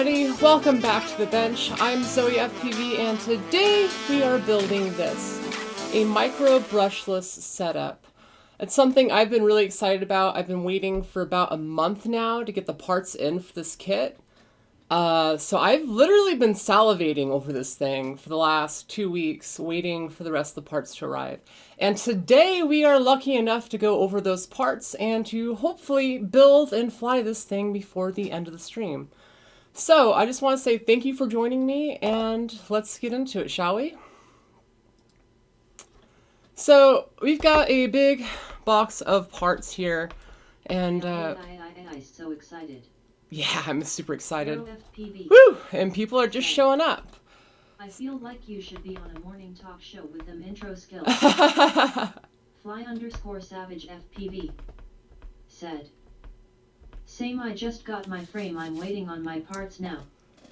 everybody, welcome back to the bench. I'm Zoe FPV and today we are building this, a micro brushless setup. It's something I've been really excited about. I've been waiting for about a month now to get the parts in for this kit. So I've literally been salivating over this thing for the last 2 weeks, waiting for the rest of the parts to arrive. And today we are lucky enough to go over those parts and to hopefully build and fly this thing before the end of the stream. So I just want to say thank you for joining me and let's get into it, shall we? So we've got a big box of parts here and so excited. Yeah, I'm super excited. FPV. Woo! And people are just showing up. I feel like you should be on a morning talk show with them intro skills. Fly_Savage FPV said. Same, I just got my frame. I'm waiting on my parts now.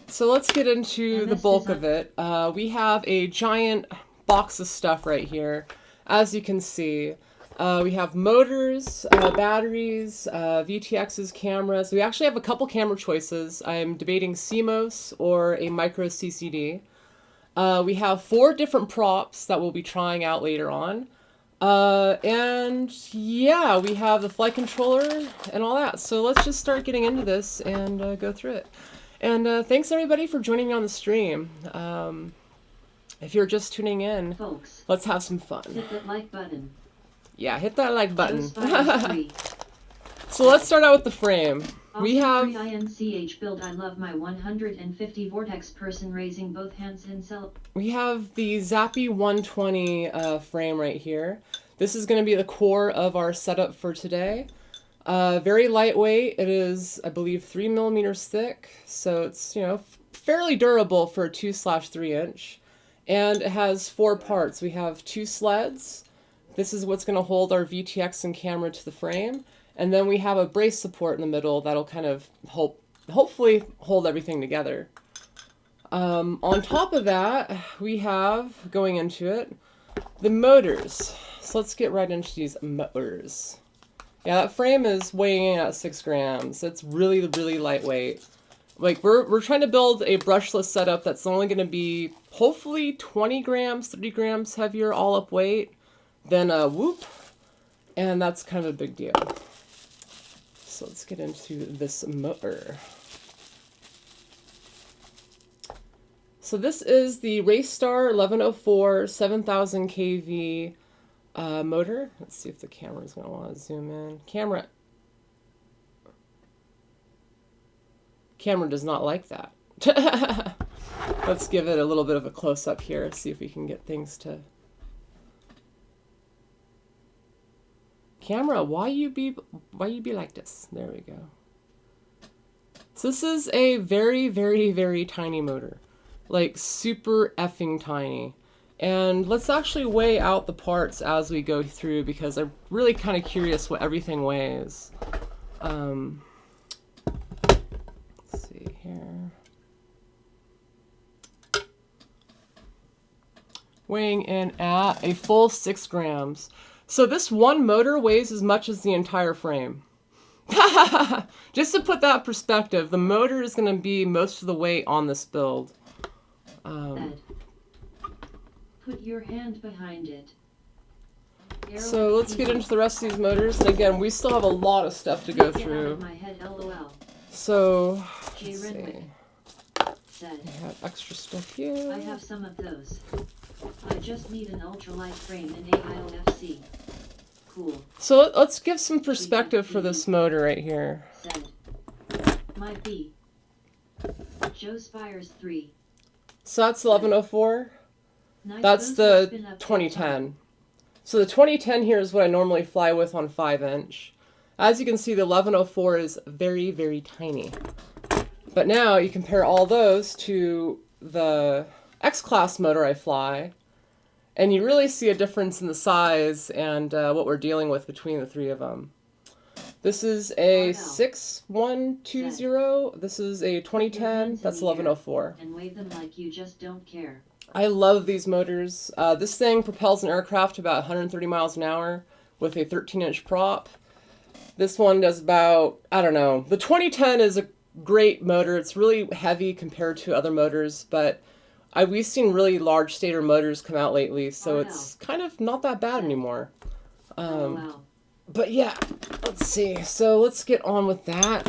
So let's get into the bulk of it. We have a giant box of stuff right here. As you can see, we have motors, batteries, VTXs, cameras. We actually have a couple camera choices. I'm debating CMOS or a micro CCD. We have 4 different props that we'll be trying out later on. And yeah, we have the flight controller and all that. So let's just start getting into this and go through it. And thanks everybody for joining me on the stream. If you're just tuning in, folks, let's have some fun. Hit that like button. Yeah, hit that like button. So let's start out with the frame. We have INCH build. I love my 150 vortex person raising both hands in cell. We have the Zappy 120 frame right here. This is going to be the core of our setup for today. Very lightweight. It is, I believe, 3mm thick, so it's, you know, fairly durable for a 2/3 inch. And it has 4 parts. We have 2 sleds. This is what's going to hold our VTX and camera to the frame. And then we have a brace support in the middle that'll kind of hopefully hold everything together. On top of that, we have, going into it, the motors. So let's get right into these motors. Yeah, that frame is weighing in at 6 grams. It's really, really lightweight. Like, we're trying to build a brushless setup that's only going to be, hopefully, 20 grams, 30 grams heavier all up weight than a Whoop. And that's kind of a big deal. So let's get into this motor. So this is the Raystar 1104 7000 kV motor. Let's see if the camera's going to want to zoom in. Camera does not like that. Let's give it a little bit of a close-up here, see if we can get things to... Camera, why you be like this? There we go. So this is a very, very, very tiny motor. Like, super effing tiny. And let's actually weigh out the parts as we go through because I'm really kind of curious what everything weighs. Let's see here. Weighing in at a full 6 grams. So this one motor weighs as much as the entire frame. Just to put that in perspective, the motor is going to be most of the weight on this build. Put your hand behind it. So let's get into the rest of these motors. And again, we still have a lot of stuff to go through. So, let's see. We have extra stuff here. I have some of those. I just need an ultralight frame in AIOFC. Cool. So let's give some perspective for this motor right here. Might be. Joe Spires 3. So that's 1104. That's the 2010. So the 2010 here is what I normally fly with on 5-inch. As you can see, the 1104 is very, very tiny. But now you compare all those to the X-Class motor I fly, and you really see a difference in the size and what we're dealing with between the 3 of them. This is a 6120. This is a 2010. That's 1104. And wave them like you just don't care. I love these motors. This thing propels an aircraft about 130 miles an hour with a 13-inch prop. This one does about, I don't know. The 2010 is a great motor. It's really heavy compared to other motors, but we've seen really large stator motors come out lately, so it's kind of not that bad anymore. But yeah, let's see. So let's get on with that.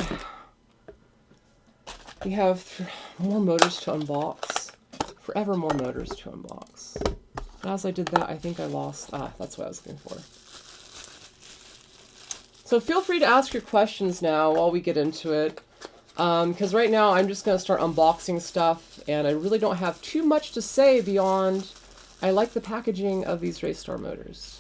We have more motors to unbox. Forever more motors to unbox. As I did that, I think I lost... that's what I was looking for. So feel free to ask your questions now while we get into it. Because right now I'm just going to start unboxing stuff, and I really don't have too much to say beyond I like the packaging of these Raystar motors.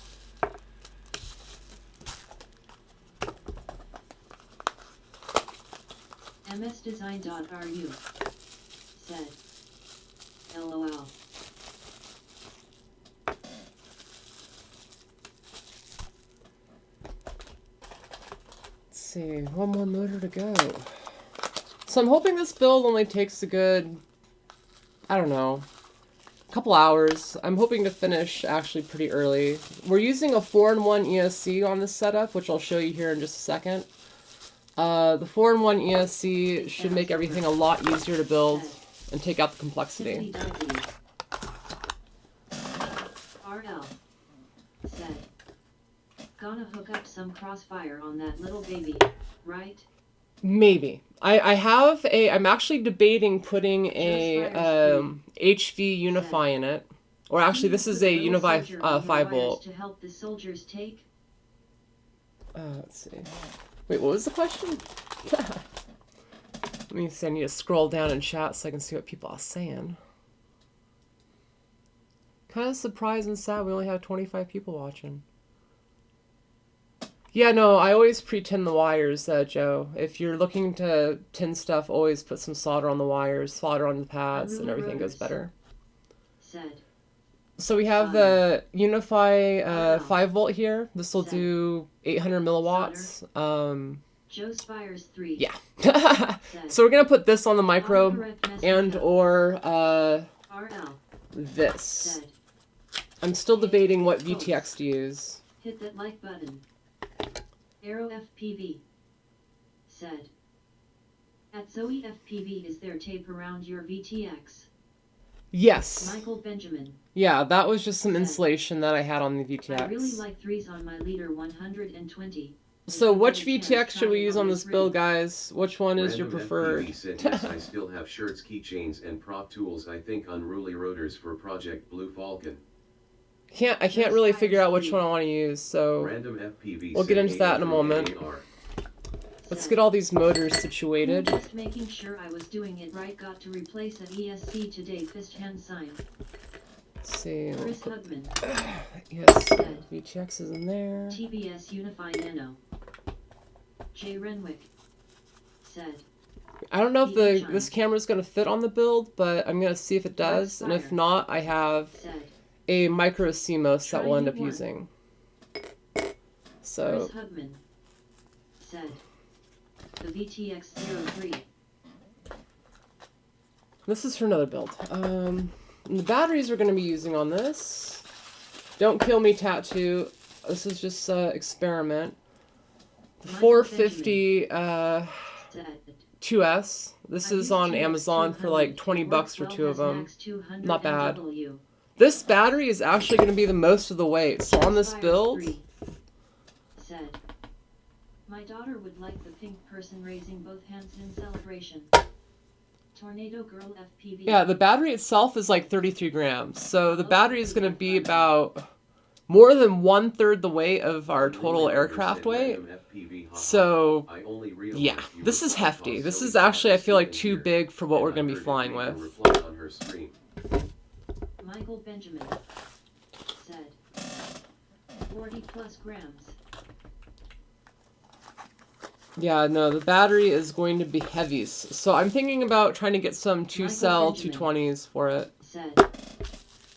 msdesign.ru said, LOL. Let's see, one more motor to go. So I'm hoping this build only takes a good, I don't know, a couple hours. I'm hoping to finish actually pretty early. We're using a 4-in-1 ESC on this setup, which I'll show you here in just a second. The 4-in-1 ESC should make everything a lot easier to build and take out the complexity. RL said, gonna hook up some crossfire on that little baby, right? Maybe. I'm actually debating putting a HV Unify in it. Or actually, this is a Unify 5 volt. To help the soldiers take? Let's see. Wait, what was the question? Let me see, I need to scroll down in chat so I can see what people are saying. Kind of surprised and sad we only have 25 people watching. Yeah, no, I always pre-tin the wires, Joe. If you're looking to tin stuff, always put some solder on the wires, solder on the pads, and everything goes better. So we have the Unify 5 volt here. This will do 800 milliwatts. Joe Spires 3. Yeah. So we're gonna put this on the micro and or this. I'm still debating what VTX to use. Hit that like button. Arrow FPV said, at Zoe FPV, is there tape around your VTX? Yes. Michael Benjamin. Yeah, that was just some insulation that I had on the VTX. I really like 3s on my leader 120. So which VTX should we use on this build, guys? Which one is your preferred? FPV said, yes, I still have shirts, keychains, and prop tools. I think unruly rotors for Project Blue Falcon. I can't really figure out which one I want to use, so Random FPV we'll get into that in a moment. Let's get all these motors situated. Just making sure I was doing it right. Got to replace an ESC today. Fist hand sign. Let's see. Chris Hugman. Yes, VTX is in there. TBS Unify Nano. Jay Renwick said, I don't know if this camera's going to fit on the build, but I'm going to see if it does, and if not, I have a micro CMOS that we'll end up using. So Chris Hugman said, the VTX 03. This is for another build. The batteries we're going to be using on this. Don't kill me, tattoo. This is just experiment. The 450 2S. This is on Amazon for like 20 bucks for two of them. Not bad. This battery is actually going to be the most of the weight. So on this build, said, my daughter would like the pink person raising both hands in celebration. Tornado Girl FPV. Yeah, the battery itself is like 33 grams. So the battery is going to be about more than 1/3 the weight of our total aircraft weight. So yeah, this is hefty. This is actually, I feel like, too big for what we're going to be flying with. Michael Benjamin said 40+ grams. Yeah, no, the battery is going to be heavies. So I'm thinking about trying to get some 2-cell 220s for it. Said,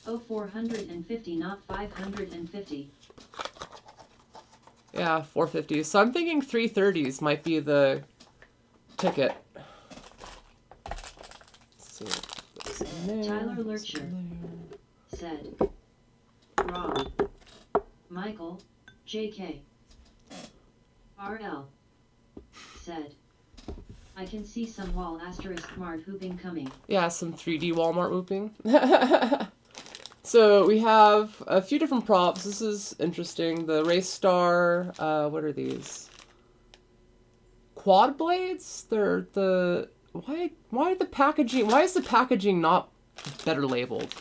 oh, 450, not 550. Yeah, 450. So I'm thinking 330s might be the ticket. Let's see what's in there. Tyler Lurcher said, Rob, Michael, JK, RL said, I can see some wall asterisk mart hooping coming. Yeah, some 3D Walmart whooping. So we have a few different props. This is interesting. The Race Star, what are these? Quad blades? They're the, why the packaging, why is the packaging not better labeled?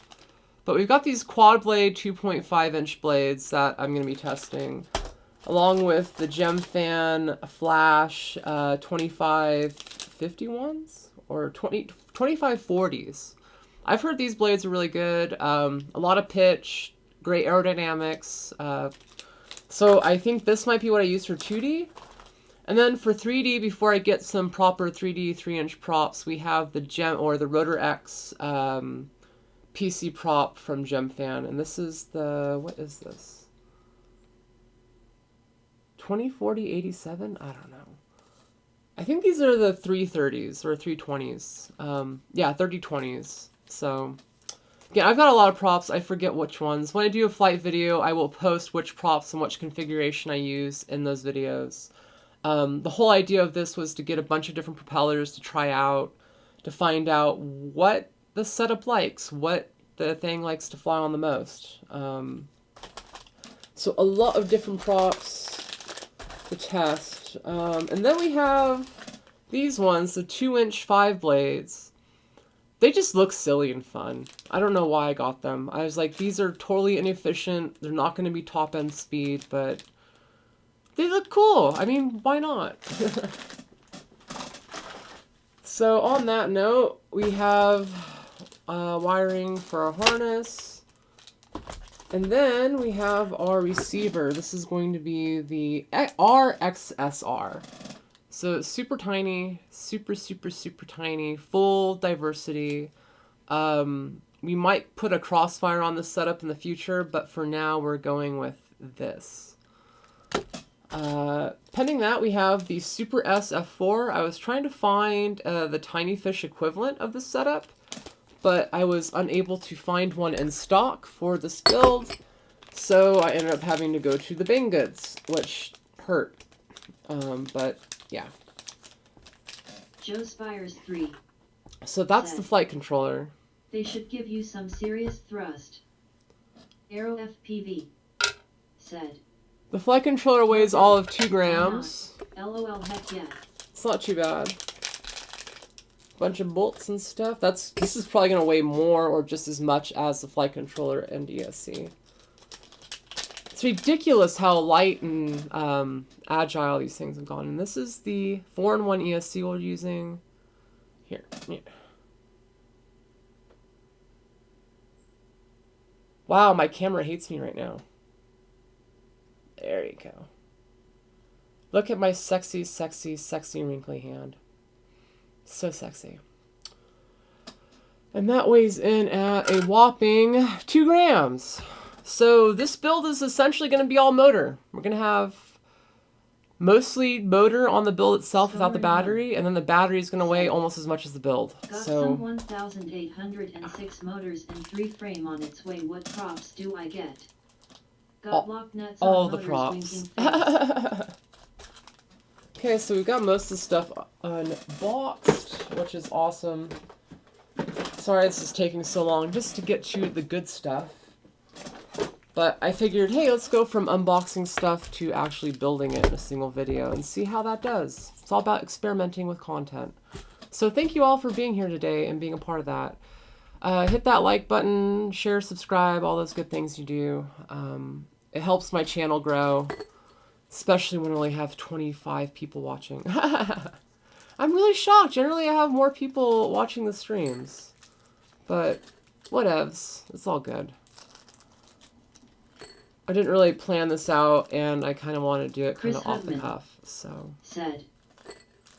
But we've got these quad blade 2.5-inch blades that I'm going to be testing, along with the Gemfan Flash 2551s or 2540s. I've heard these blades are really good. A lot of pitch, great aerodynamics. So I think this might be what I use for 2D. And then for 3D, before I get some proper 3D 3-inch props, we have the the Rotor X PC prop from Gemfan. And this is the, what is this? 2040-87? I don't know. I think these are the 330s or 320s. Yeah, 3020s. So, yeah, I've got a lot of props. I forget which ones. When I do a flight video, I will post which props and which configuration I use in those videos. The whole idea of this was to get a bunch of different propellers to try out, to find out what the setup likes, what the thing likes to fly on the most. So a lot of different props to test. And then we have these ones, the 2-inch 5 blades. They just look silly and fun. I don't know why I got them. I was like, these are totally inefficient. They're not going to be top-end speed, but they look cool. I mean, why not? So on that note, we have wiring for our harness. And then we have our receiver. This is going to be the RXSR. So it's super tiny, super tiny, full diversity. We might put a crossfire on this setup in the future, but for now we're going with this. Pending that, we have the Super S F4. I was trying to find the Tiny Fish equivalent of this setup, but I was unable to find one in stock for this build, so I ended up having to go to the Banggoods, which hurt. But yeah. Joe Spires 3. So that's the flight controller. They should give you some serious thrust. Aero FPV said. The flight controller weighs all of 2 grams. LOL, heck yeah. It's not too bad. Bunch of bolts and stuff. This is probably gonna weigh more or just as much as the flight controller and ESC. It's ridiculous how light and agile these things have gone. And this is the 4-in-1 ESC we're using. Here. Yeah. Wow, my camera hates me right now. There you go. Look at my sexy wrinkly hand. So sexy. And that weighs in at a whopping 2 grams. So this build is essentially going to be all motor. We're going to have mostly motor on the build itself without the battery, and then the battery is going to weigh almost as much as the build. Got so some 1,806 motors and 3 frame on its way. What props do I get? Got lock nuts on all the motors, props. winking face. Okay, so we've got most of the stuff unboxed, which is awesome. Sorry this is taking so long just to get to the good stuff. But I figured, hey, let's go from unboxing stuff to actually building it in a single video and see how that does. It's all about experimenting with content. So thank you all for being here today and being a part of that. Hit that like button, share, subscribe, all those good things you do. It helps my channel grow, especially when I only have 25 people watching. I'm really shocked. Generally, I have more people watching the streams. But whatevs. It's all good. I didn't really plan this out, and I kind of want to do it kind of off the cuff, so. Said,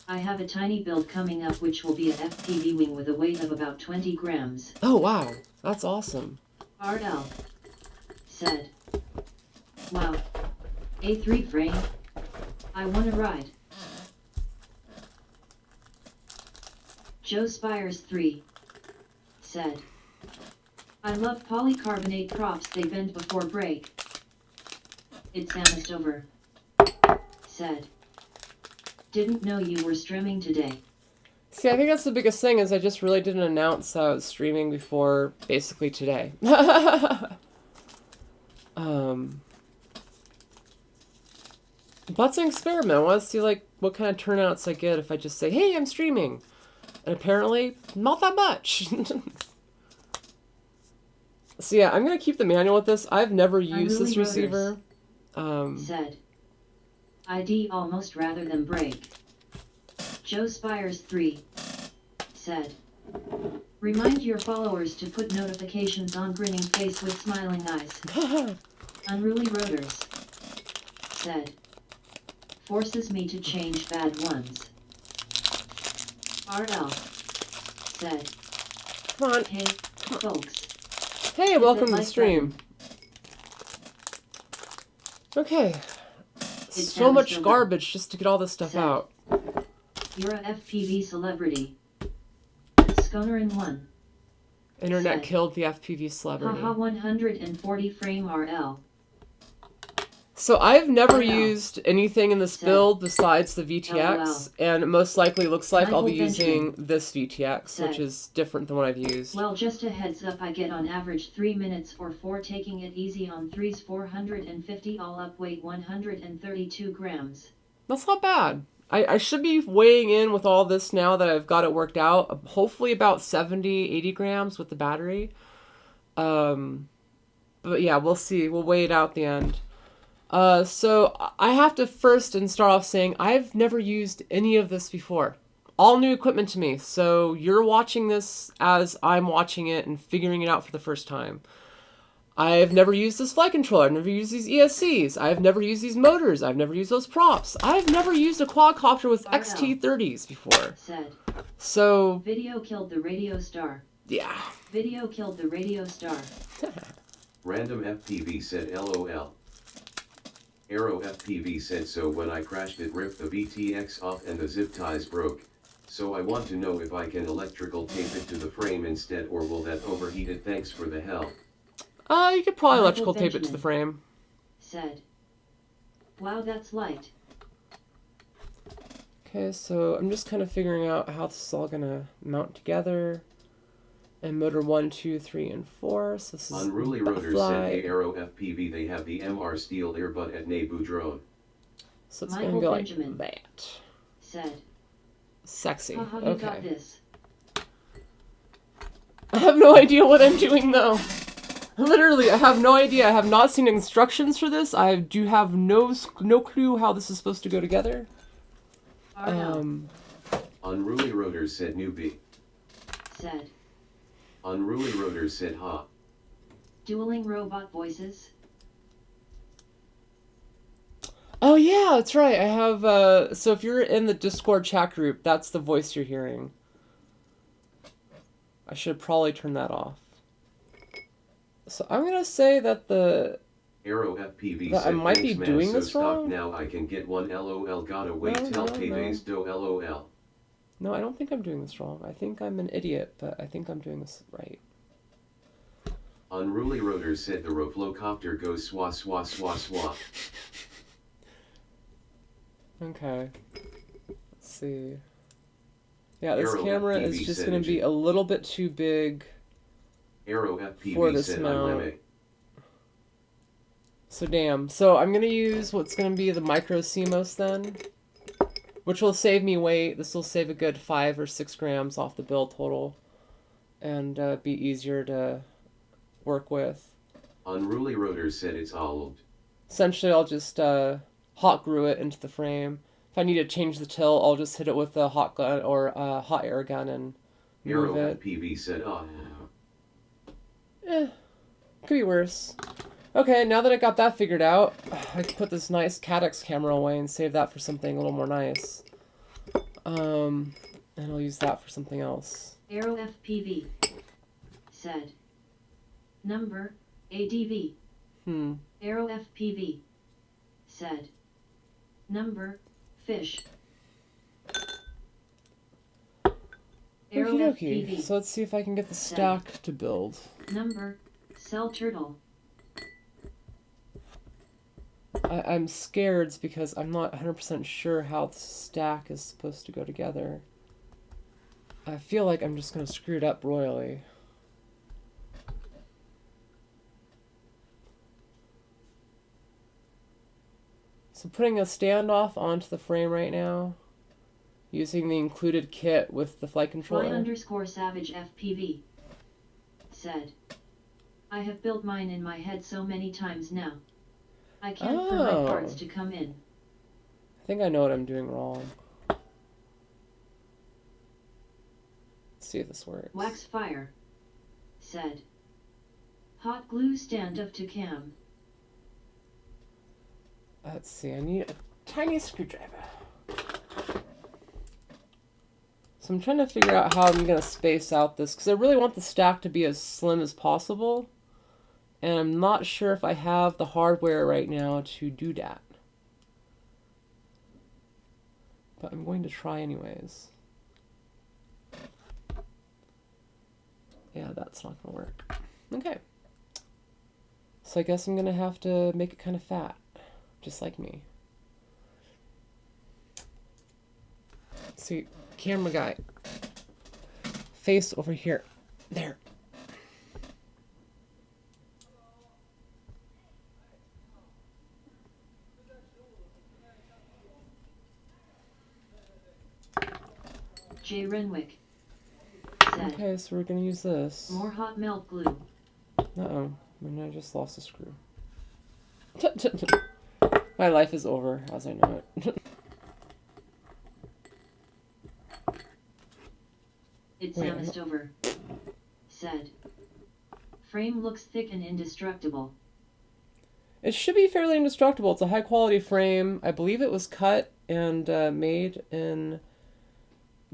I have a tiny build coming up which will be an FPV wing with a weight of about 20 grams. Oh, wow. That's awesome. RL said, wow. A3 frame. I want to ride. Joe Spires 3 said, I love polycarbonate props, they bend before break. It's almost over. Said, didn't know you were streaming today. See, I think that's the biggest thing is I just really didn't announce I was streaming before basically today. But it's an experiment. I want to see like what kind of turnouts I get if I just say, "Hey, I'm streaming," and apparently not that much. So yeah, I'm gonna keep the manual with this. I've never used this receiver. Said. ID almost rather than break. Joe Spires 3 said. Remind your followers to put notifications on grinning face with smiling eyes. Unruly Rotors said. Forces me to change bad ones. RL said. Come on. Hey, folks. Hey, welcome to the stream. Okay. So much garbage just to get all this stuff out. You're a FPV celebrity. Sconer in 1. Internet killed the FPV celebrity. Haha 140 frame RL. So I've never used anything in this build besides the VTX, and it most likely looks like I'll be using this VTX, which is different than what I've used. Well, just a heads up, I get on average 3 minutes or 4 taking it easy on 3s 450 all up weight 132 grams. That's not bad. I should be weighing in with all this now that I've got it worked out. Hopefully about 70, 80 grams with the battery. But yeah, we'll see. We'll weigh it out at the end. So I have to first start off saying I've never used any of this before. All new equipment to me. So you're watching this as I'm watching it and figuring it out for the first time. I've never used this flight controller. I've never used these ESCs. I've never used these motors. I've never used those props. I've never used a quadcopter with XT30s before. Said. So... Video killed the radio star. Yeah. Video killed the radio star. Random FPV said LOL. Arrow FPV said so when I crashed it ripped the VTX off and the zip ties broke. So I want to know if I can electrical tape it to the frame instead or will that overheat it? Thanks for the help. You could probably electrical tape it to the frame. Said. Wow, that's light. Okay, so I'm just kind of figuring out how this is all gonna mount together. And motor 1, 2, 3, and 4. So this is Unruly Rotors said, "Hey Arrow FPV, they have the MR steel earbud at Neighbor drone." So it's gonna go like that. Said. Sexy. You Okay. got this. I have no idea what I'm doing though. Literally, I have no idea. I have not seen instructions for this. I do have no clue how this is supposed to go together. Unruly Rotors said newbie. Said. Unruly Rotors said ha. Dueling robot voices. Oh yeah, that's right. I have, so if you're in the Discord chat group, that's the voice you're hearing. I should probably turn that off. So I'm gonna say that the... Arrow FPV that said, I might be "Thanks, man, doing so this wrong. now I can get one LOL gotta wait till paydays do LOL." No, I don't think I'm doing this wrong. I think I'm an idiot, but I think I'm doing this right. Unruly Rotors said the Roflocopter goes swa swa swa swa. Okay. Let's see. Yeah, this Arrow camera FPV is just said going to be a little bit too big Arrow for FPV this said mount. I'm So damn. So I'm going to use what's going to be the micro CMOS then, which will save me weight. This will save a good 5 or 6 grams off the build total and be easier to work with. Unruly Rotors said it's old. Essentially, I'll just hot glue it into the frame. If I need to change the tilt, I'll just hit it with a hot gun or a hot air gun and move Arrow it. FPV said Could be worse. Okay, now that I got that figured out, I can put this nice Cadex camera away and save that for something a little more nice. And I'll use that for something else. Arrow FPV said. Number ADV. Arrow FPV said. Number fish. Arrow Okey-dokey. FPV. So let's see if I can get the stack to build. Number cell turtle. I'm scared because I'm not 100% sure how the stack is supposed to go together. I feel like I'm just going to screw it up royally. So putting a standoff onto the frame right now, using the included kit with the flight controller. Fly_Savage FPV said, I have built mine in my head so many times now. I can't for my parts to come in. I think I know what I'm doing wrong. Let's see if this works. Waxfire said, hot glue stand up to cam. Let's see, I need a tiny screwdriver. So I'm trying to figure out how I'm going to space out this, because I really want the stack to be as slim as possible. And I'm not sure if I have the hardware right now to do that. But I'm going to try anyways. Yeah, that's not going to work. Okay. So I guess I'm going to have to make it kind of fat, just like me. See, camera guy. Face over here. There. Jay Renwick said, Okay, so we're going to use this. more hot melt glue. Uh-oh. I just lost a screw. My life is over, as I know it. It's Wait, almost over. Said, frame looks thick and indestructible. It should be fairly indestructible. It's a high quality frame. I believe it was cut and made in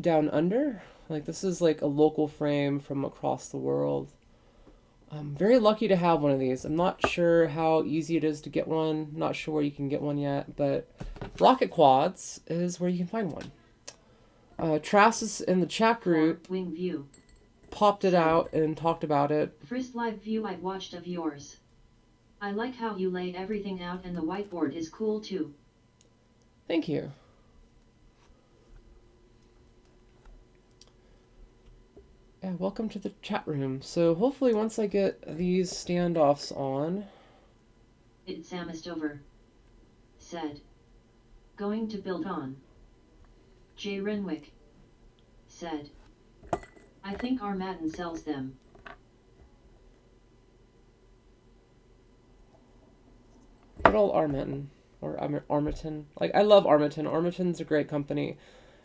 Down Under. Like, this is like a local frame from across the world. I'm very lucky to have one of these. I'm not sure how easy it is to get one. Not sure where you can get one yet, but Rocket Quads is where you can find one. Trassus in the chat group Wing view popped it out and talked about it. First live view I've watched of yours. I like how you lay everything out, and the whiteboard is cool too. Thank you. Yeah, welcome to the chat room. So hopefully once I get these standoffs on... It's almost over. Said, going to build on. Jay Renwick said, I think Armatin sells them. Good old Armatin. Or Armatin. Like, I love Armatin. Armatin's a great company.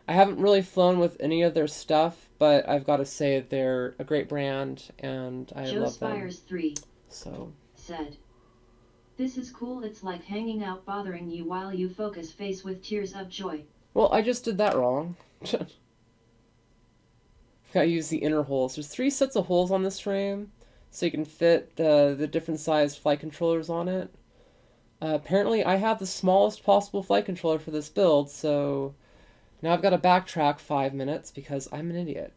I haven't really flown with any of their stuff, but I've got to say they're a great brand, and I Joe love them. Spires 3 So said, this is cool. It's like hanging out bothering you while you focus face with tears of joy. Well, I just did that wrong. Got to use the inner holes. There's 3 sets of holes on this frame, so you can fit the different size flight controllers on it. Apparently, I have the smallest possible flight controller for this build, so now I've got to backtrack 5 minutes because I'm an idiot.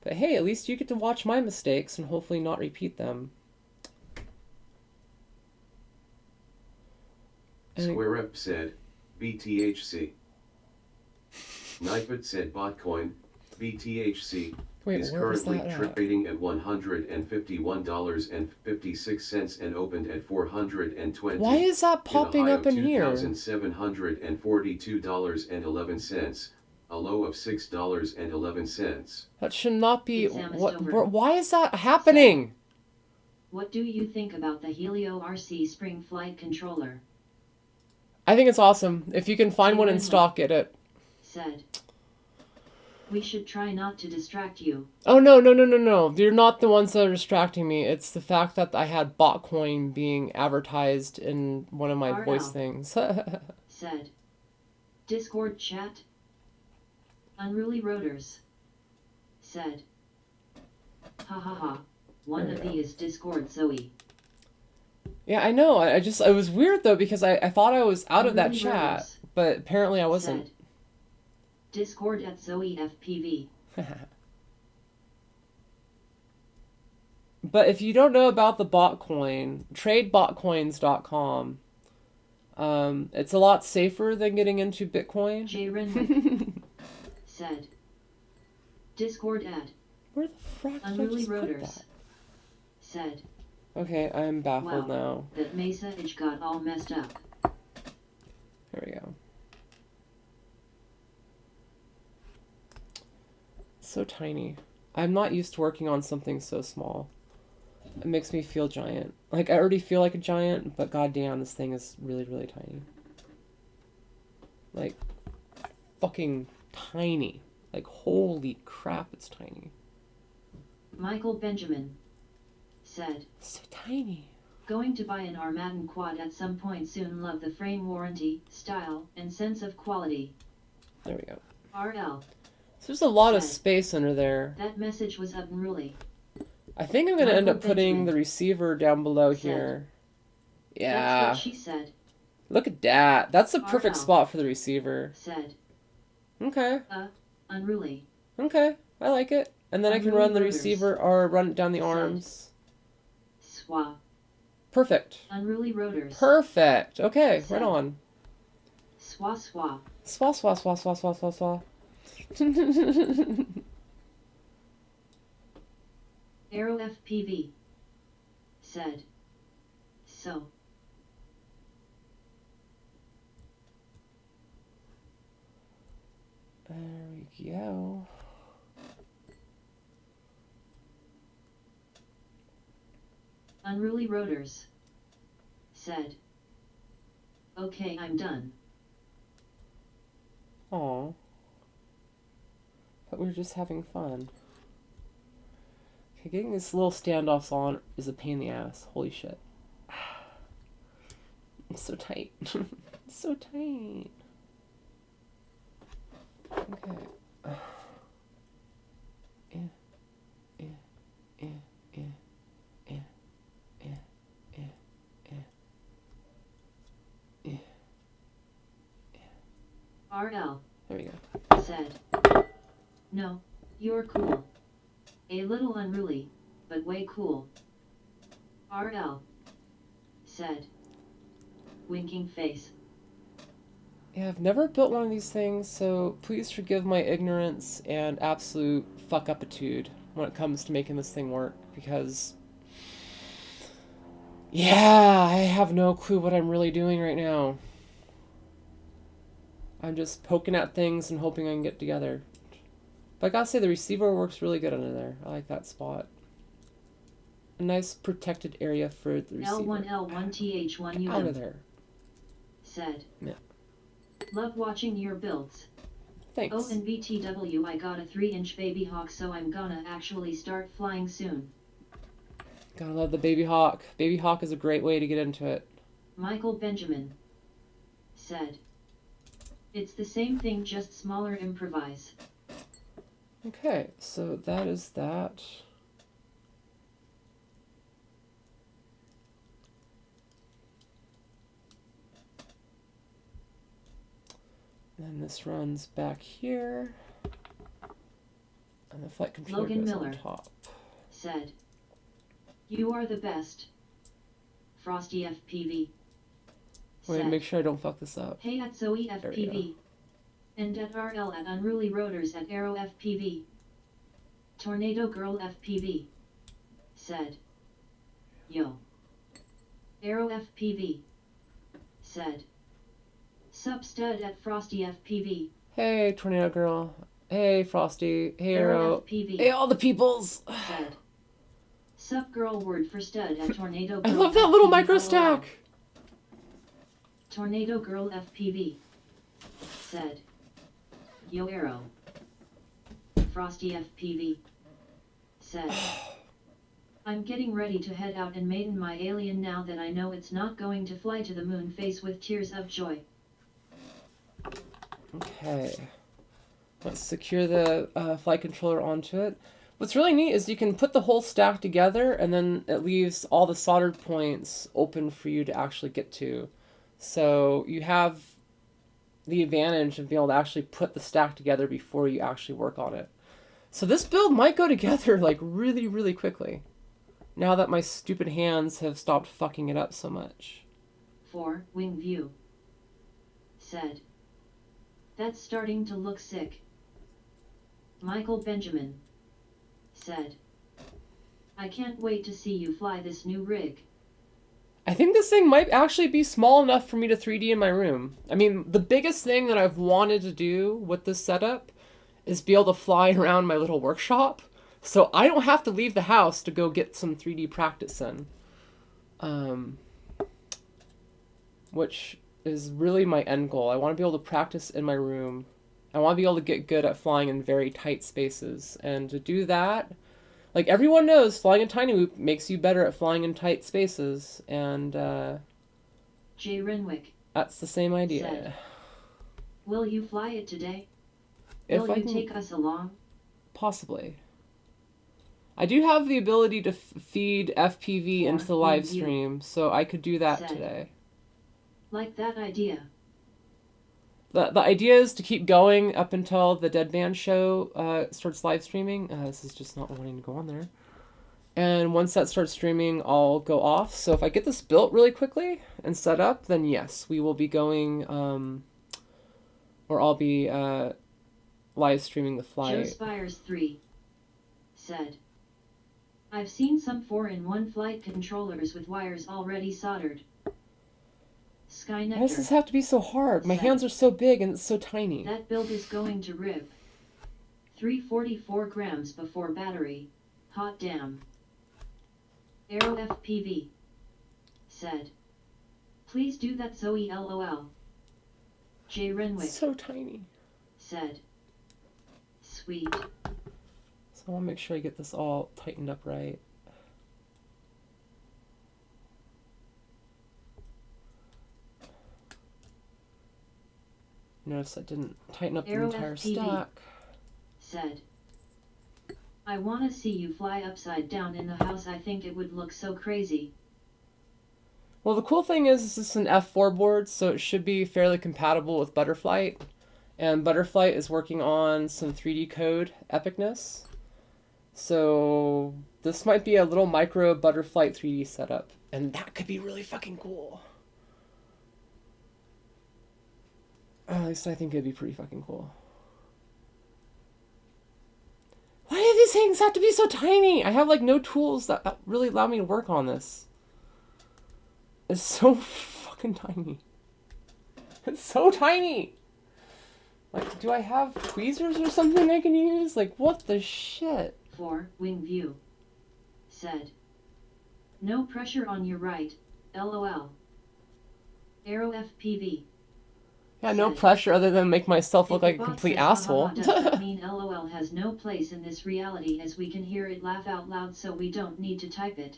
But hey, at least you get to watch my mistakes and hopefully not repeat them. Square Up said, BTHC. Knifeit said Botcoin, BTHC, Wait, is where was currently that at? trading at $151.56 and opened at $420. Why is that popping up in here? $2,742.11, a low of $6.11. That should not be. It's almost over. Why is that happening? What do you think about the Helio RC spring flight controller? I think it's awesome. If you can find one in stock, get it. Said, we should try not to distract you. Oh, no, no, no, no, no. You're not the ones that are distracting me. It's the fact that I had Botcoin being advertised in one of my Hard voice out. things. Said, Discord chat. Unruly Rotors said, ha ha ha, one of these Discord Zoe. Yeah, I know. It was weird, though, because I thought I was out of that Unruly chat, Rotors but apparently I wasn't. said, Discord at Zoe FPV. But if you don't know about the Botcoin, tradebotcoins.com. It's a lot safer than getting into Bitcoin. Jay Renwick said, Discord ad. Where the frack did I Unruly just put Rotors. that? Said. Okay, I'm baffled Wow, now. that message got all messed up. There we go. So tiny. I'm not used to working on something so small. It makes me feel giant. Like, I already feel like a giant, but goddamn, this thing is really, really tiny. Like, fucking tiny. Like, holy crap, it's tiny. Michael Benjamin. Said. So tiny. Going to buy an Armatin quad at some point soon. Love the frame warranty, style, and sense of quality. There we go. RL. So there's a lot of Said. space under there. That message was unruly. I think I'm going to end up Michael putting Benjamin. the receiver down below Said. here. That's Yeah. what she said. Look at that. That's a perfect RL. spot for the receiver. Said. Okay. Unruly. Okay. I like it. And then I can run the Rotors. receiver or run it down the Said. arms. Swa. Perfect. Unruly Rotors. Perfect. Okay, Said. right on. Swa swa. Swa, swa, swa, swa, swa, swa, swa. Aero FPV. Said. So. There we go. Unruly Rotors. Said. Okay, I'm done. Aw. But we were just having fun. Okay, getting these little standoffs on is a pain in the ass. Holy shit. It's so tight. It's so tight. Okay. RL. There we go. Said. No, you're cool. A little unruly, but way cool. RL. Said. Winking face. Yeah, I've never built one of these things, so please forgive my ignorance and absolute fuck-upitude when it comes to making this thing work, because yeah, I have no clue what I'm really doing right now. I'm just poking at things and hoping I can get together. But I gotta say, the receiver works really good under there. I like that spot. A nice protected area for the receiver. L1L1TH1U. Out of there. Said. Yeah. Love watching your builds. Thanks. Oh, and BTW, I got a 3-inch baby hawk, so I'm gonna actually start flying soon. Gotta love the baby hawk. Baby hawk is a great way to get into it. Michael Benjamin. Said. It's the same thing, just smaller. Improvise. Okay, so that is that. Then this runs back here. And the flight controller Logan goes Miller. on top. Said. You are the best. Frosty FPV. Wait, Said. make sure I don't fuck this up. Hey at Zoe There we FPV. And at RL at Unruly Rotors at Aero FPV. Tornado Girl FPV. Said. Yo. Aero FPV. Said. Sup stud at Frosty FPV. Hey, Tornado Girl. Hey, Frosty. Hey, Arrow. FPV. Hey, all the peoples. Said. Sup girl, word for stud at Tornado I Girl. love that little FPV. micro LOL. stack. Tornado Girl FPV. Said. Yo Arrow. Frosty FPV. Said. I'm getting ready to head out and maiden my alien now that I know it's not going to fly to the moon face with tears of joy. Okay. Let's secure the flight controller onto it. What's really neat is you can put the whole stack together and then it leaves all the soldered points open for you to actually get to. So you have the advantage of being able to actually put the stack together before you actually work on it. So this build might go together like really, really quickly. Now that my stupid hands have stopped fucking it up so much. 4. Wing view. Said. That's starting to look sick. Michael Benjamin said, I can't wait to see you fly this new rig. I think this thing might actually be small enough for me to 3D in my room. I mean, the biggest thing that I've wanted to do with this setup is be able to fly around my little workshop, so I don't have to leave the house to go get some 3D practice in. Which is really my end goal. I want to be able to practice in my room. I want to be able to get good at flying in very tight spaces. And to do that, like everyone knows, flying in tiny loop makes you better at flying in tight spaces. And Jay Renwick. That's the same idea. Said, will you fly it today? Will you take us along? Possibly. I do have the ability to feed FPV into the live stream, so I could do that today. Like that idea. The idea is to keep going up until the Dead Band show starts live streaming. This is just not wanting to go on there. And once that starts streaming, I'll go off. So if I get this built really quickly and set up, then yes, we will be going, or I'll be live streaming the flight. Joe Spires 3 said, I've seen some 4-in-1 flight controllers with wires already soldered. Sky Why does this have to be so hard? My hands are so big and it's so tiny. That build is going to rip. 344 grams before battery. Hot damn. Aero FPV said, please do that Zoe LOL. Jay Renwick. So tiny. Said, sweet. So I want to make sure I get this all tightened up right. Notice I didn't tighten up the entire stack. Said, I want to see you fly upside down in the house. I think it would look so crazy. Well, the cool thing is this is an F4 board, so it should be fairly compatible with Butterflight. And Butterflight is working on some 3D code epicness. So this might be a little micro Butterflight 3D setup. And that could be really fucking cool. At least I think it'd be pretty fucking cool. Why do these things have to be so tiny? I have like no tools that really allow me to work on this. It's so fucking tiny. It's so tiny. Like, do I have tweezers or something I can use? Like, what the shit? 4 Wing View said, no pressure on your right, LOL. Aero FPV. Yeah, no pressure other than make myself look like a complete asshole. Does that mean LOL has no place in this reality, as we can hear it laugh out loud, so we don't need to type it?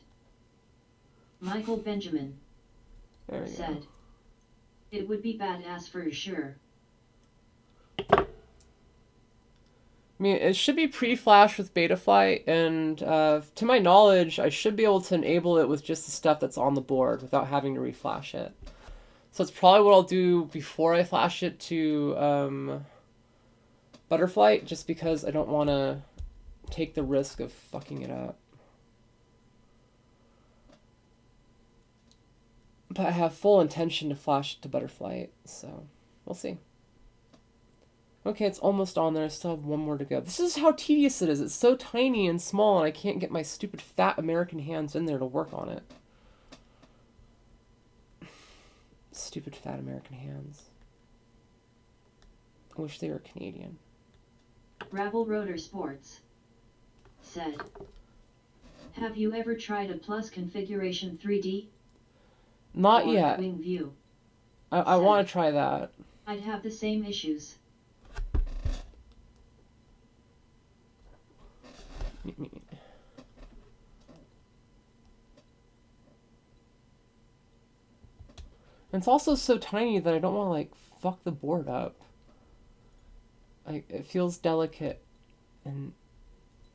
Michael Benjamin said, it would be badass for sure. I mean, it should be pre-flash with Betaflight, and to my knowledge, I should be able to enable it with just the stuff that's on the board without having to reflash it. So it's probably what I'll do before I flash it to Butterflight, just because I don't want to take the risk of fucking it up. But I have full intention to flash it to Butterflight, so we'll see. Okay, it's almost on there. I still have one more to go. This is how tedious it is. It's so tiny and small, and I can't get my stupid fat American hands in there to work on it. Stupid fat American hands. I wish they were Canadian. Gravel Rotor Sports said, have you ever tried a plus configuration 3D? Not yet. Wing View. I want to try that. I'd have the same issues. It's also so tiny that I don't want to, like, fuck the board up. Like, it feels delicate. And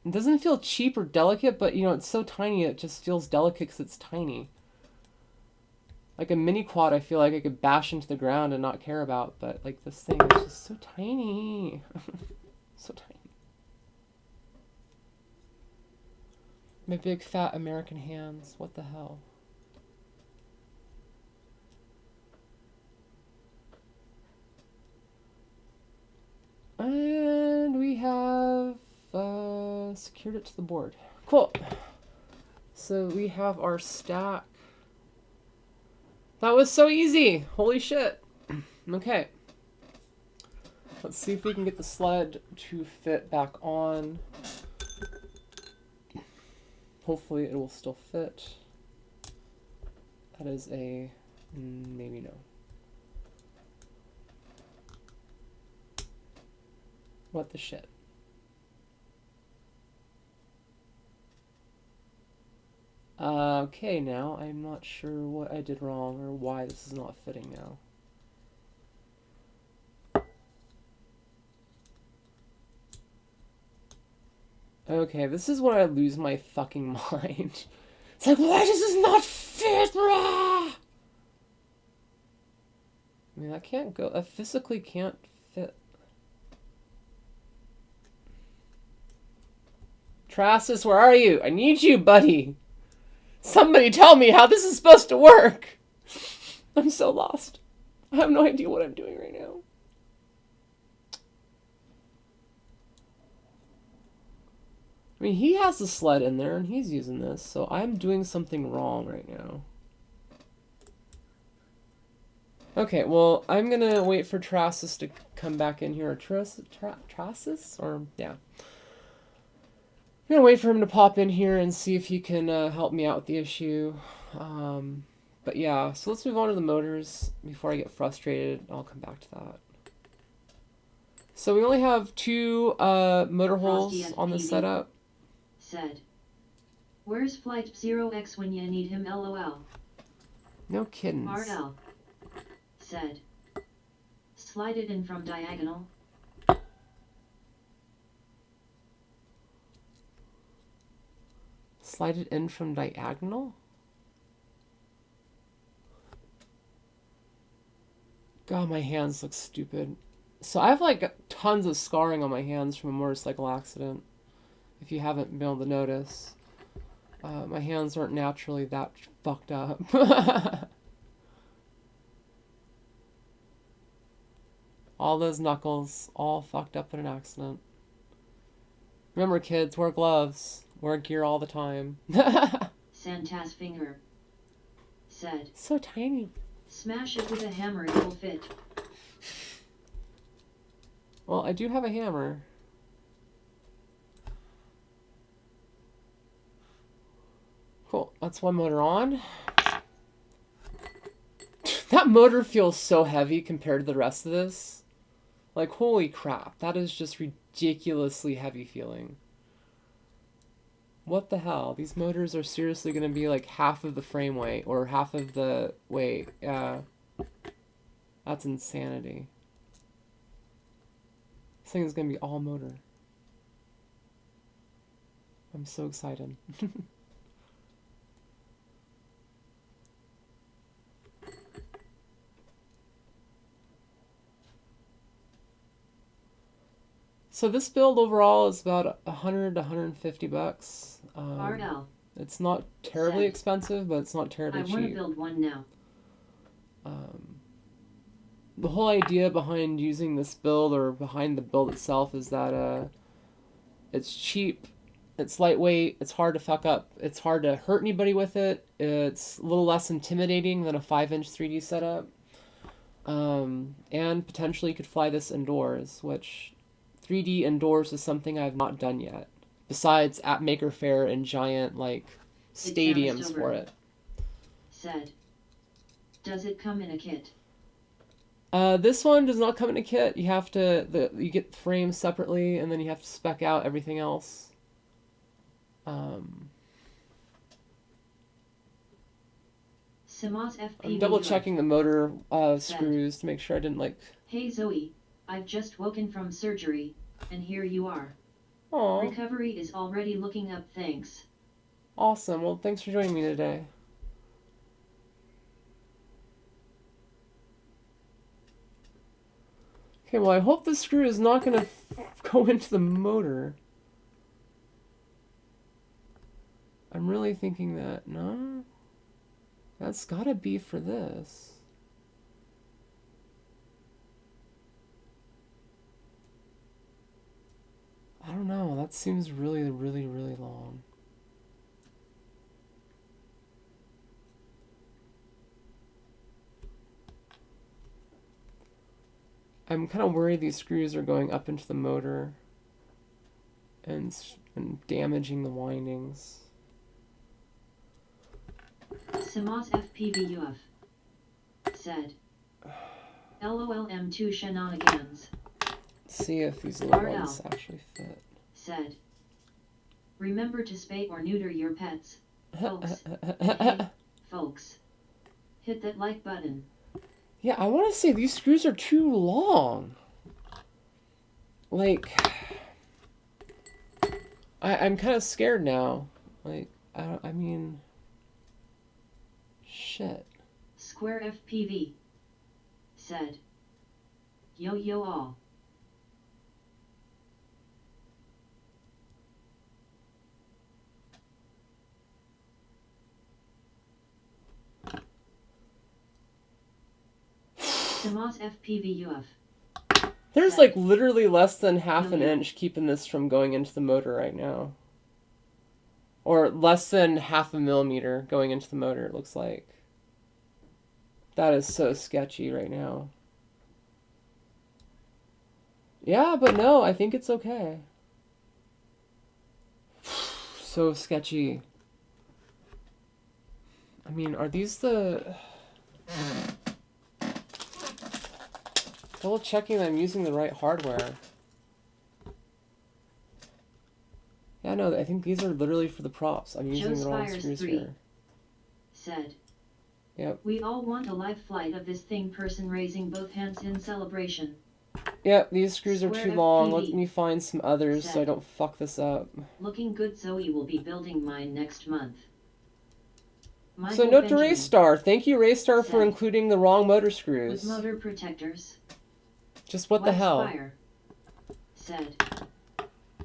it doesn't feel cheap or delicate, but, you know, it's so tiny it just feels delicate because it's tiny. Like a mini quad, I feel like I could bash into the ground and not care about, but, like, this thing is just so tiny. So tiny. My big fat American hands. What the hell? And we have secured it to the board. Cool. So we have our stack. That was so easy. Holy shit. Okay. Let's see if we can get the sled to fit back on. Hopefully it will still fit. That is a maybe no. What the shit? Okay, now I'm not sure what I did wrong or why this is not fitting now. Okay, this is where I lose my fucking mind. It's like, why does this not fit? I mean, that can't go. That physically can't fit. Trassus, where are you? I need you, buddy. Somebody tell me how this is supposed to work. I'm so lost. I have no idea what I'm doing right now. I mean, he has the sled in there and he's using this, so I'm doing something wrong right now. Okay, well, I'm gonna wait for Trassus to come back in here. Or Trassus? Or, yeah. I'm gonna wait for him to pop in here and see if he can help me out with the issue. But yeah, so let's move on to the motors before I get frustrated. I'll come back to that. So we only have 2 motor holes on the setup. Said, where's Flight 0X when you need him, lol? No kidding. RL. Said, slide it in from diagonal. Slide it in from diagonal? God, my hands look stupid. So I have like tons of scarring on my hands from a motorcycle accident. If you haven't been able to notice. My hands aren't naturally that fucked up. All those knuckles, all fucked up in an accident. Remember, kids, wear gloves. Wear gear all the time. Santa's finger. Said, so tiny. Smash it with a hammer, it will fit. Well, I do have a hammer. Cool, that's one motor on. That motor feels so heavy compared to the rest of this. Like, holy crap, that is just ridiculously heavy feeling. What the hell? These motors are seriously going to be like half of the frame weight or half of the weight. Yeah. That's insanity. This thing is going to be all motor. I'm so excited. So this build overall is about 100 to 150 bucks. RL. It's not terribly expensive, but it's not terribly cheap. I want to build one now. The whole idea behind using this build, or behind the build itself, is that it's cheap, it's lightweight, it's hard to fuck up, it's hard to hurt anybody with it, it's a little less intimidating than a 5-inch 3D setup, and potentially you could fly this indoors, which 3D indoors is something I've not done yet, besides at Maker Faire and giant, like, stadiums for it. Said, does it come in a kit? This one does not come in a kit. You have to, you get the frames separately, and then you have to spec out everything else. I'm double checking the motor screws to make sure I didn't like... Hey Zoe, I've just woken from surgery, and here you are. Aww. Recovery is already looking up, thanks. Awesome, well thanks for joining me today. Okay, well I hope the screw is not going to go into the motor. I'm really thinking that, no? That's gotta be for this. I don't know, that seems really, really, really long. I'm kind of worried these screws are going up into the motor and damaging the windings. Simas FPVUF said, LOL M2 shenanigans. See if these little RL ones actually fit. said, remember to spay or neuter your pets, folks. Hey, folks, hit that like button. Yeah, I want to say these screws are too long. Like, I'm kind of scared now. Like, I mean, shit. Square FPV said, yo yo all. Simas FPVUF. There's like literally less than half an Yeah. inch keeping this from going into the motor right now. Or less than half a millimeter going into the motor, it looks like. That is so sketchy right now. Yeah, but no, I think it's okay. So sketchy. I mean, are these the... Double checking that I'm using the right hardware. Yeah, no, I think these are literally for the props. I'm using the wrong Spires screws 3 here. said, Yep. we all want a live flight of this thing, person raising both hands in celebration. Yep, these screws are Square too long. FPV Let me find some others so I don't fuck this up. Looking good, Zoe will be building mine next month. So note to Raystar. Thank you, Raystar, for said, including the wrong motor with screws. motor protectors. Just what the hell? Spire said,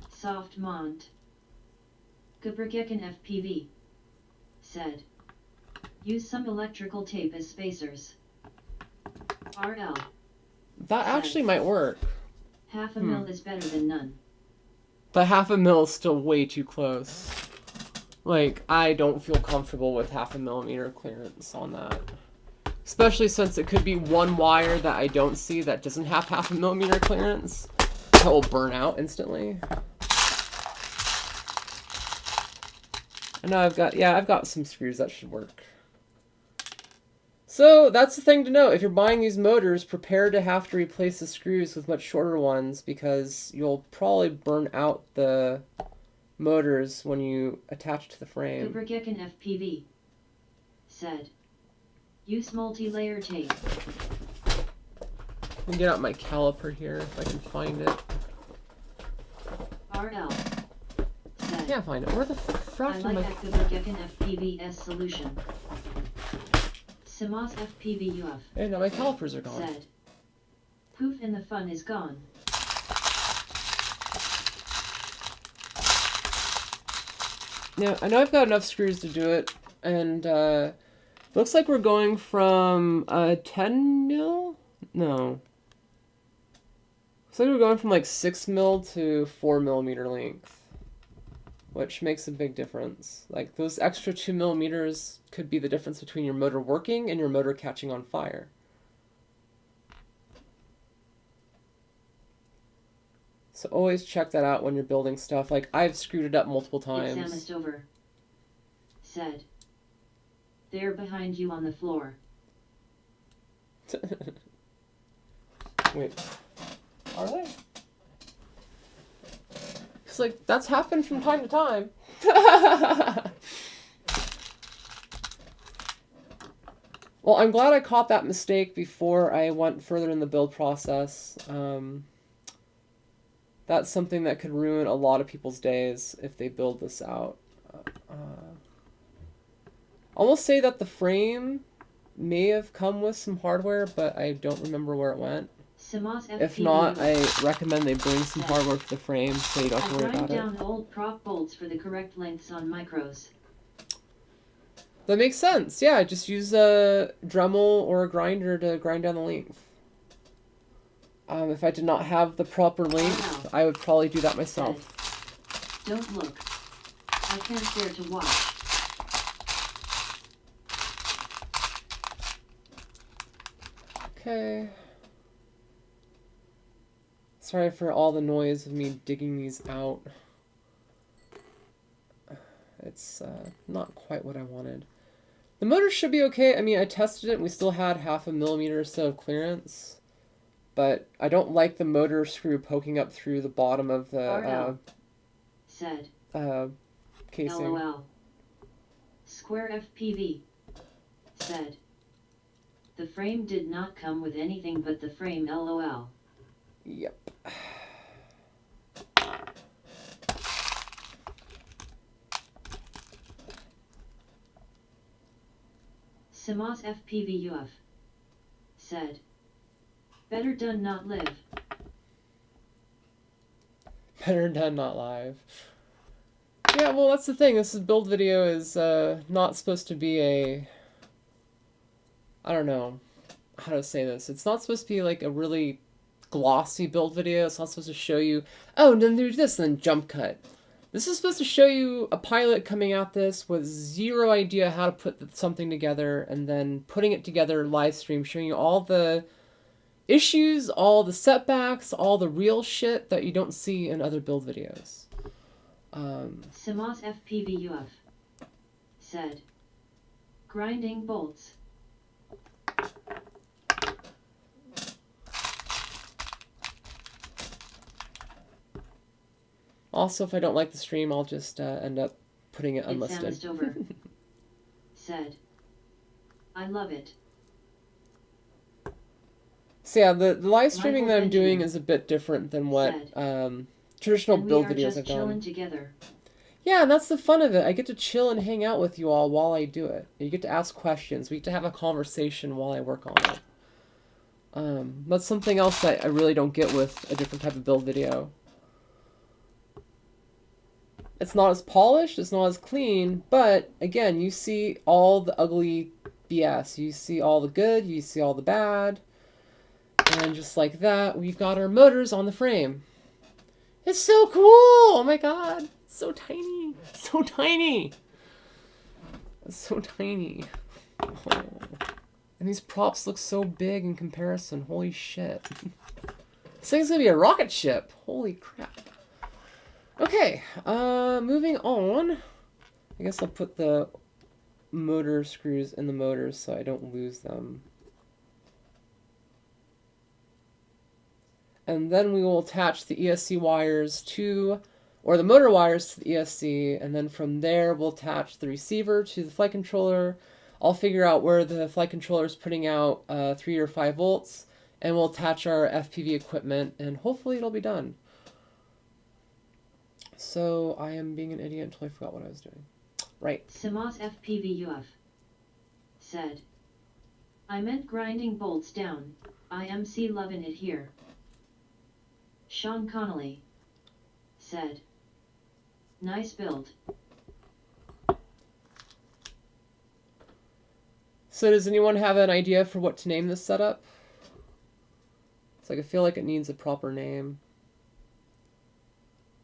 soft mont. Gabrgecken FPV said, use some electrical tape as spacers. RL That actually might work. half a mil is better than none. But half a mil is still way too close. Like, I don't feel comfortable with half a millimeter clearance on that. Especially since it could be one wire that I don't see that doesn't have half a millimeter clearance. That will burn out instantly. And now I've got some screws that should work. So that's the thing to know. If you're buying these motors, prepare to have to replace the screws with much shorter ones because you'll probably burn out the motors when you attach to the frame. Gabrgecken FPV said, use multi-layer tape. Let me get out my caliper here if I can find it. RL I said, can't find it. Where the I frack am like I? that Gabrgecken FPV's solution. Simas FPVUF Hey, now my calipers are gone. said, poof and the fun is gone. Now, I know I've got enough screws to do it, and looks like we're going from 10 mil? No. Looks like we're going from like 6 mil to 4 millimeter length, which makes a big difference. Like, those extra 2 millimeters could be the difference between your motor working and your motor catching on fire. So always check that out when you're building stuff. Like, I've screwed it up multiple times. Examist over said, they're behind you on the floor. Wait, are they? It's like, that's happened from time to time. Well, I'm glad I caught that mistake before I went further in the build process. That's something that could ruin a lot of people's days if they build this out. Almost say that the frame may have come with some hardware, but I don't remember where it went. If not, I recommend they bring some hardware for the frame so you don't have to worry about it. Grind down old prop bolts for the correct lengths on micros. That makes sense. Yeah, just use a Dremel or a grinder to grind down the length. If I did not have the proper length, I would probably do that myself. Don't look. I can't bear to watch. Okay. Sorry for all the noise of me digging these out. It's not quite what I wanted. The motor should be okay. I mean, I tested it and we still had 0.5 millimeter or so of clearance. But I don't like the motor screw poking up through the bottom of the said casing. LOL. Square FPV said the frame did not come with anything but the frame LOL. Yep. Simas FPV UF said better done not live. Better done not live. Yeah, well, that's the thing. This build video is not supposed to be a... I don't know how to say this. It's not supposed to be like a really glossy build video. It's not supposed to show you, oh, then do this, and then jump cut. This is supposed to show you a pilot coming at this with zero idea how to put something together, and then putting it together live stream, showing you all the issues, all the setbacks, all the real shit that you don't see in other build videos. Simas FPV UF said grinding bolts. Also, if I don't like the stream, I'll just end up putting it unlisted. It's over. Said, I love it. So yeah, the live streaming that I'm doing is a bit different than what traditional build videos I've done. Together. Yeah, and that's the fun of it. I get to chill and hang out with you all while I do it. You get to ask questions. We get to have a conversation while I work on it. That's something else that I really don't get with a different type of build video. It's not as polished, it's not as clean, but again, you see all the ugly BS. You see all the good, you see all the bad. And just like that, we've got our motors on the frame. It's so cool! Oh my god, it's so tiny. It's so tiny. It's so tiny. Oh. And these props look so big in comparison. Holy shit. This thing's gonna be a rocket ship. Holy crap. Okay, moving on. I guess I'll put the motor screws in the motors so I don't lose them. And then we will attach the ESC wires to, or the motor wires to the ESC, and then from there we'll attach the receiver to the flight controller. I'll figure out where the flight controller is putting out 3 or 5 volts, and we'll attach our FPV equipment, and hopefully it'll be done. So I am being an idiot until I forgot what I was doing. Right. Simas FPV UF said, I meant grinding bolts down. IMC loving it here. Sean Connolly said, nice build. So does anyone have an idea for what to name this setup? It's like I feel like it needs a proper name.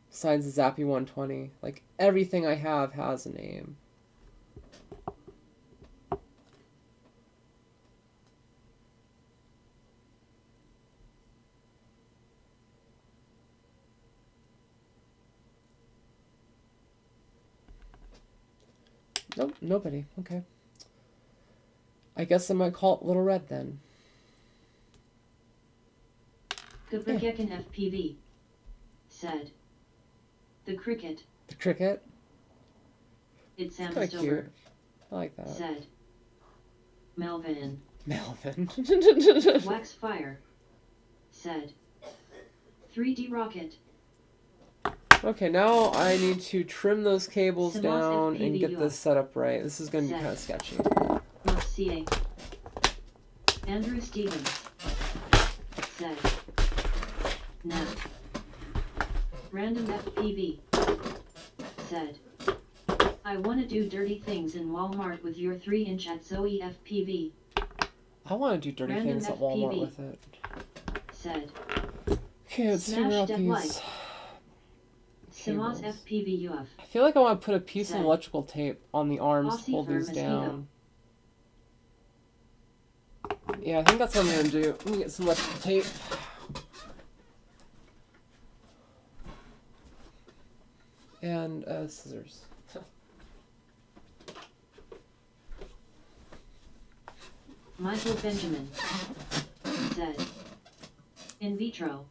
Besides the Zappy 120. Like, everything I have has a name. Nope, nobody. Okay. I guess I might call it Little Red then. Gubbagekin FPV said, the cricket. The cricket? It sounds Kinda cute. I like that. Said, Melvin. Melvin. Wax Fire said, 3D rocket. Okay, now I need to trim those cables Simas down and FPV get this set up right. This is going to be Said. kind of sketchy. Mercier. Andrew Stevens said, Nat. Random FPV said, I want to do dirty things in Walmart with your 3-inch at Zoe FPV. I want to do dirty Random things at Walmart FPV. with it. Said, Okay, let's Smash figure out that these. like. Simas cables. FPV UF. I feel like I want to put a piece of Said. electrical tape on the arms to Aussie hold fur these mosquito. down. Yeah, I think that's what I'm going to do. Let me get some electrical tape. And scissors. Michael Benjamin said. In vitro.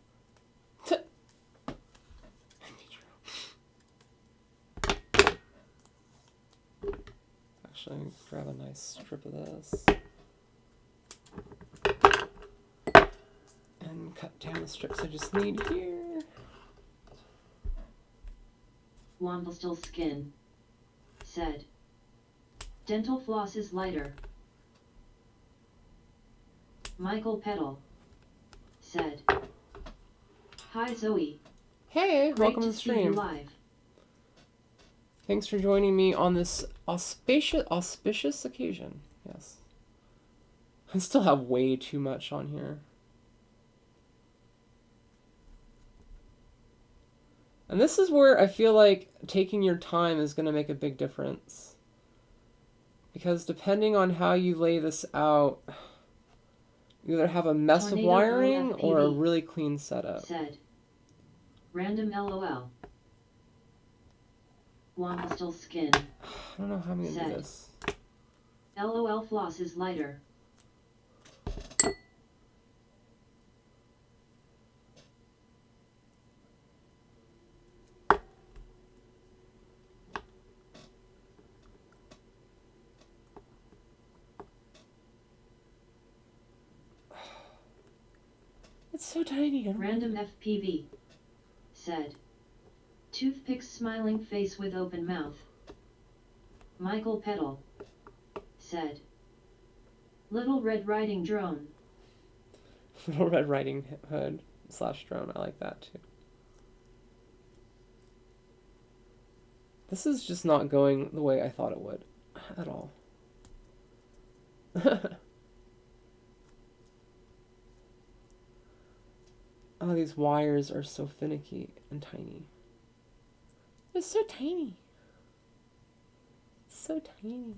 Actually, grab a nice strip of this. And cut down the strips I just need here. Wamblestill Skin said. Dental floss is lighter. Michael Petal said. Hi Zoe. Hey, Great welcome to to the see you stream. live. Thanks for joining me on this auspicious occasion. Yes. I still have way too much on here. And this is where I feel like taking your time is going to make a big difference. Because depending on how you lay this out, you either have a mess of Tornado wiring Pro or a FPV really clean setup. said. Random LOL. Wamblestill Skin I don't know how I'm going to do said. this. LOL floss is lighter. It's so tiny. Random FPV said. Toothpicks smiling face with open mouth. Michael Petal said. Little Red Riding Drone. Little Red Riding Hood / drone. I like that too. This is just not going the way I thought it would at all. Oh, these wires are so finicky and tiny. It's so tiny. So tiny.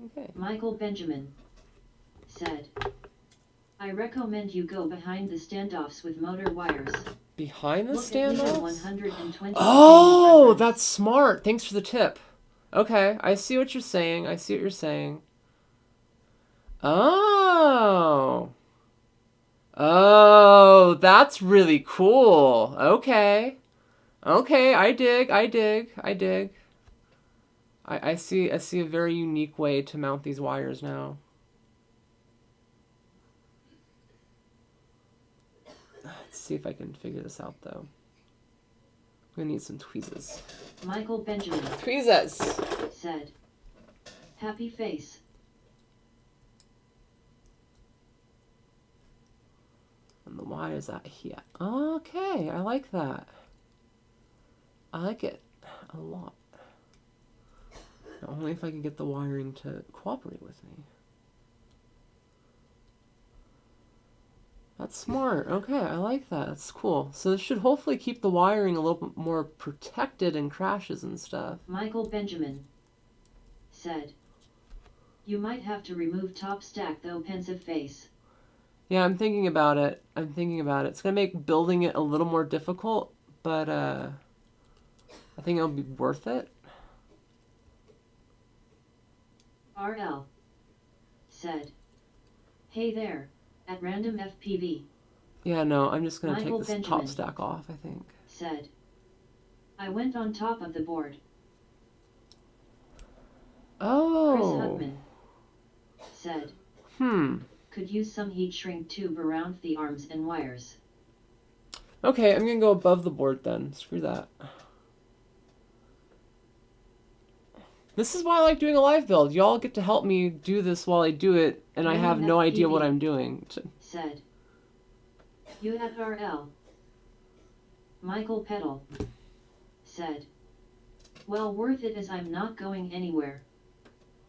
Okay. Michael Benjamin said. I recommend you go behind the standoffs with motor wires. Behind the Look at Nikon standoffs? 120 Oh, reference. that's smart. Thanks for the tip. Okay, I see what you're saying. I see what you're saying. Oh. Oh, that's really cool. Okay. Okay, I dig. I see a very unique way to mount these wires now. Let's see if I can figure this out though. I'm gonna need some tweezers. Michael Benjamin Tweezers! said. Happy face. And the wires out here. Okay, I like that. I like it a lot. Now, only if I can get the wiring to cooperate with me. That's smart. Okay, I like that. That's cool. So this should hopefully keep the wiring a little bit more protected in crashes and stuff. Michael Benjamin said. You might have to remove top stack though, pensive face. Yeah, I'm thinking about it. It's going to make building it a little more difficult, but I think it'll be worth it. RL said. Hey there, at random FPV. Yeah, no, I'm just going to Michael take this Benjamin top stack off, I think. said. I went on top of the board. Oh. Chris Hugman said. Could use some heat shrink tube around the arms and wires. Okay, I'm going to go above the board then. Screw that. This is why I like doing a live build. Y'all get to help me do this while I do it, and I have no idea what I'm doing. Said. You at RL. Michael Petal said. Well worth it as I'm not going anywhere.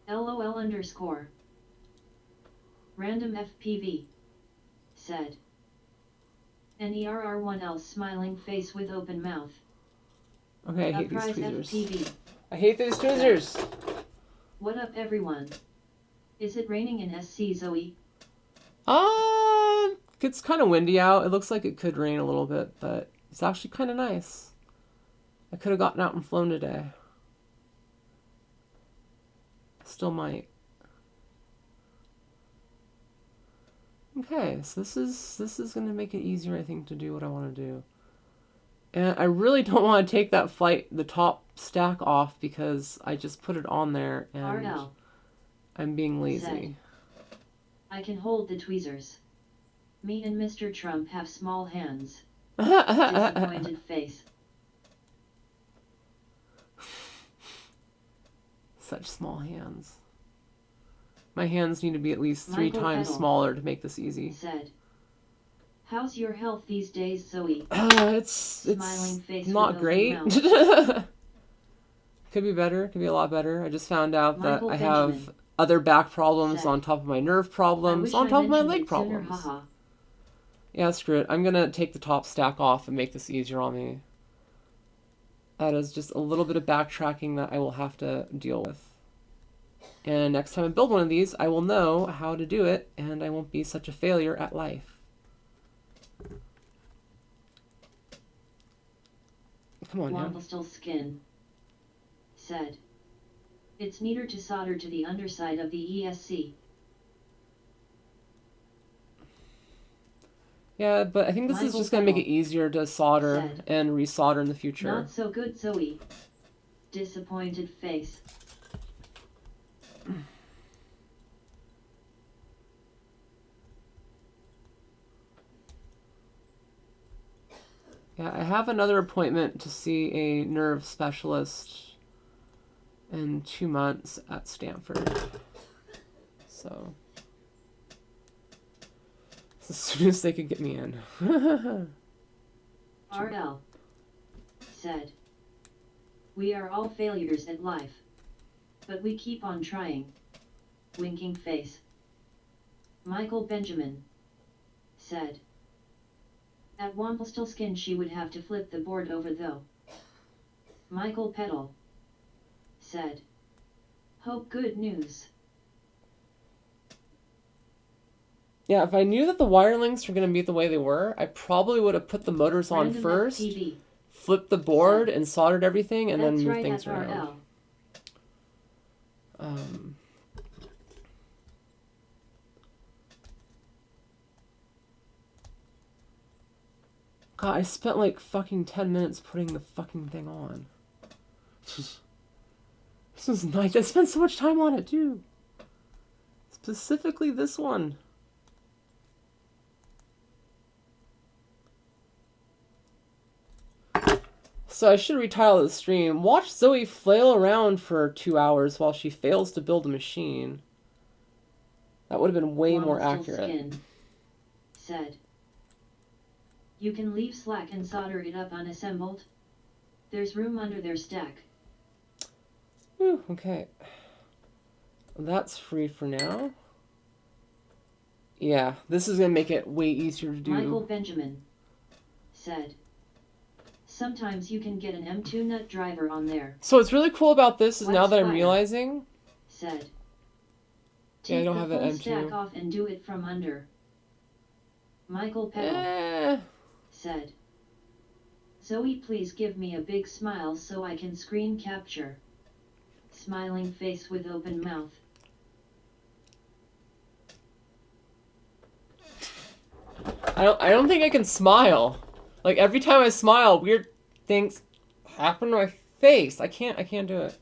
LOL_. Random FPV said. NERR1L smiling face with open mouth. Okay, I hate these Uprise tweezers. FPV. I hate these tweezers. What up, everyone? Is it raining in SC, Zoe? It's kind of windy out. It looks like it could rain a little bit, but it's actually kind of nice. I could have gotten out and flown today. Still might. Okay, so this is going to make it easier, I think, to do what I want to do. And I really don't want to take the top stack off because I just put it on there and RL. I'm being lazy. Said, I can hold the tweezers. Me and Mr. Trump have small hands. Disappointed face. Such small hands. My hands need to be at least 3 Michael times Petal smaller to make this easy. Said, how's your health these days, Zoe? It's Smiling face not with great. open Could be better. Could be a lot better. I just found out Michael that I Benjamin have other back problems said, on top of my nerve I problems, wish on I top of my mentioned leg it sooner, problems. haha. Yeah, screw it. I'm gonna take the top stack off and make this easier on me. That is just a little bit of backtracking that I will have to deal with. And next time I build one of these, I will know how to do it, and I won't be such a failure at life. Come on now. Wamblestill skin. Said, it's neater to solder to the underside of the ESC. Yeah, but I think this is Michael just going to make it Petal easier to solder said, and resolder in the future. not so good, Zoe. Disappointed face. Yeah, I have another appointment to see a nerve specialist in 2 months at Stanford. So, as soon as they could get me in. RL said, we are all failures at life. But we keep on trying. Winking face. Michael Benjamin said, at Wamblestill skin she would have to flip the board over though. Michael Petal said, hope good news. Yeah, if I knew that the wire links were going to be the way they were, I probably would have put the motors on Random first, FPV flipped the board, said, and soldered everything, and then that's moved right things at around. RL. God, I spent like fucking 10 minutes putting the fucking thing on. This was nice. I spent so much time on it too. Specifically this one. So I should retitle the stream. Watch Zoe flail around for 2 hours while she fails to build a machine. That would have been way more accurate. Skin said, you can leave slack and solder it up unassembled. There's room under their stack. Whew, okay. That's free for now. Yeah, this is going to make it way easier to do. Michael Benjamin said, sometimes you can get an M2 nut driver on there. So what's really cool about this is What's now that I'm fire? realizing... Said, Yeah, I take don't the have an full M2. stack off and do it from under. Michael Petal said, Zoe, please give me a big smile so I can screen capture. Smiling face with open mouth. I don't think I can smile. Like every time I smile, weird things happen to my face. I can't do it.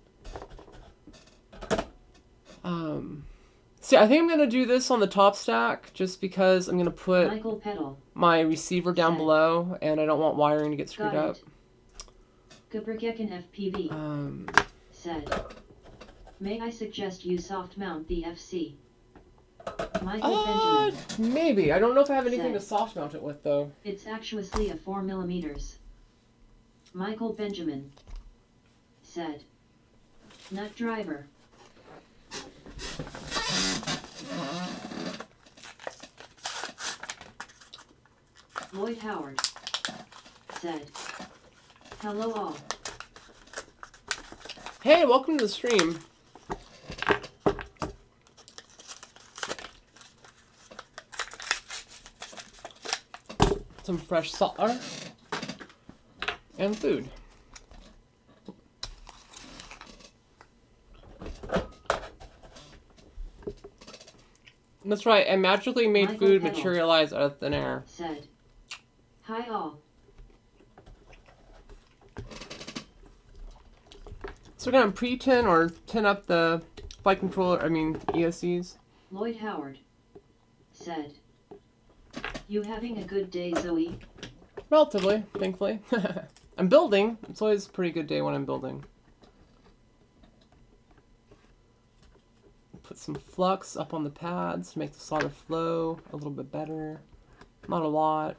See, I think I'm gonna do this on the top stack just because I'm gonna put Michael Petal my receiver down said, below, and I don't want wiring to get screwed up. Gabrikekin FPV said, may I suggest you soft mount the FC? Michael Benjamin. Maybe. I don't know if I have anything said, to soft mount it with though. It's actually a 4mm. Michael Benjamin said, nut driver. Lloyd Howard said, hello all. Hey, welcome to the stream. Some fresh solder and food. That's right, I magically made Michael food Peddle materialize out of thin air. said, hi all. So we're gonna pre-tin or tin up the flight controller, ESCs. Lloyd Howard said, you having a good day, Zoe? Relatively, thankfully. I'm building. It's always a pretty good day when I'm building. Put some flux up on the pads to make the solder flow a little bit better. Not a lot.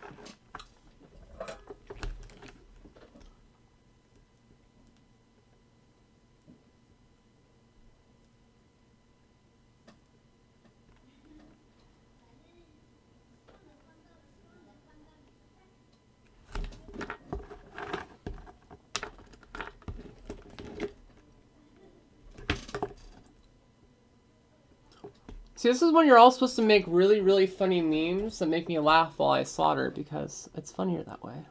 See, this is when you're all supposed to make really, really funny memes that make me laugh while I solder, because it's funnier that way.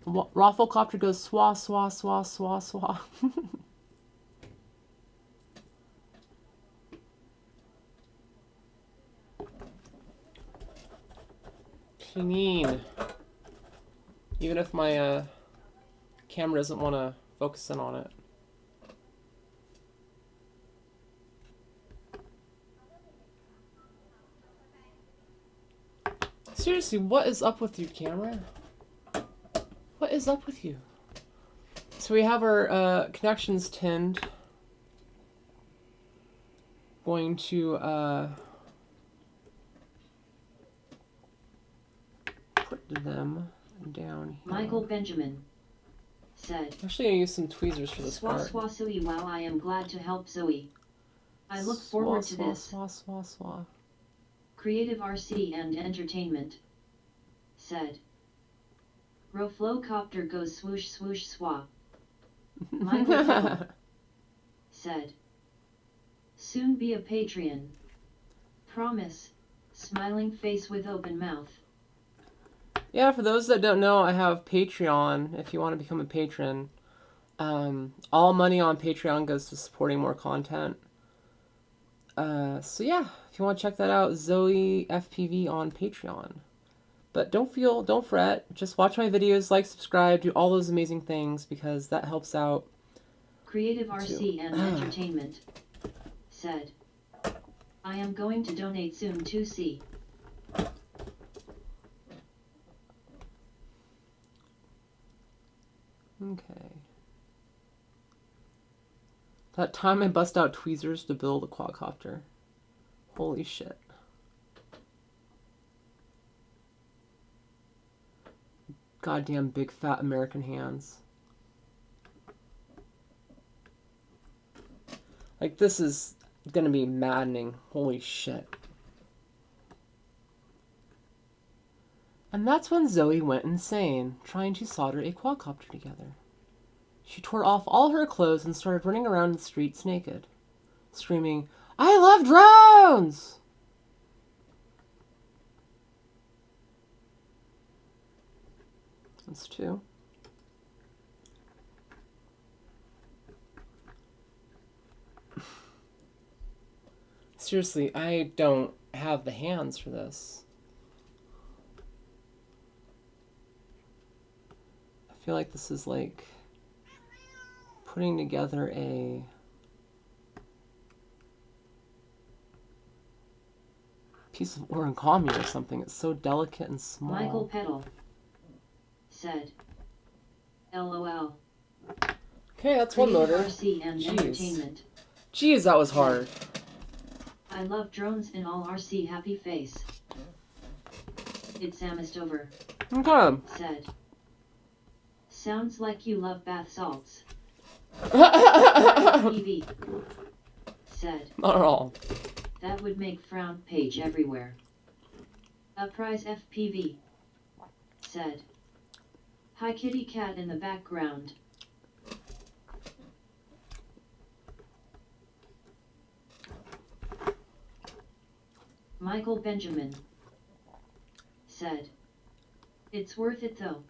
Rafflecopter goes swah, swah, swah, swah, swah. Clean. Even if my camera doesn't want to focus in on it. Seriously, what is up with you, camera? What is up with you? So we have our connections tinned. Going to put them down here. Michael Benjamin said, Actually, I'm gonna use some tweezers for this swah part. swah Zoe, wow, I am glad to help Zoe. I look forward to this. Swah, swah, swah. Creative RC and Entertainment said, Roflowcopter goes swoosh swoosh swah. Michael Peddle said, soon be a Patreon. Promise, smiling face with open mouth. Yeah, for those that don't know, I have Patreon. If you want to become a patron, all money on Patreon goes to supporting more content. So yeah, if you want to check that out, Zoe FPV on Patreon. But don't fret. Just watch my videos, like, subscribe, do all those amazing things, because that helps out. Creative RC and Entertainment said, I am going to donate soon to C. Okay. That time I bust out tweezers to build a quadcopter. Holy shit. Goddamn big fat American hands. Like, this is gonna be maddening. Holy shit. And that's when Zoe went insane, trying to solder a quadcopter together. She tore off all her clothes and started running around the streets naked, screaming, I love drones! That's two. Seriously, I don't have the hands for this. I feel like this is like putting together a piece of origami or something. It's so delicate and small. Michael Peddle said, LOL. Okay, that's one motor. RC and Entertainment. Jeez, that was hard. I love drones in all RC happy face. It's Amistover Okay. said, sounds like you love bath salts. FPV said, Not at all. that would make frown page everywhere. A prize FPV said. Hi kitty cat in the background. Michael Benjamin said. It's worth it though.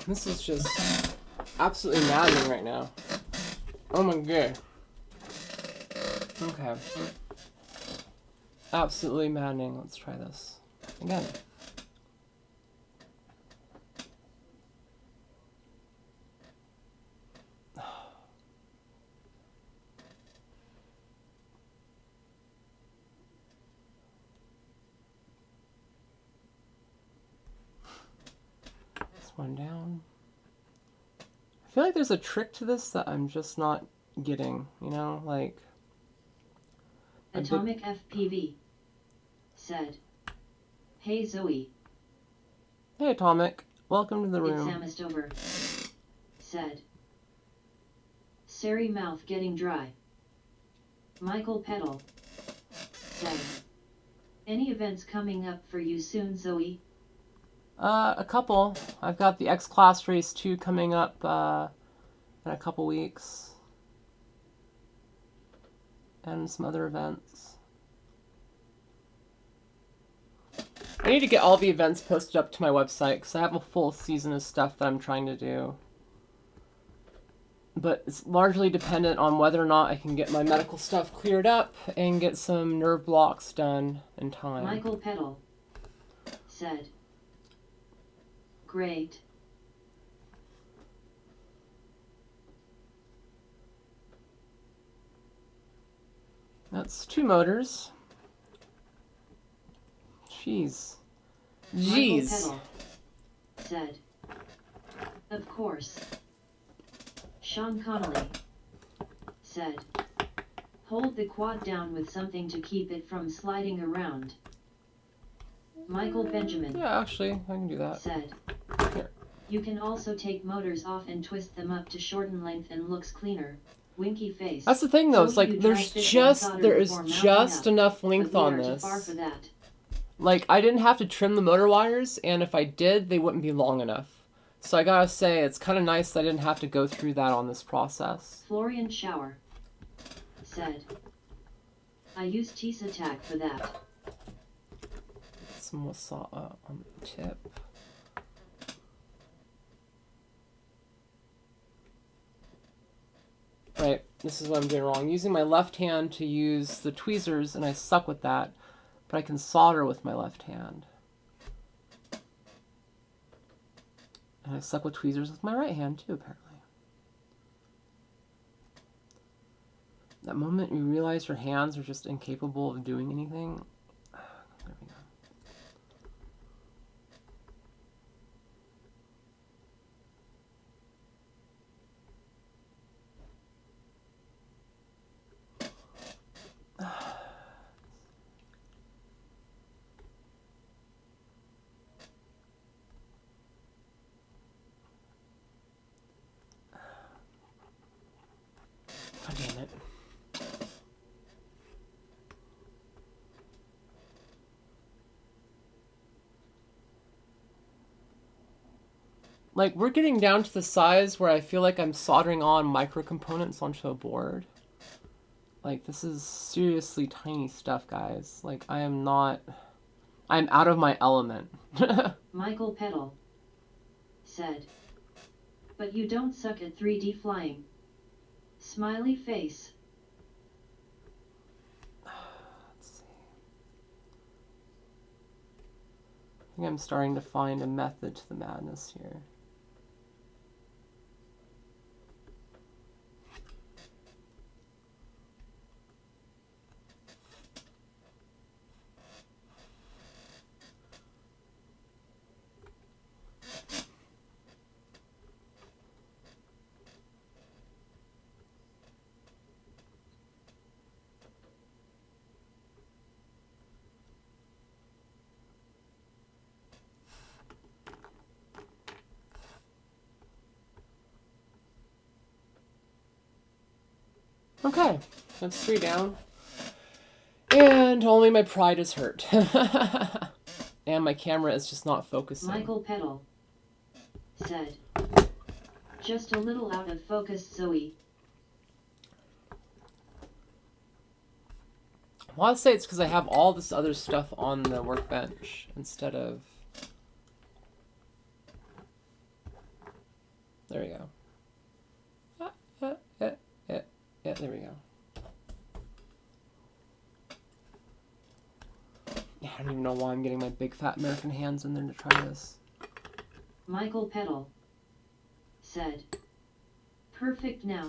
This is just absolutely maddening right now. Oh my god. Okay. Absolutely maddening. Let's try this again. This one down. I feel like there's a trick to this that I'm just not getting, you know, like... Atomic FPV said. Hey Zoe. Hey Atomic, welcome to the room. It's Amistover said. Sari mouth getting dry. Michael Petal said. Any events coming up for you soon, Zoe? A couple. I've got the X-Class Race 2 coming up in a couple weeks. And some other events. I need to get all the events posted up to my website because I have a full season of stuff that I'm trying to do. But it's largely dependent on whether or not I can get my medical stuff cleared up and get some nerve blocks done in time. Michael Petal said. Great. That's 2 motors. Jeez. Jeez. Michael Petal said. Of course. Sean Connolly said. Hold the quad down with something to keep it from sliding around. Michael Benjamin. Yeah, actually, I can do that. Said. Here. You can also take motors off and twist them up to shorten length and looks cleaner. Winky face. That's the thing though, it's So like there is just enough length on this. Far for that. Like I didn't have to trim the motor wires, and if I did, they wouldn't be long enough. So I gotta say, it's kind of nice that I didn't have to go through that on this process. Florian Shower said. I used Tease Attack for that. Some wasabi on the tip. Right, this is what I'm doing wrong. I'm using my left hand to use the tweezers, and I suck with that. But I can solder with my left hand. And I suck with tweezers with my right hand, too, apparently. That moment you realize your hands are just incapable of doing anything. There we go. God damn it. Like, we're getting down to the size where I feel like I'm soldering on micro components onto a board. Like, this is seriously tiny stuff, guys. Like, I'm out of my element. Michael Petal said. But you don't suck at 3D flying. Smiley face. Let's see. I think I'm starting to find a method to the madness here. Okay, that's 3 down. And only my pride is hurt. And my camera is just not focusing. Michael Petal said, just a little out of focus, Zoe. Well, I'll say it's because I have all this other stuff on the workbench instead of... There we go. Yeah, there we go. Yeah, I don't even know why I'm getting my big fat American hands in there to try this. Michael Petal said, perfect now.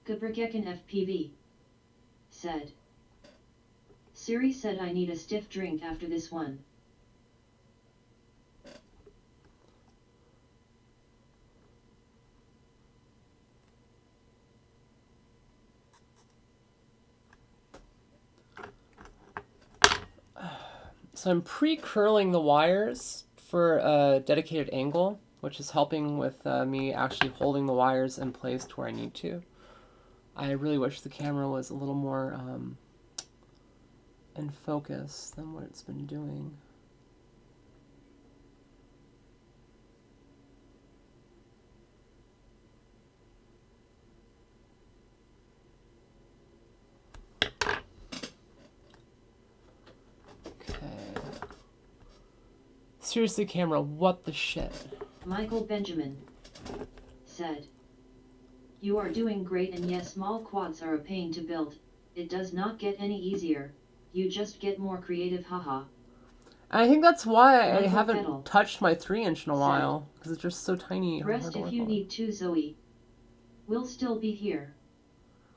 Gabrgekin FPV said, Siri said I need a stiff drink after this one. So I'm pre-curling the wires for a dedicated angle, which is helping with me actually holding the wires in place to where I need to. I really wish the camera was a little more in focus than what it's been doing. Seriously, camera, what the shit? Michael Benjamin said, you are doing great, and yes, small quads are a pain to build. It does not get any easier. You just get more creative, haha. I think that's why I Michael haven't Petal touched my 3-inch in a said, while, because it's just so tiny. rest if you need to, Zoe. We'll still be here.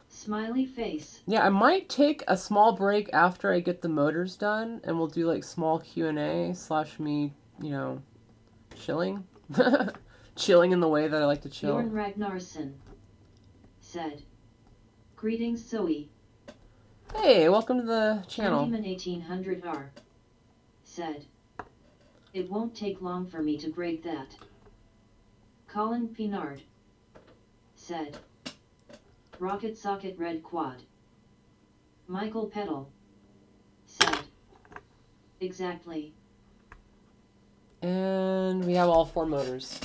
Smiley face. Yeah, I might take a small break after I get the motors done, and we'll do like small Q&A / me, you know, chilling. Chilling in the way that I like to chill. Bjorn Ragnarsson said, greetings, Zoe. Hey, welcome to the channel. Candyman 1800R said, it won't take long for me to break that. Colin Pinard said, rocket socket red quad. Michael Petal said, exactly. And we have all 4 motors.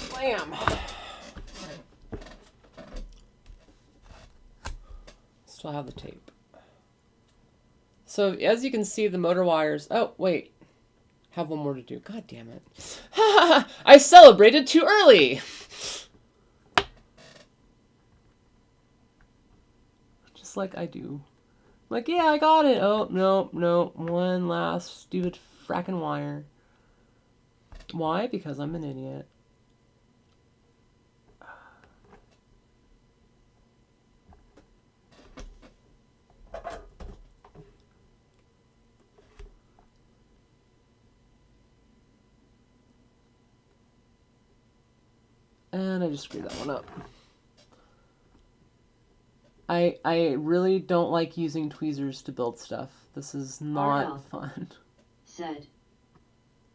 Blam! Still have the tape. So as you can see, the motor wires... Oh, wait. Have one more to do. God damn it. I celebrated too early! Just like I do. Like, yeah, I got it. Oh, no. One last stupid fracking wire. Why? Because I'm an idiot. And I just screwed that one up. I really don't like using tweezers to build stuff. This is not fun. Said,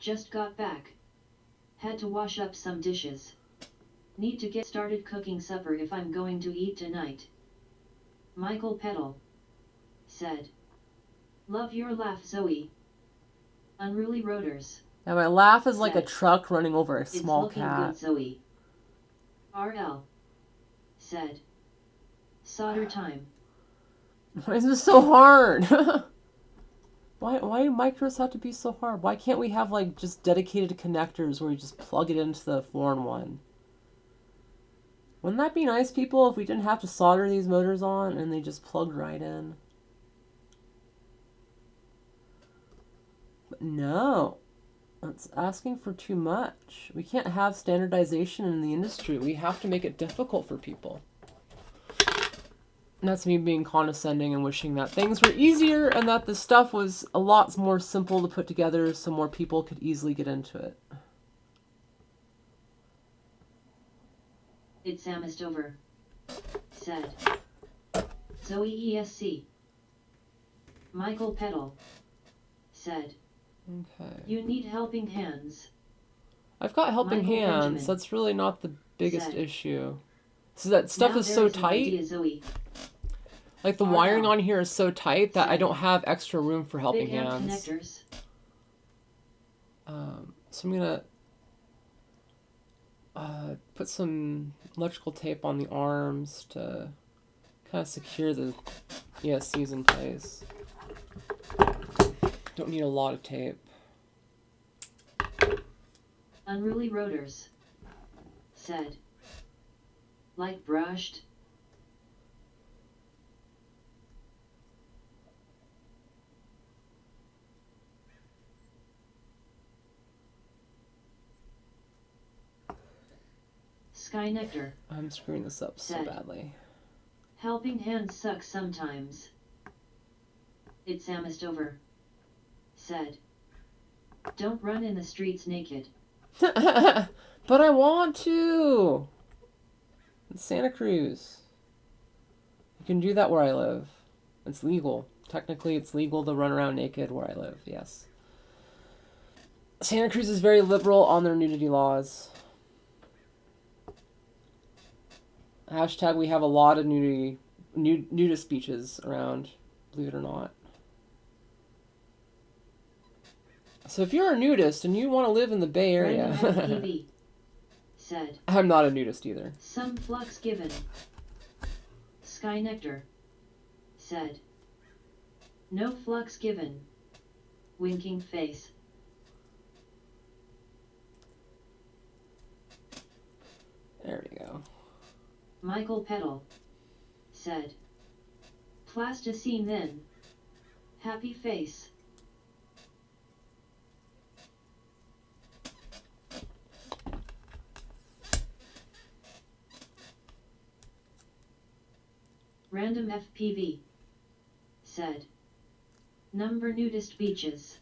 just got back. Had to wash up some dishes. Need to get started cooking supper if I'm going to eat tonight. Michael Petal said, love your laugh, Zoe. Unruly rotors. Now my laugh is like a truck running over a small cat. It's looking good, Zoe. RL said, solder time. Why is this so hard? Why do micros have to be so hard? Why can't we have like just dedicated connectors where you just plug it into the 4-in-1? Wouldn't that be nice, people, if we didn't have to solder these motors on and they just plugged right in? But no. That's asking for too much. We can't have standardization in the industry. We have to make it difficult for people. And that's me being condescending and wishing that things were easier and that the stuff was a lot more simple to put together so more people could easily get into it. It's almost over. Said, Zoe ESC. Michael Petal said, okay. You need helping hands. I've got helping Michael hands. Benjamin That's really not the biggest said, issue. So that stuff Now is there so is an tight. idea, Zoe. Like the RL. wiring on here is so tight that I Said. don't have extra room for helping Big amp hands. connectors. So I'm gonna put some electrical tape on the arms to kind of secure the ESCs in place. Don't need a lot of tape. Unruly rotors. Said. Like brushed. Sky Nectar. I'm screwing this up so Said. badly. Helping hands suck sometimes. It's almost over. Said. Don't run in the streets naked. But I want to! It's Santa Cruz. You can do that where I live. It's legal. Technically, it's legal to run around naked where I live, yes. Santa Cruz is very liberal on their nudity laws. Hashtag we have a lot of nudist beaches around, believe it or not. So if you're a nudist and you want to live in the Bay Area... FPV. Said. I'm not a nudist either. Some flux given. Sky Nectar. Said. No flux given. Winking face. There we go. Michael Petal. Said. Plasticine then. Happy face. Random FPV. Said. Number nudist beaches.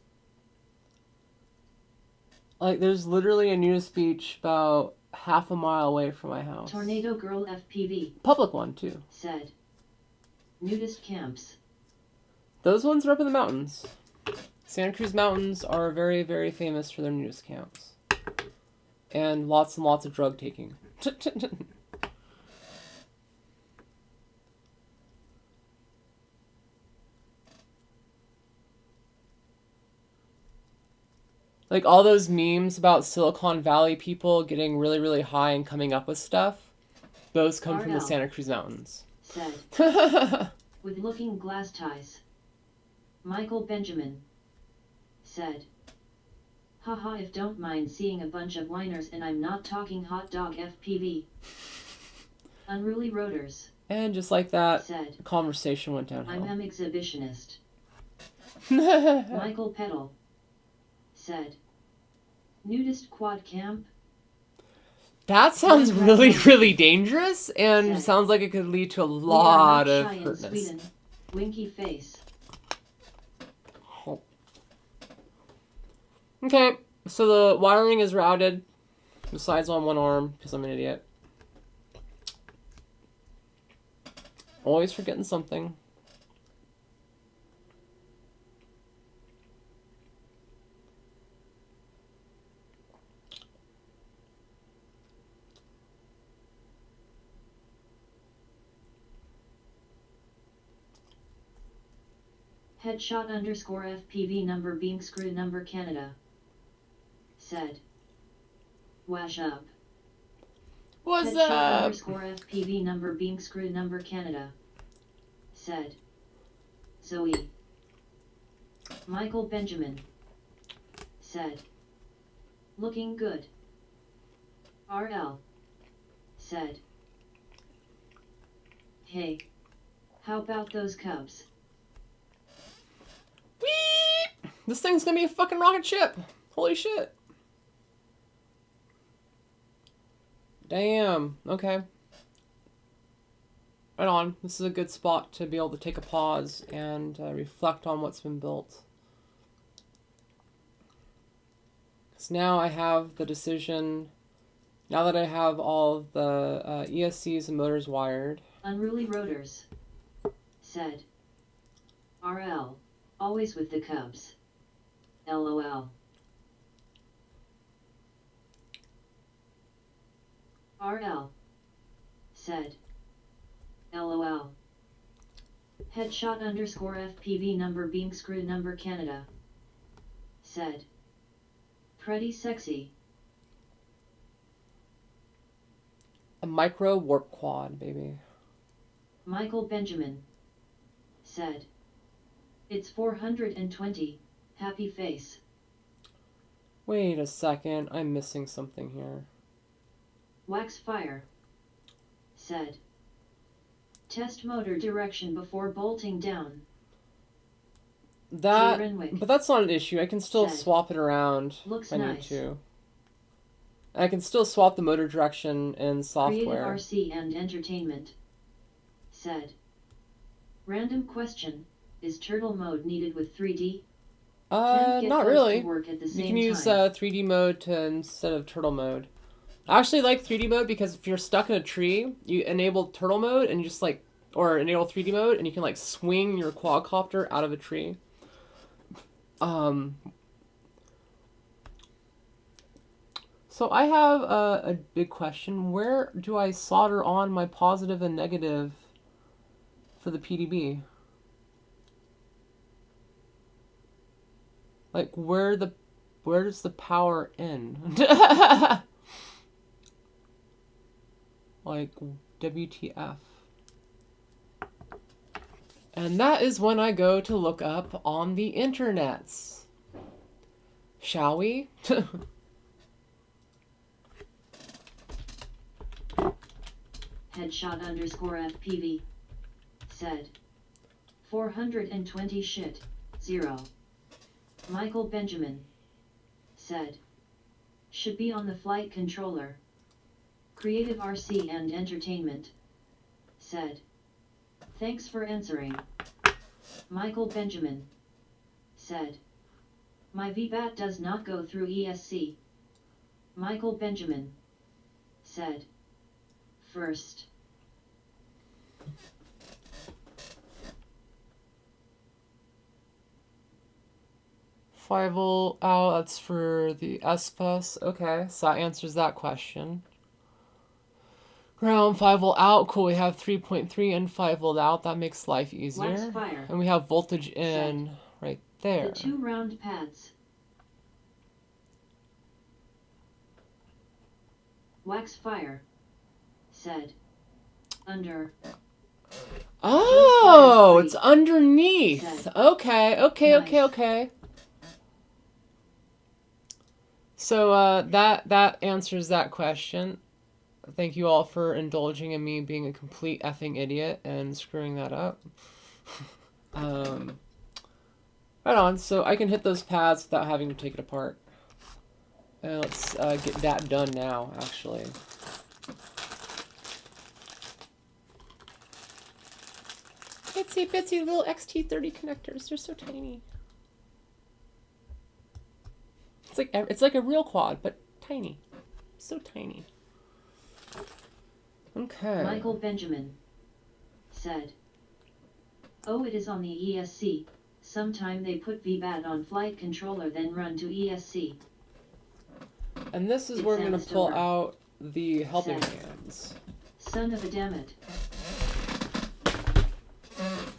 Like, there's literally a nudist beach about half a mile away from my house. Tornado Girl FPV. Public one, too. Said. Nudist camps. Those ones are up in the mountains. Santa Cruz Mountains are very, very famous for their nudist camps. And lots of drug taking. Like all those memes about Silicon Valley people getting really, really high and coming up with stuff, those come from the RL. Santa Cruz Mountains. Said. With looking glass ties. Michael Benjamin. Said. Haha, if don't mind seeing a bunch of whiners, and I'm not talking hot dog FPV. Unruly rotors. And just like that, Said. the conversation went I'm downhill. an exhibitionist. Michael Petal. Said. Nudist quad camp. That sounds really, really dangerous, and Said. sounds like it could lead to a We are lot not of shy in hurtness. Sweden. Winky face. Oh. Okay, so the wiring is routed, besides on one arm, because I'm an idiot. Always forgetting something. Headshot underscore FPV number being screw number Canada. Said. Wash up. What's Headshot up? underscore FPV number being screw number Canada. Said. Zoe. Michael Benjamin. Said. Looking good. RL. Said. Hey. How about those Cubs? Whee! This thing's gonna be a fucking rocket ship. Holy shit. Damn. Okay. Right on. This is a good spot to be able to take a pause and reflect on what's been built. Because now I have the decision, now that I have all of the ESCs and motors wired. Unruly rotors. Said. RL. Always with the Cubs. LOL. RL. said. LOL. Headshot underscore FPV number being screw number Canada. Said. Pretty sexy. A micro warp quad, baby. Michael Benjamin. Said. It's 420. Happy face. Wait a second, I'm missing something here. Wax fire. Said. Test motor direction before bolting down. That, Renwick but that's not an issue. I can still said, swap it around looks if I need nice. to. I can still swap the motor direction in software. Creative RC and entertainment. Said. Random question. Is turtle mode needed with 3D? Can't get Not both really. to work at the You same can use time. 3D mode instead of turtle mode. I actually like 3D mode because if you're stuck in a tree, you enable turtle mode and you just like, or enable 3D mode and you can like swing your quadcopter out of a tree. So I have a big question. Where do I solder on my positive and negative for the PDB? Like where does the power end? Like WTF. And that is when I go to look up on the internets. Shall we? Headshot underscore FPV. Said. 420 shit. 0. Michael Benjamin. Said. Should be on the flight controller. Creative RC and entertainment. Said. Thanks for answering. Michael Benjamin. Said. My VBAT does not go through ESC. Michael Benjamin. Said. First. Five-volt out, that's for the S-Bus. Okay, so that answers that question. Ground 5-volt out, cool, we have 3.3 and 5-volt out, that makes life easier. Wax fire. And we have voltage in right there. The 2 round pads. Wax fire. Said. Under. Oh, it's underneath. Said. Okay. Nice. So that answers that question. Thank you all for indulging in me being a complete effing idiot and screwing that up. Right on. So I can hit those pads without having to take it apart. Let's get that done now, actually. Itsy bitsy little XT30 connectors. They're so tiny. It's like a real quad, but tiny. So tiny. Okay. Michael Benjamin. Said. Oh, it is on the ESC. Sometime they put VBAT on flight controller then run to ESC. And this is where I'm going to pull out the helping hands. Son of a dammit.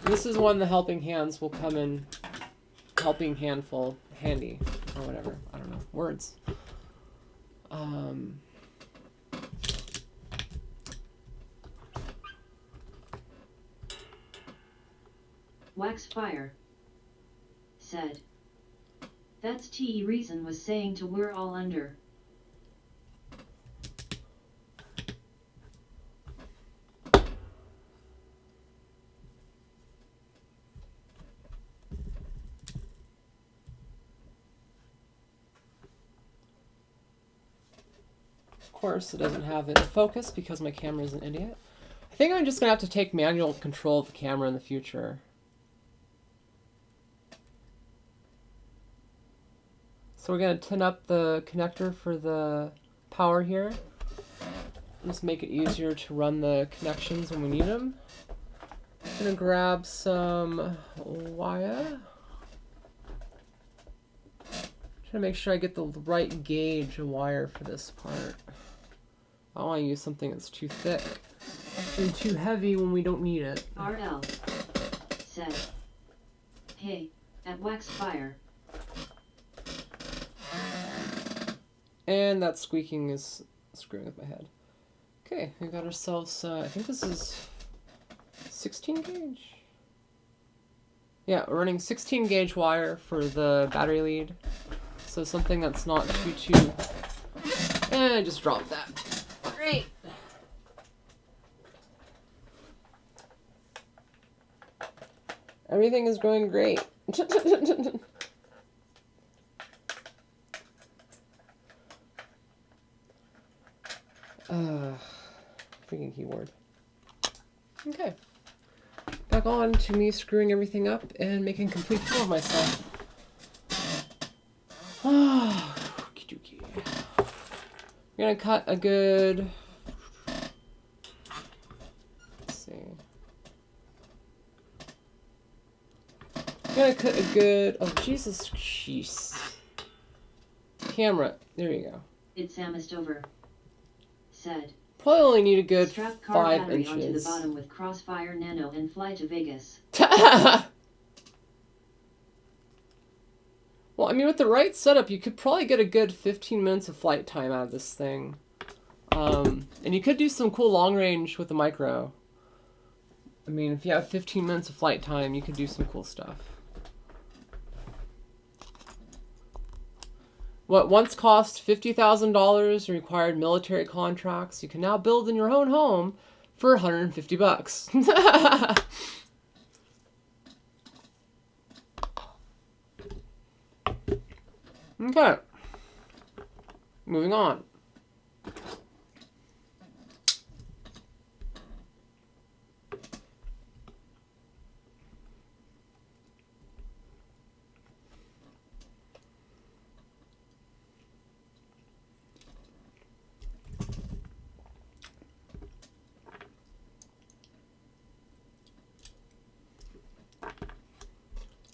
This is when the helping hands will come in helping handful handy or whatever. I don't know. Words. Wax fire. Said. That's T reason was saying to we're all under. Of course, it doesn't have it in focus because my camera is an idiot. I think I'm just going to have to take manual control of the camera in the future. So we're going to tin up the connector for the power here. Just make it easier to run the connections when we need them. I'm going to grab some wire. Trying to make sure I get the right gauge of wire for this part. I don't want to use something that's too thick and too heavy when we don't need it. RL said, "Hey, at wax fire." And that squeaking is screwing with my head. Okay, we got ourselves, I think this is 16 gauge. Yeah, we're running 16 gauge wire for the battery lead. So something that's not too... And I just dropped that. Great! Everything is going great. Freaking keyboard. Okay. Back on to me screwing everything up and making complete fool of myself. Ah, okie-dokie. We're gonna cut a good... Let's see. We're gonna cut a good... Oh, Jesus. Jeez. Camera. There you go. It's almost over. Said. Probably only need a good Strap car 5 battery inches. onto the bottom with Crossfire Nano and fly to Vegas. Well, I mean, with the right setup, you could probably get a good 15 minutes of flight time out of this thing. And you could do some cool long range with the micro. I mean, if you have 15 minutes of flight time, you could do some cool stuff. What once cost $50,000 and required military contracts, you can now build in your own home for 150 bucks. Okay. Moving on.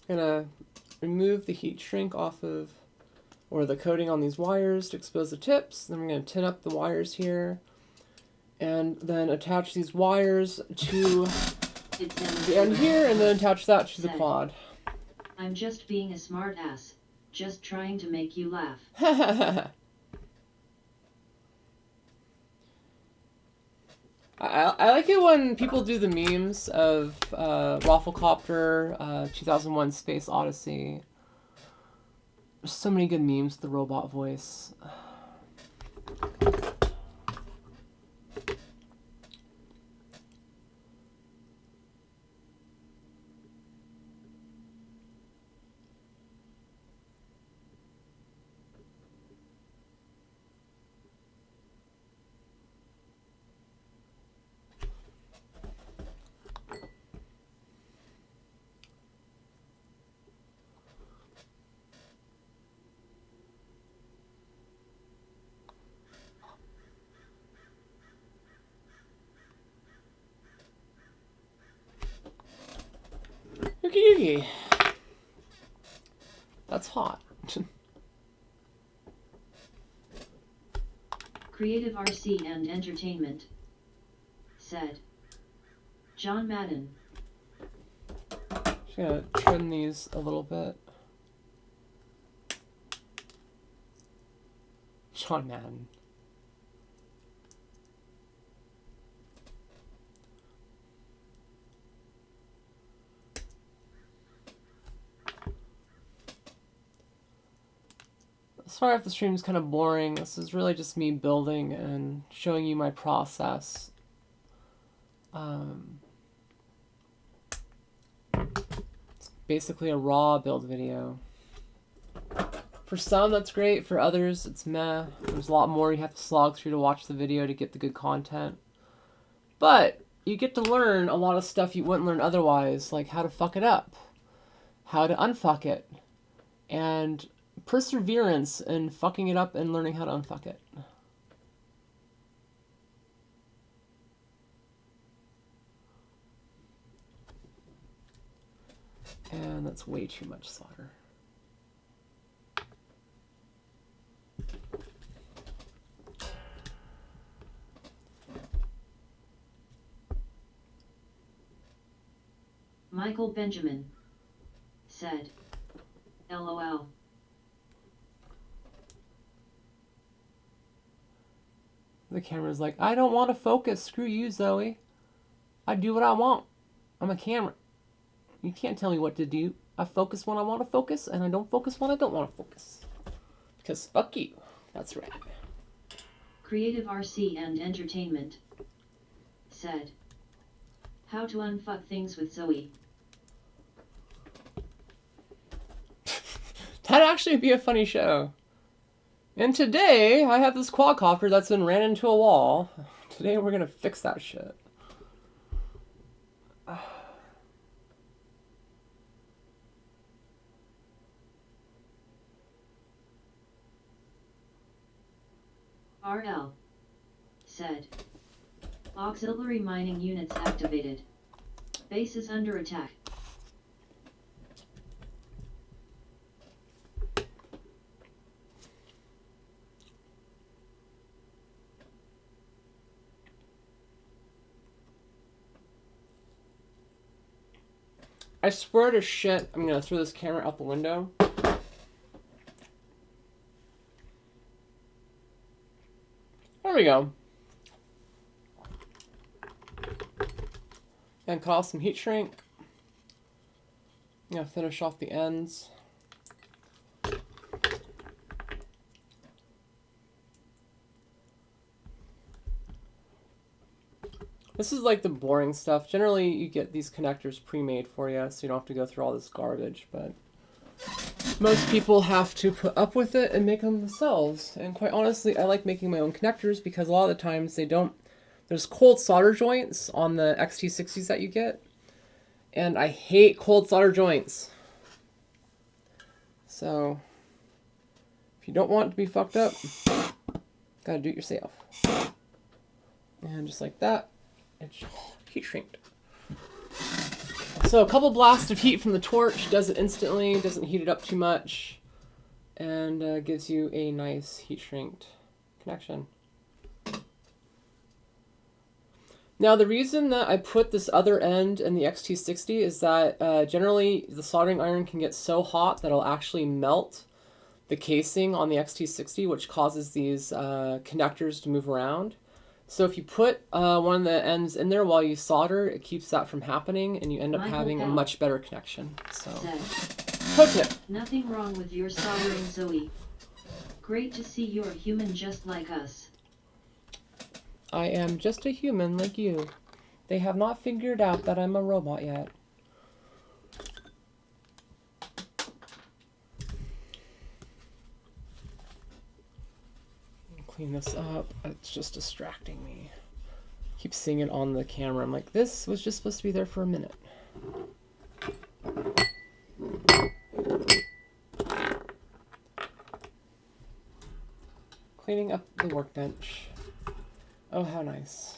Gonna remove the heat shrink off of, or the coating on these wires to expose the tips. Then we're gonna tin up the wires here, and then attach these wires to the end here, and then attach that to the quad. I'm just being a smart ass, just trying to make you laugh. I like it when people do the memes of Rafflecopter, 2001 Space Odyssey. There's so many good memes with the robot voice. Yuki. That's hot. Creative RC and Entertainment. Said. John Madden. Just gonna trim these a little bit. John Madden. Sorry if the stream is kind of boring. This is really just me building and showing you my process. It's basically a raw build video. For some, that's great. For others, it's meh. There's a lot more you have to slog through to watch the video to get the good content. But you get to learn a lot of stuff you wouldn't learn otherwise, like how to fuck it up, how to unfuck it, and perseverance in fucking it up and learning how to unfuck it. And that's way too much solder. Michael Benjamin said, LOL. The camera's like, I don't want to focus. Screw you, Zoe. I do what I want. I'm a camera. You can't tell me what to do. I focus when I want to focus, and I don't focus when I don't want to focus. Because fuck you. That's right. Creative RC and Entertainment said, how to unfuck things with Zoe. That'd actually be a funny show. And today, I have this quadcopter that's been ran into a wall. Today, we're going to fix that shit. RL said, auxiliary mining units activated. Base is under attack. I swear to shit, I'm going to throw this camera out the window. There we go. And cut off some heat shrink. Yeah, finish off the ends. This is like the boring stuff. Generally, you get these connectors pre-made for you, so you don't have to go through all this garbage, but most people have to put up with it and make them themselves. And quite honestly, I like making my own connectors because a lot of the times they don't... There's cold solder joints on the XT60s that you get, and I hate cold solder joints. So, if you don't want it to be fucked up, gotta do it yourself. And just like that, it's heat shrinked. So a couple blasts of heat from the torch does it instantly, doesn't heat it up too much, and gives you a nice heat shrinked connection. Now the reason that I put this other end in the XT60 is that generally the soldering iron can get so hot that it'll actually melt the casing on the XT60, which causes these connectors to move around. So if you put one of the ends in there while you solder, it keeps that from happening, and you end up having a much better connection. So, pro tip. Nothing wrong with your soldering, Zoe. Great to see you're human just like us. I am just a human like you. They have not figured out that I'm a robot yet. Clean this up. It's just distracting me. Keep seeing it on the camera. I'm like, this was just supposed to be there for a minute. Cleaning up the workbench. Oh, how nice.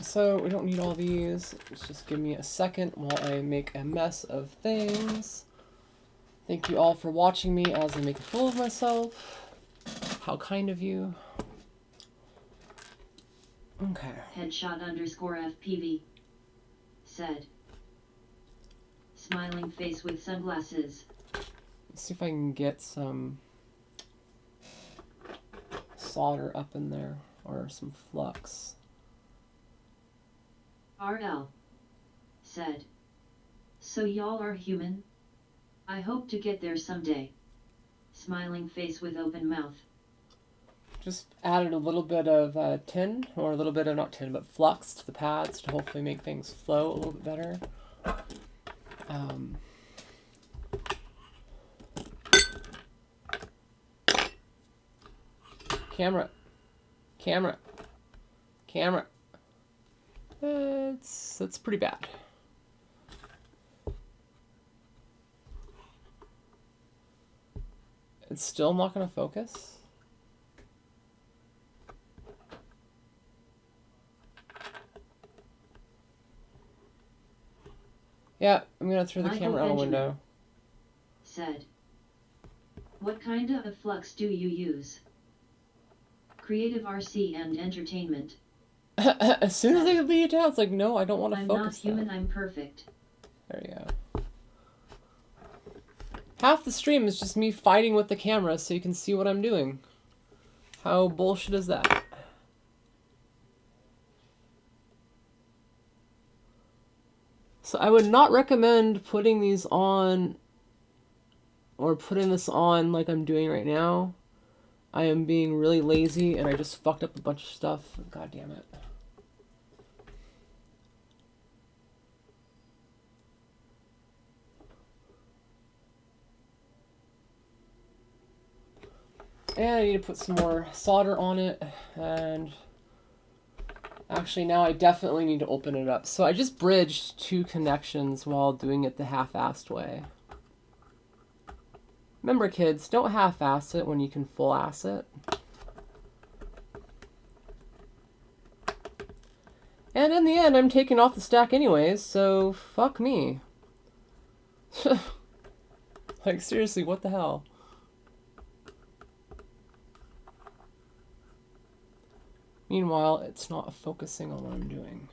So we don't need all these. Just give me a second while I make a mess of things. Thank you all for watching me as I make a fool of myself. How kind of you. Okay. Headshot_FPV said, smiling face with sunglasses. Let's see if I can get some solder up in there, or some flux. RL said, so y'all are human? I hope to get there someday. Smiling face with open mouth. Just added a little bit of tin, or a little bit of, not tin, but flux to the pads to hopefully make things flow a little bit better. Camera. It's pretty bad. It's still not going to focus. Yeah, I'm going to throw the camera out a window. Said, what kind of flux do you use? Creative RC and Entertainment As soon as they leave town, it's like, no, I don't want to I'm focus. not human, I'm perfect. There you go. Half the stream is just me fighting with the camera so you can see what I'm doing. How bullshit is that? So I would not recommend putting these on or putting this on like I'm doing right now. I am being really lazy and I just fucked up a bunch of stuff. God damn it. And I need to put some more solder on it. And actually now I definitely need to open it up. So I just bridged 2 connections while doing it the half-assed way. Remember kids, don't half-ass it when you can full-ass it. And in the end, I'm taking off the stack anyways, so fuck me. Like, seriously, what the hell? Meanwhile, it's not focusing on what I'm doing.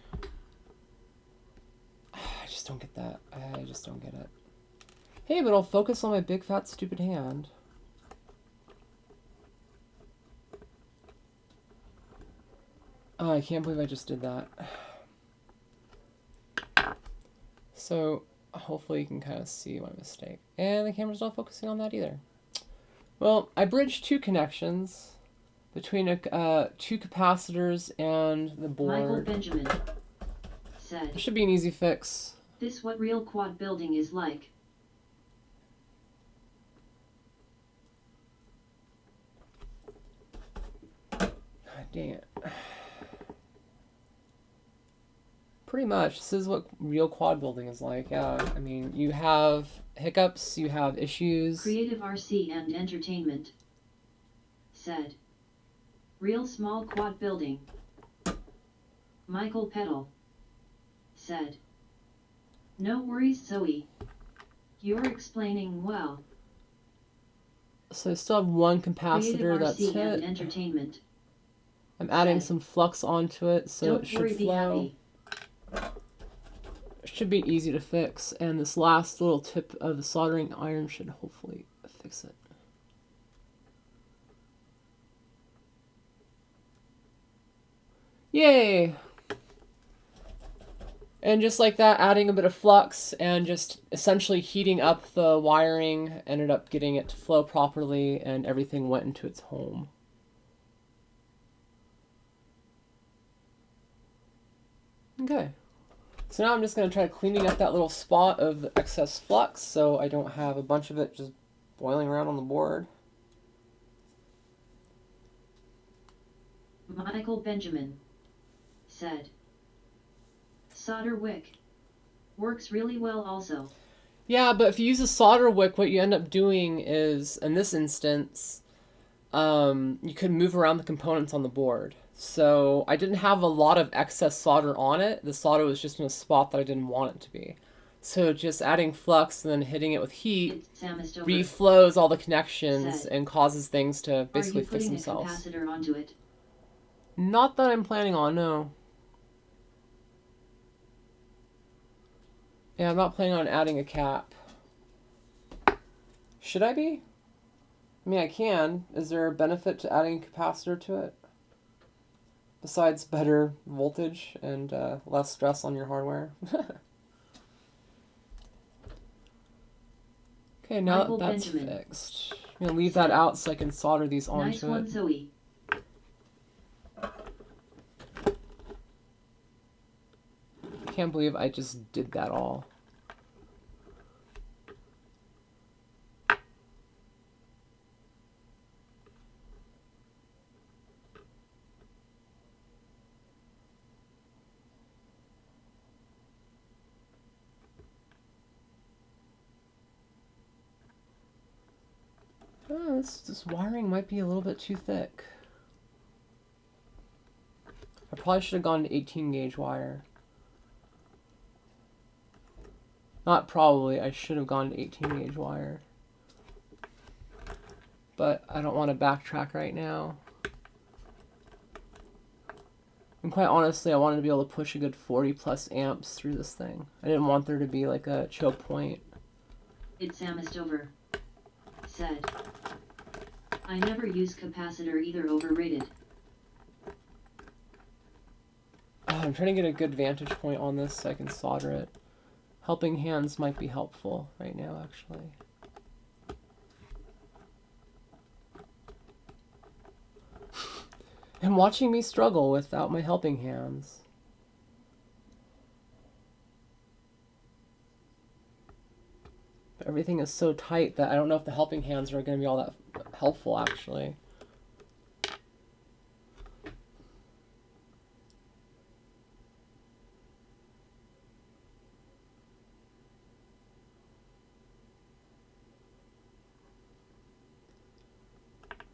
I just don't get that. I just don't get it. Hey, but I'll focus on my big fat stupid hand. Oh, I can't believe I just did that. So, hopefully you can kind of see my mistake. And the camera's not focusing on that either. Well, I bridged 2 connections between 2 capacitors and the board. Michael Benjamin said, It should be an easy fix. This what real quad building is like. God dang it. Pretty much, this is what real quad building is like. Yeah, I mean, you have hiccups, you have issues. Creative RC and Entertainment said, Real small quad building. Michael Petal said, No worries, Zoe. You're explaining well. So I still have 1 Creative capacitor that's RC and hit. Entertainment. I'm adding said, some flux onto it so Don't it should worry, be flow. happy. It should be easy to fix, and this last little tip of the soldering iron should hopefully fix it. Yay! And just like that, adding a bit of flux and just essentially heating up the wiring ended up getting it to flow properly, and everything went into its home. Okay. So now I'm just going to try cleaning up that little spot of excess flux so I don't have a bunch of it just boiling around on the board. Michael Benjamin said, Solder wick. Works really well also. Yeah, but if you use a solder wick, what you end up doing is, in this instance, you could move around the components on the board. So I didn't have a lot of excess solder on it. The solder was just in a spot that I didn't want it to be. So just adding flux and then hitting it with heat reflows all the connections and causes things to basically fix themselves. Are you putting a capacitor onto it? Not that I'm planning on, no. Yeah, I'm not planning on adding a cap. Should I be? I mean, I can. Is there a benefit to adding a capacitor to it? Besides better voltage and less stress on your hardware. Okay, now Michael that that's Benjamin fixed, I'm going to leave that out so I can solder these onto nice one, it. Zoe. I can't believe I just did that all. Oh, this wiring might be a little bit too thick. I probably should have gone to 18 gauge wire. Not probably, I should have gone to 18 gauge wire. But I don't want to backtrack right now. And quite honestly, I wanted to be able to push a good 40 plus amps through this thing. I didn't want there to be like a choke point. It's almost over. Said. I never use capacitor either, overrated. Oh, I'm trying to get a good vantage point on this so I can solder it. Helping hands might be helpful right now, actually. And watching me struggle without my helping hands. But everything is so tight that I don't know if the helping hands are going to be all that helpful, actually.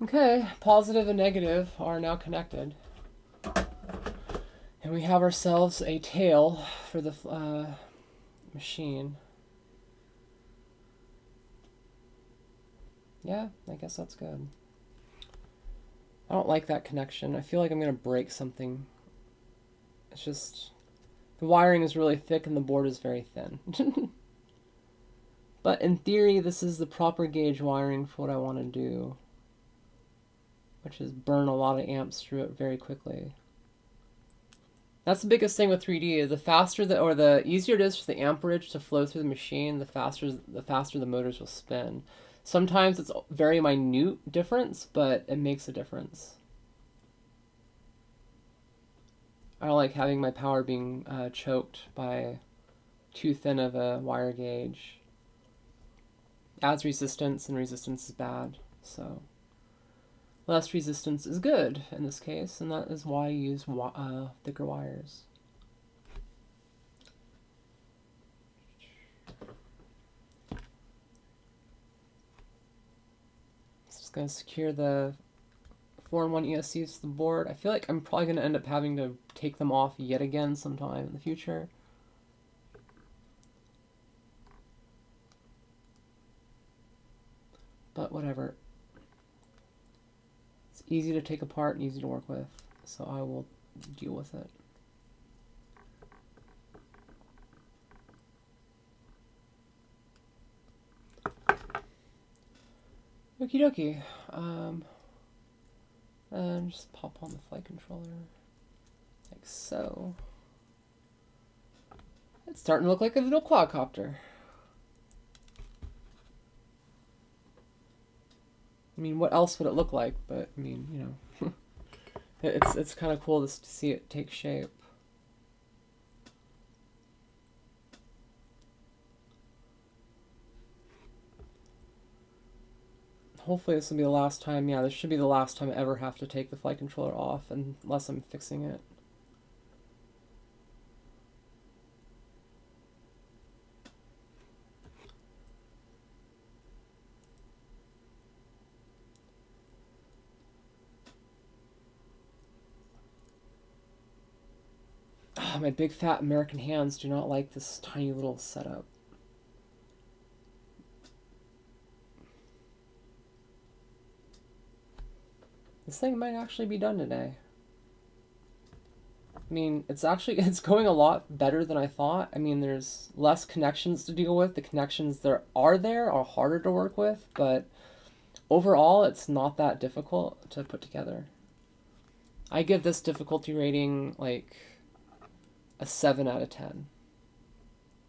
Okay, positive and negative are now connected. And we have ourselves a tail for the machine. Yeah, I guess that's good. I don't like that connection. I feel like I'm going to break something. It's just, the wiring is really thick and the board is very thin. But in theory, this is the proper gauge wiring for what I want to do, which is burn a lot of amps through it very quickly. That's the biggest thing with 3D. The faster the easier it is for the amperage to flow through the machine, the faster the motors will spin. Sometimes it's a very minute difference, but it makes a difference. I don't like having my power being choked by too thin of a wire gauge. Adds resistance, and resistance is bad. So less resistance is good in this case, and that is why I use thicker wires. Just going to secure the 4-in-1 ESCs to the board. I feel like I'm probably going to end up having to take them off yet again sometime in the future. But whatever. It's easy to take apart and easy to work with, so I will deal with it. Okie dokie. And just pop on the flight controller, like so. It's starting to look like a little quadcopter. I mean, what else would it look like? But I mean, you know, it's kind of cool to see it take shape. Hopefully this will be the last time. Yeah, this should be the last time I ever have to take the flight controller off, unless I'm fixing it. Oh, my big fat American hands do not like this tiny little setup. This thing might actually be done today. I mean, it's going a lot better than I thought. I mean, there's less connections to deal with. The connections there are harder to work with, but overall, it's not that difficult to put together. I give this difficulty rating like a 7 out of 10.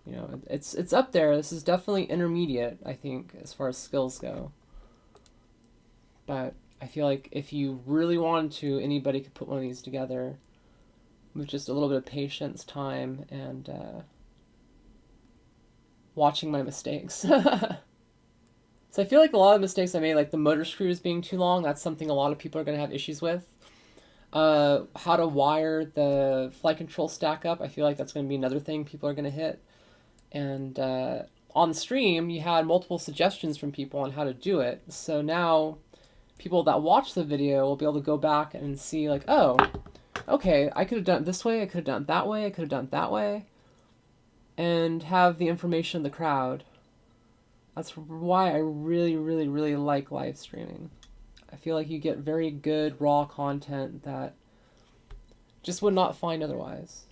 You know, it's up there. This is definitely intermediate, I think, as far as skills go. But I feel like if you really wanted to, anybody could put one of these together with just a little bit of patience, time, and watching my mistakes. So I feel like a lot of mistakes I made, like the motor screws being too long, that's something a lot of people are going to have issues with. How to wire the flight control stack up, I feel like that's going to be another thing people are going to hit. And on the stream, you had multiple suggestions from people on how to do it. So now people that watch the video will be able to go back and see like, oh, okay, I could have done it this way, I could have done it that way, I could have done it that way, and have the information in the crowd. That's why I really, really, really like live streaming. I feel like you get very good raw content that just would not find otherwise.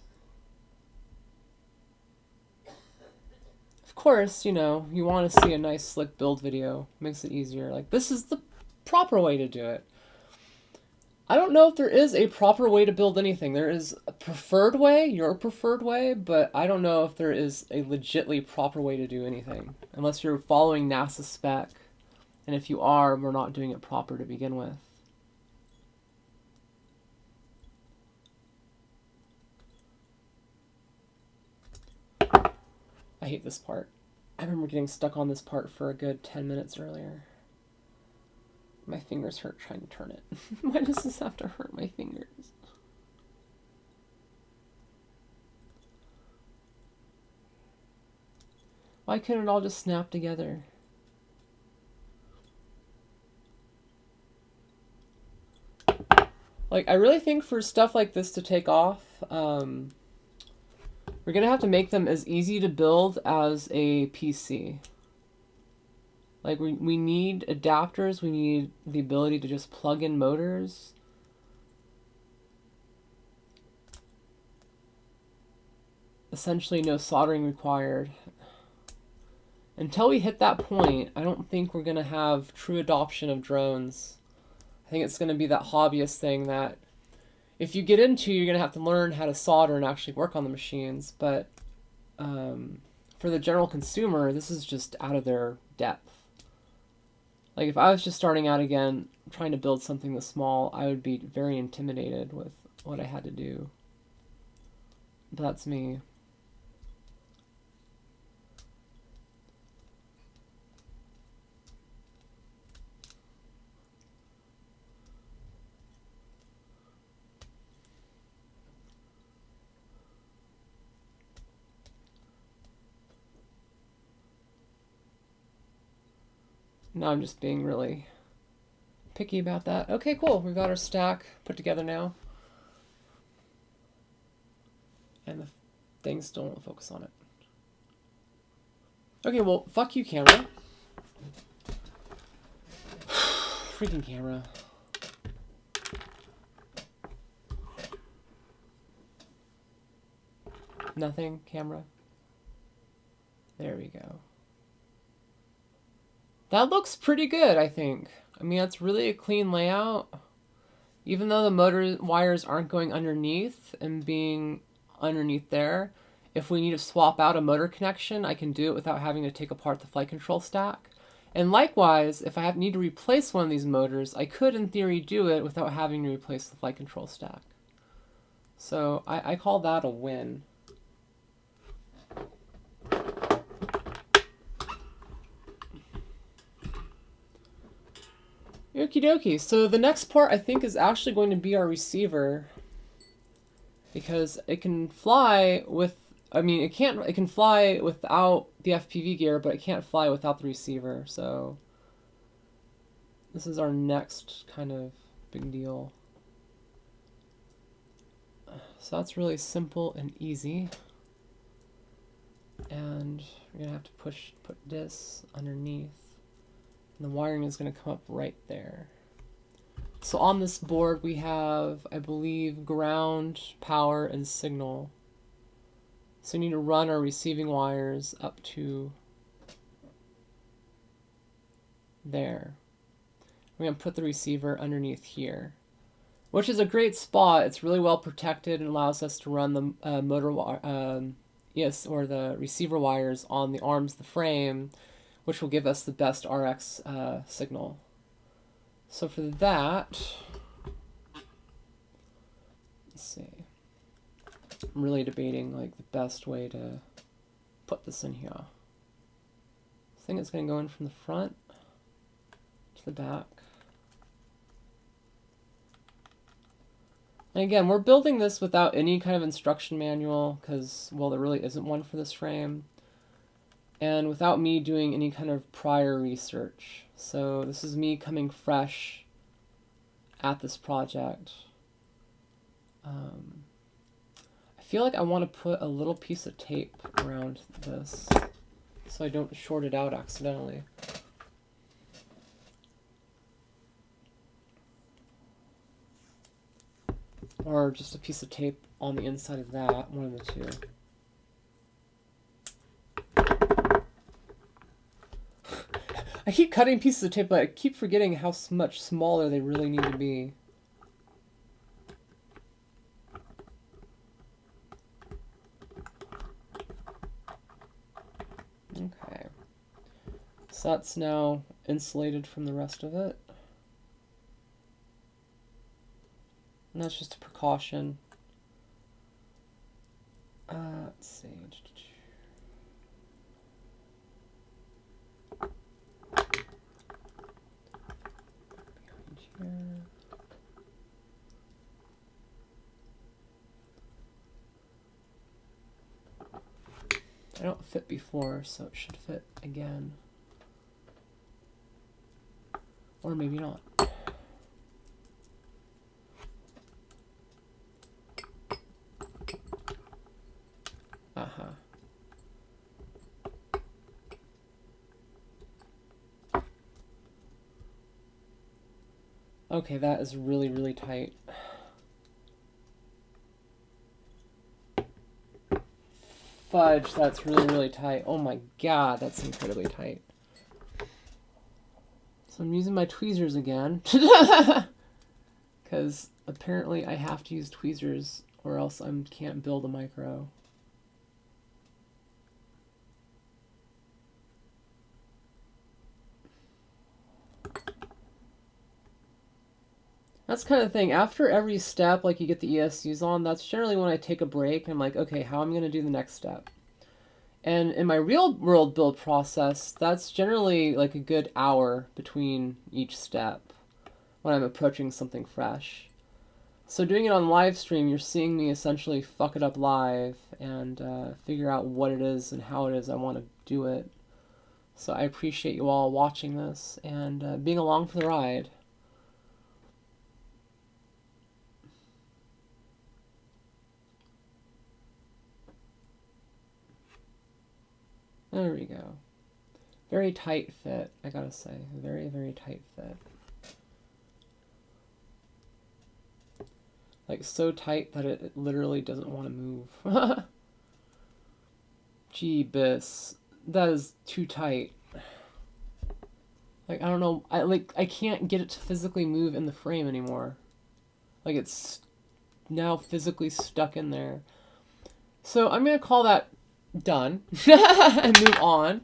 Of course, you know, you want to see a nice slick build video. Makes it easier. Like, this is the proper way to do it. I don't know if there is a proper way to build anything. There is a preferred way, your preferred way, but I don't know if there is a legitly proper way to do anything. Unless you're following NASA spec. And if you are, we're not doing it proper to begin with. I hate this part. I remember getting stuck on this part for a good 10 minutes earlier. My fingers hurt trying to turn it. Why does this have to hurt my fingers? Why couldn't it all just snap together? Like, I really think for stuff like this to take off, we're going to have to make them as easy to build as a PC. Like, we need adapters, we need the ability to just plug in motors. Essentially no soldering required. Until we hit that point, I don't think we're going to have true adoption of drones. I think it's going to be that hobbyist thing that if you get into, you're going to have to learn how to solder and actually work on the machines. But for the general consumer, this is just out of their depth. Like, if I was just starting out again, trying to build something this small, I would be very intimidated with what I had to do. But that's me. Now I'm just being really picky about that. Okay, cool. We've got our stack put together now. And the thing still won't focus on it. Okay, well, fuck you, camera. Freaking camera. Nothing, camera. There we go. That looks pretty good, I think. I mean, that's really a clean layout. Even though the motor wires aren't going underneath and being underneath there, if we need to swap out a motor connection, I can do it without having to take apart the flight control stack. And likewise, if I need to replace one of these motors, I could, in theory, do it without having to replace the flight control stack. So I call that a win. Okie dokie. So the next part I think is actually going to be our receiver, because it can fly with, I mean, it can fly without the FPV gear, but it can't fly without the receiver. So this is our next kind of big deal. So that's really simple and easy. And we're gonna have to put this underneath. And the wiring is going to come up right there. So on this board we have, I believe, ground, power, and signal. So we need to run our receiving wires up to there. We're going to put the receiver underneath here, which is a great spot. It's really well protected and allows us to run the the receiver wires on the arms of the frame, which will give us the best RX signal. So for that, let's see. I'm really debating like the best way to put this in here. I think it's going to go in from the front to the back. And again, we're building this without any kind of instruction manual because, well, there really isn't one for this frame. And without me doing any kind of prior research. So this is me coming fresh at this project. I feel like I want to put a little piece of tape around this so I don't short it out accidentally. Or just a piece of tape on the inside of that, one of the two. I keep cutting pieces of tape, but I keep forgetting how much smaller they really need to be. Okay. So that's now insulated from the rest of it. And that's just a precaution. Let's see. Here. I don't fit before, so it should fit again. Or maybe not. Uh-huh. Okay, that is really, really tight. Fudge, that's really, really tight. Oh my god, that's incredibly tight. So I'm using my tweezers again. Because apparently I have to use tweezers or else I can't build a micro. That's kind of thing. After every step, like you get the ESCs on, that's generally when I take a break and I'm like, okay, how am I going to do the next step? And in my real world build process, that's generally like a good hour between each step when I'm approaching something fresh. So doing it on live stream, you're seeing me essentially fuck it up live and figure out what it is and how it is I want to do it. So I appreciate you all watching this and being along for the ride. There we go. Very tight fit, I gotta say. Very, very tight fit. Like, so tight that it literally doesn't want to move. Jeebus. That is too tight. Like, I don't know. I can't get it to physically move in the frame anymore. Like, it's now physically stuck in there. So I'm gonna call that done and move on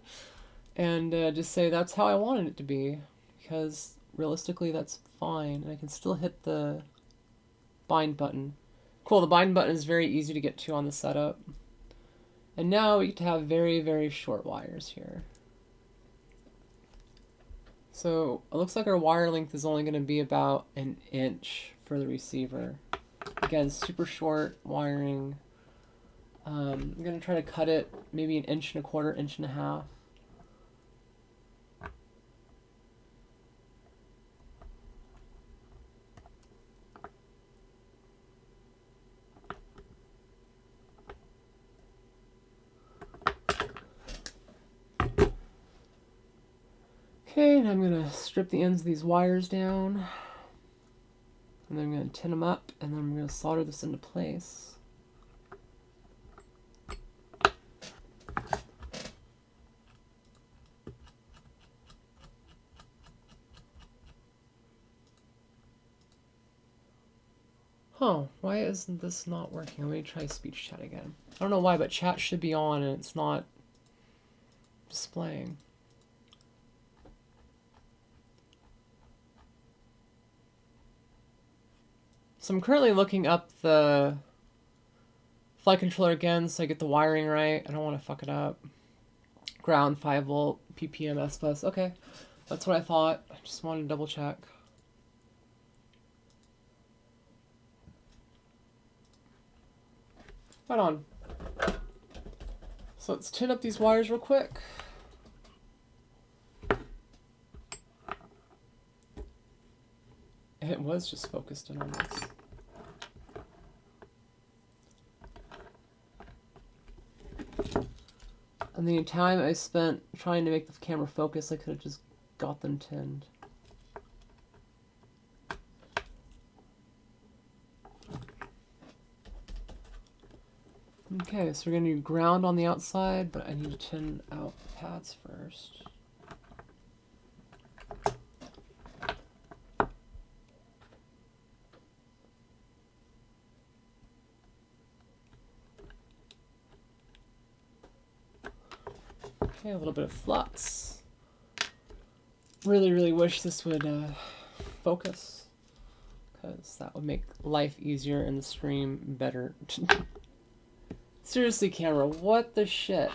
and just say that's how I wanted it to be, because realistically that's fine and I can still hit the bind button. Cool, the bind button is very easy to get to on the setup. And now we get to have very, very short wires here. So it looks like our wire length is only going to be about an inch for the receiver. Again, super short wiring. I'm going to try to cut it maybe an inch and a quarter, inch and a half. Okay, and I'm going to strip the ends of these wires down. And then I'm going to tin them up, and then I'm going to solder this into place. Huh, why isn't this not working? Let me try speech chat again. I don't know why, but chat should be on and it's not displaying. So I'm currently looking up the flight controller again so I get the wiring right. I don't want to fuck it up. Ground 5 volt, PPM S bus. Okay, that's what I thought. I just wanted to double check. Right on. So let's tin up these wires real quick. It was just focused in on this. And the time I spent trying to make the camera focus, I could have just got them tinned. Okay, so we're going to do ground on the outside, but I need to tin out pads first. Okay, a little bit of flux. Really, really wish this would focus, because that would make life easier and the stream better. Seriously, camera, what the shit?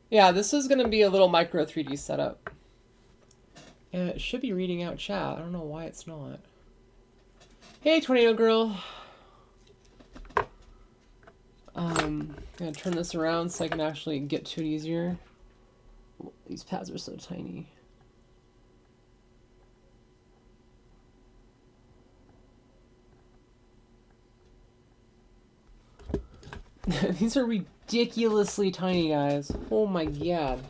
Yeah, this is going to be a little micro 3D setup. And it should be reading out chat. I don't know why it's not. Hey, Tornado Girl. I'm going to turn this around so I can actually get to it easier. These pads are so tiny. These are ridiculously tiny, guys. Oh my god.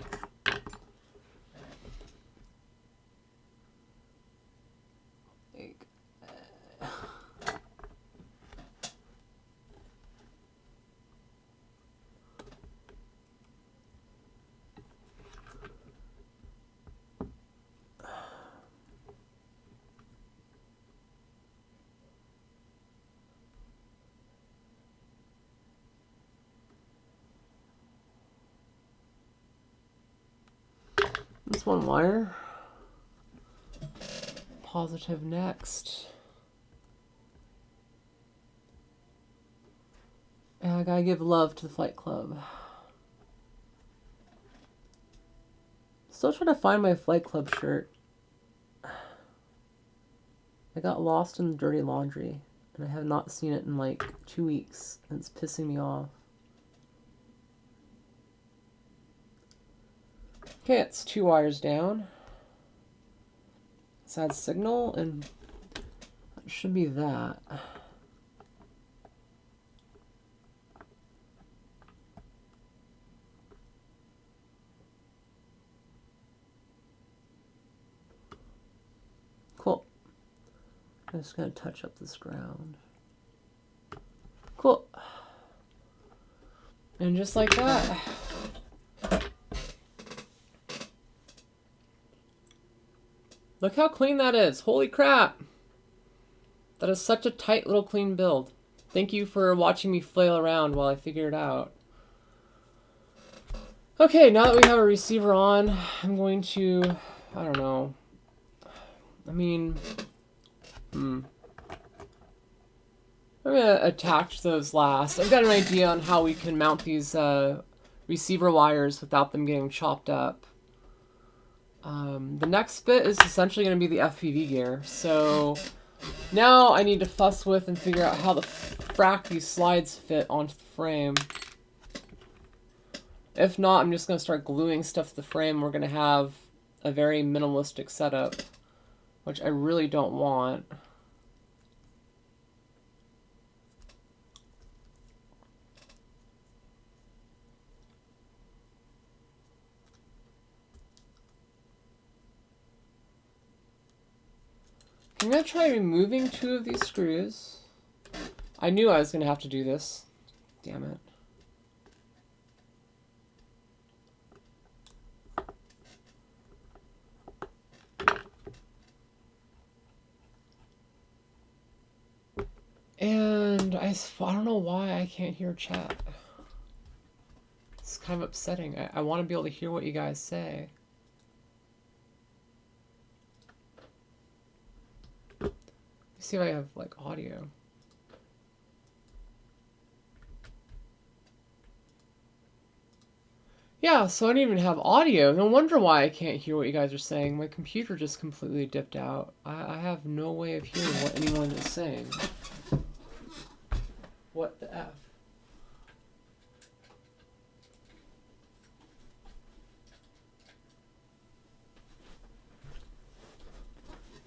This one wire. Positive next. And I gotta give love to the Flight Club. Still trying to find my Flight Club shirt. I got lost in the dirty laundry, and I have not seen it in like 2 weeks, and it's pissing me off. Okay, it's 2 wires down. Let's add signal, and that should be that. Cool. I'm just going to touch up this ground. Cool. And just like that. Look how clean that is. Holy crap. That is such a tight little clean build. Thank you for watching me flail around while I figure it out. Okay, now that we have a receiver on, I'm going to, I don't know. I mean, I'm going to attach those last. I've got an idea on how we can mount these receiver wires without them getting chopped up. The next bit is essentially going to be the FPV gear. So now I need to fuss with and figure out how the frack these slides fit onto the frame. If not, I'm just going to start gluing stuff to the frame. We're going to have a very minimalistic setup, which I really don't want. I'm going to try removing 2 of these screws. I knew I was going to have to do this. Damn it. And I don't know why I can't hear chat. It's kind of upsetting. I want to be able to hear what you guys say. Let's see if I have like audio. Yeah, so I don't even have audio. No wonder why I can't hear what you guys are saying. My computer just completely dipped out. I have no way of hearing what anyone is saying. What the F?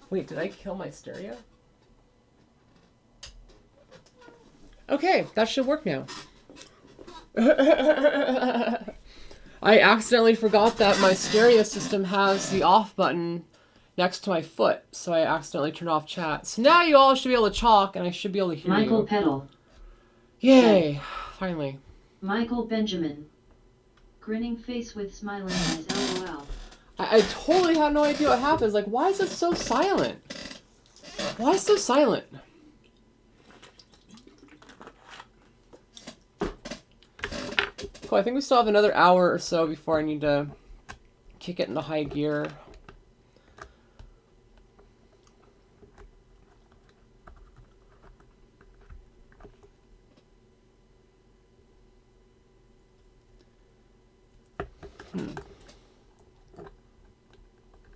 Wait, did I kill my stereo? Okay, that should work now. I accidentally forgot that my stereo system has the off button next to my foot, so I accidentally turned off chat. So now you all should be able to talk, and I should be able to hear Michael you. Petal. Yay! Finally. Michael Benjamin. Grinning face with smiling eyes, LOL. I totally had no idea what happens. Like, why is it so silent? Why is it so silent? Cool, I think we still have another hour or so before I need to kick it into high gear.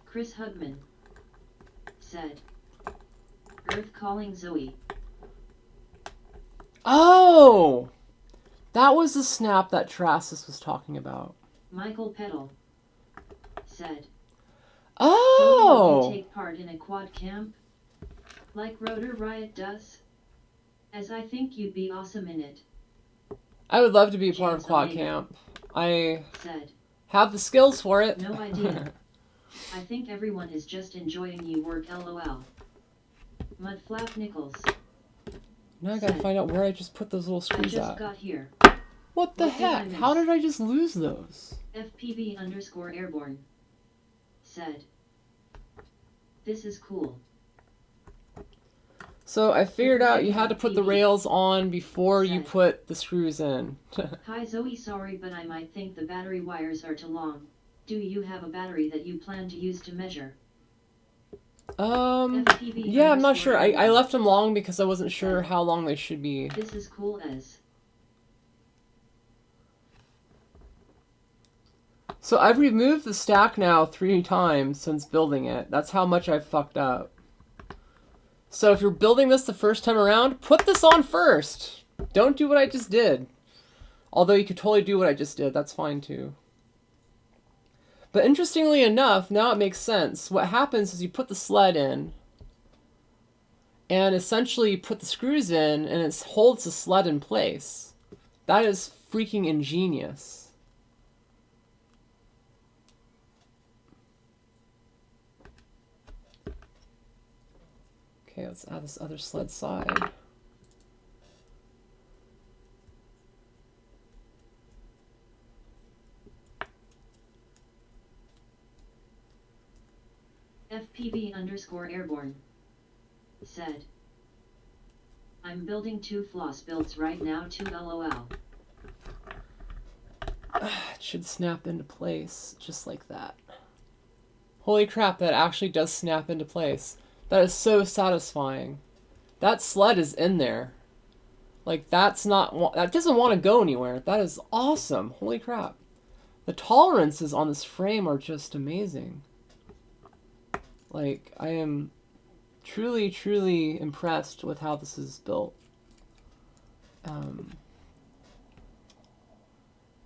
Chris Hugman said, Earth calling Zoe. Oh! That was the snap that Trasis was talking about. Michael Petal said, Oh! Zoe, would you take part in a quad camp? Like Rotor Riot does? As I think you'd be awesome in it. I would love to be a part of James quad Omega camp. I said, have the skills for it. no idea. I think everyone is just enjoying you work, LOL. Mudflap Nichols. Now I gotta find out where I just put those little I screws just at. got here. What the What did I heck? miss? How did I just lose those? FPV_airborne said, this is cool. So I figured out you had to put the rails on before you put the screws in. Hi Zoe, sorry but I might think the battery wires are too long. Do you have a battery that you plan to use to measure? Yeah, I'm not sure. I left them long because I wasn't sure how long they should be. This is cool as. So I've removed the stack now 3 times since building it. That's how much I've fucked up. So if you're building this the first time around, put this on first. Don't do what I just did. Although you could totally do what I just did. That's fine too. But interestingly enough, now it makes sense. What happens is you put the sled in, and essentially you put the screws in, and it holds the sled in place. That is freaking ingenious. Okay, let's add this other sled side. FPV_airborne said, I'm building 2 floss builds right now, 2 LOL. It should snap into place just like that. Holy crap, that actually does snap into place. That is so satisfying. That sled is in there. Like, that doesn't want to go anywhere. That is awesome. Holy crap. The tolerances on this frame are just amazing. Like, I am truly, truly impressed with how this is built.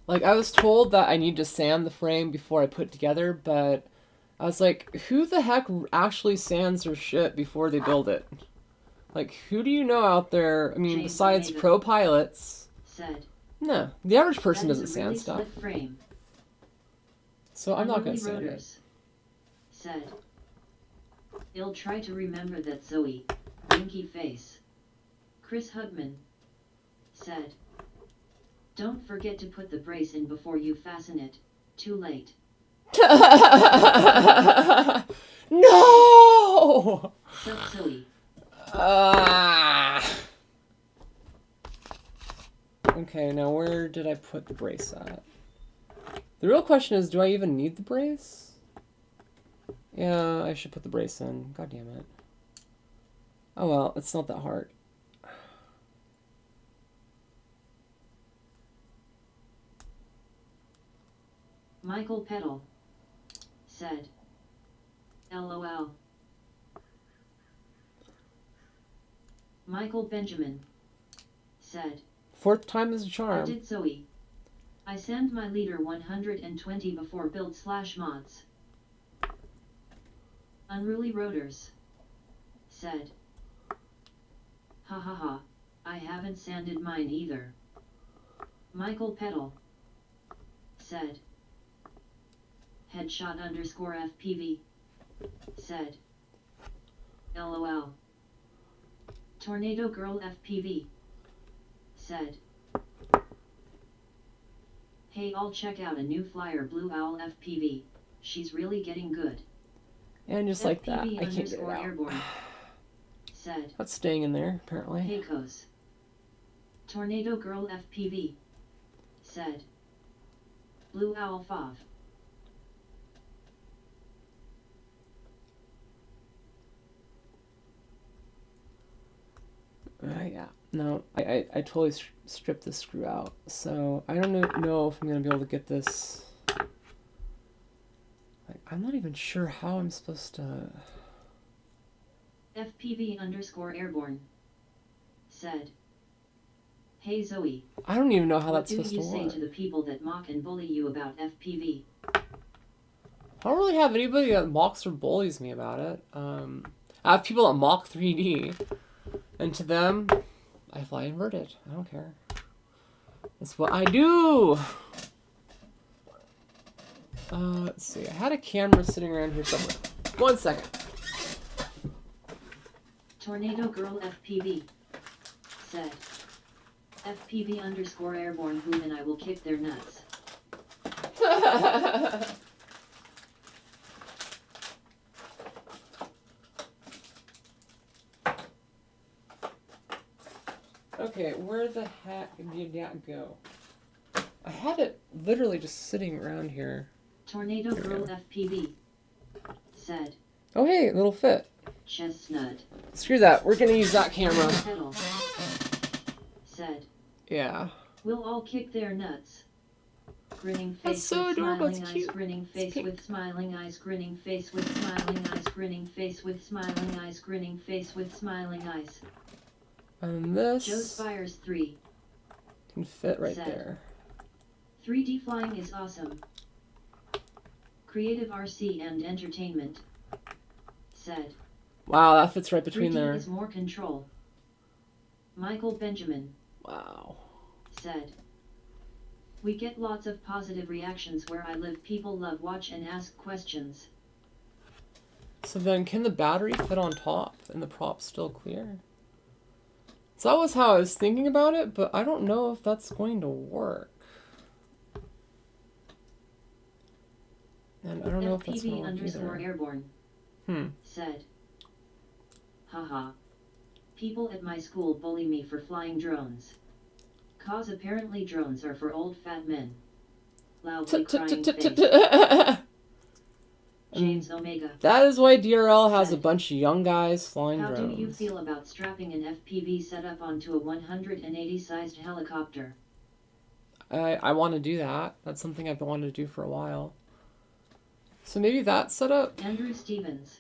Like, I was told that I need to sand the frame before I put it together, but I was like, who the heck actually sands their shit before they build it? Like, who do you know out there, I mean, James besides Omega pro pilots? said, No, the average person that is doesn't a really sand stuff. slick frame. So I'm not going Unruly to sand it. Rotors said, he'll try to remember that Zoe, winky face. Chris Hugman said, don't forget to put the brace in before you fasten it. Too late. No! Sup Zoe. Okay, now where did I put the brace at? The real question is, do I even need the brace? Yeah, I should put the brace in. God damn it. Oh well, it's not that hard. Michael Petal said, LOL. Michael Benjamin said, 4th time is a I charm. did Zoe. I send my leader 120 before build/mods. Unruly Rotors said, ha ha ha, I haven't sanded mine either. Michael Petal said, Headshot underscore FPV said, LOL. Tornado Girl FPV said, hey, I'll check out a new flyer, Blue Owl FPV. She's really getting good. And just like that, FPV I can't get it underscore out. airborne said, That's staying in there, apparently. Pecos. Tornado Girl FPV said, Blue Owl Fav. Yeah, no, I totally stripped the screw out, so I don't know if I'm gonna be able to get this. Like, I'm not even sure how I'm supposed to. FPV underscore airborne said, hey Zoe. I don't even know how What that's supposed to do you say work. to the people that mock and bully you about FPV? I don't really have anybody that mocks or bullies me about it. I have people that mock 3D, and to them, I fly inverted. I don't care. That's what I do. Let's see. I had a camera sitting around here somewhere. 1 second. Tornado Girl FPV said, FPV underscore airborne whom and I will kick their nuts. Okay, where the heck did that go? I had it literally just sitting around here. Tornado Girl FPV said, Oh hey, little fit. Chestnut. Screw that, we're gonna use that camera. Pedal said, Yeah. we'll all kick their nuts. Grinning That's face so with adorable, smiling it's eyes, cute. grinning face pink. with smiling eyes, grinning face with smiling eyes, grinning face with smiling eyes, grinning face with smiling eyes. And Joe this Spires 3 can fit right said, there. 3D flying is awesome. Creative RC and entertainment said, Wow, that fits right between 3D there. is more control. Michael Benjamin Wow. said, we get lots of positive reactions where I live. People love watch and ask questions. So then can the battery fit on top and the prop still clear? So that was how I was thinking about it, but I don't know if that's going to work. And I don't know if that's going FPV to work underscore either. airborne said, haha. People at my school bully me for flying drones. Cause apparently drones are for old fat men. Loudly crying face. James Omega. That is why DRL has a bunch of young guys flying How drones. do you feel about strapping an FPV setup onto a 180 sized helicopter? I want to do that. That's something I've wanted to do for a while. So maybe that setup, Andrew Stevens.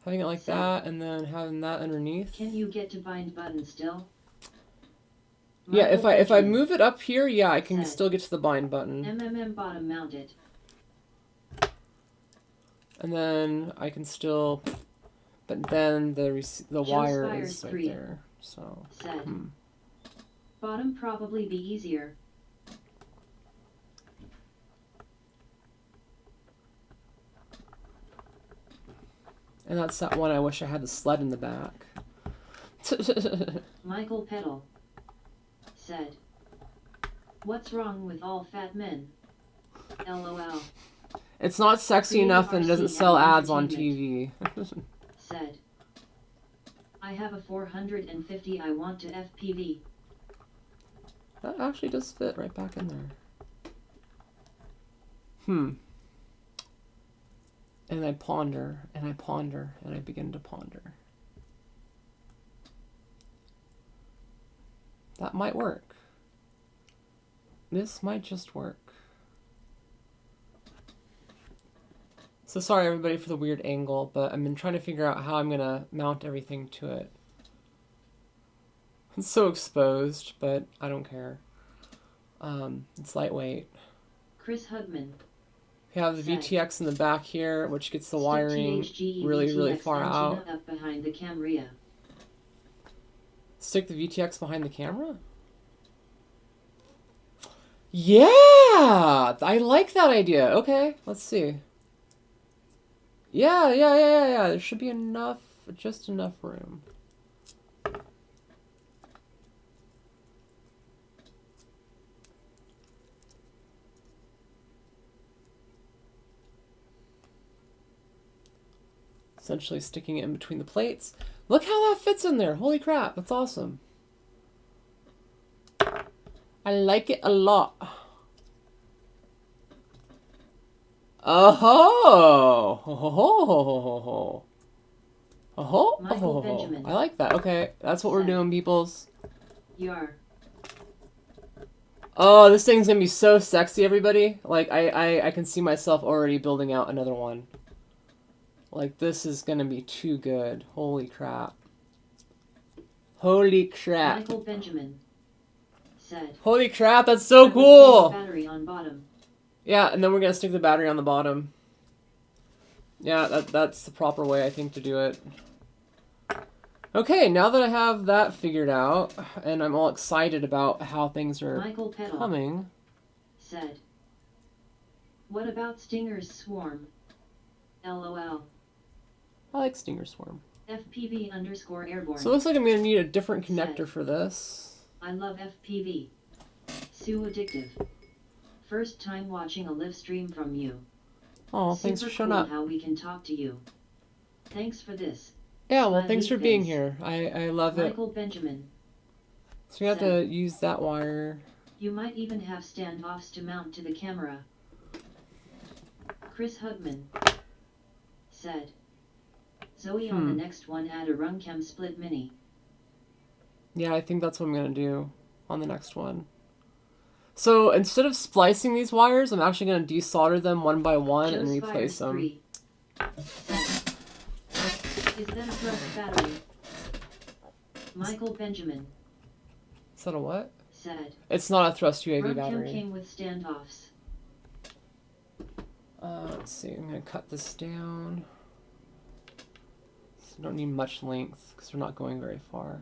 having it like So, that, and then having that underneath. Can you get to bind button still? Yeah, Michael if I Benjamin move it up here, yeah, I can said, still get to the bind button. bottom mounted. And then I can still, but then the wire Spires is right 3 there. So said, bottom probably be easier. and that's that one I wish I had the sled in the back. Michael Petal said, what's wrong with all fat men? LOL. It's not sexy Creative enough and it doesn't RC sell and ads on TV. said, I have a 450 I want to FPV. That actually does fit right back in there. And I ponder, and I ponder, and I begin to ponder. That might work. This might just work. So sorry everybody for the weird angle, but I've been trying to figure out how I'm gonna mount everything to it. It's so exposed, but I don't care. It's lightweight. Chris Hugman. We have the VTX in the back here, which gets the wiring THGE really VTX far out. antenna up behind the camera. Stick the VTX behind the camera? Yeah! I like that idea. Okay, let's see. Yeah. There should be enough, just enough room. Essentially sticking it in between the plates. Look how that fits in there. Holy crap, that's awesome. I like it a lot. Oh ho. Michael Benjamin. I like that. Okay, that's what we're doing, peoples. Yar. Oh, this thing's gonna be so sexy, everybody. Like, I can see myself already building out another one. Like, this is gonna be too good. Holy crap. Holy crap. Michael Benjamin said. Holy crap, that's so cool! Battery on bottom. Yeah, and then we're gonna stick the battery on the bottom. Yeah, that's the proper way, I think, to do it. Okay, now that I have that figured out, and I'm all excited about how things are coming. Said. What about Stinger's Swarm? LOL. I like Stinger Swarm. FPV_airborne. So it looks like I'm gonna need a different connector for this. I love FPV. So addictive. First time watching a live stream from you. Oh, thanks for showing up. How we can talk to you. Thanks for this. Yeah, well, thanks for being here. I love it. Michael Benjamin. So we have to use that wire. You might even have standoffs to mount to the camera. Chris Hugman said. Zoe on the next one add a Runcam split mini. Yeah, I think that's what I'm going to do on the next one. So instead of splicing these wires, I'm actually going to desolder them one by one and replace them. Is that a thrust battery? Michael Benjamin. Is that a what? Said. It's not a thrust UAV Runcam battery. came with standoffs. Let's see, I'm going to cut this down. So I don't need much length because we're not going very far.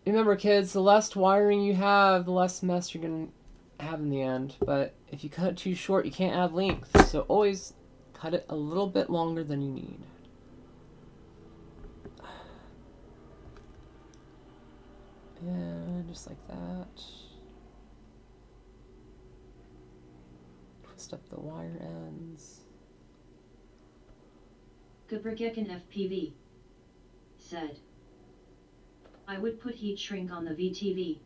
Remember, kids, the less wiring you have, the less mess you're going to have in the end. But if you cut it too short, you can't add length. So always cut it a little bit longer than you need. And just like that. Twist up the wire ends. Gabrgekin FPV said. I would put heat shrink on the VTV.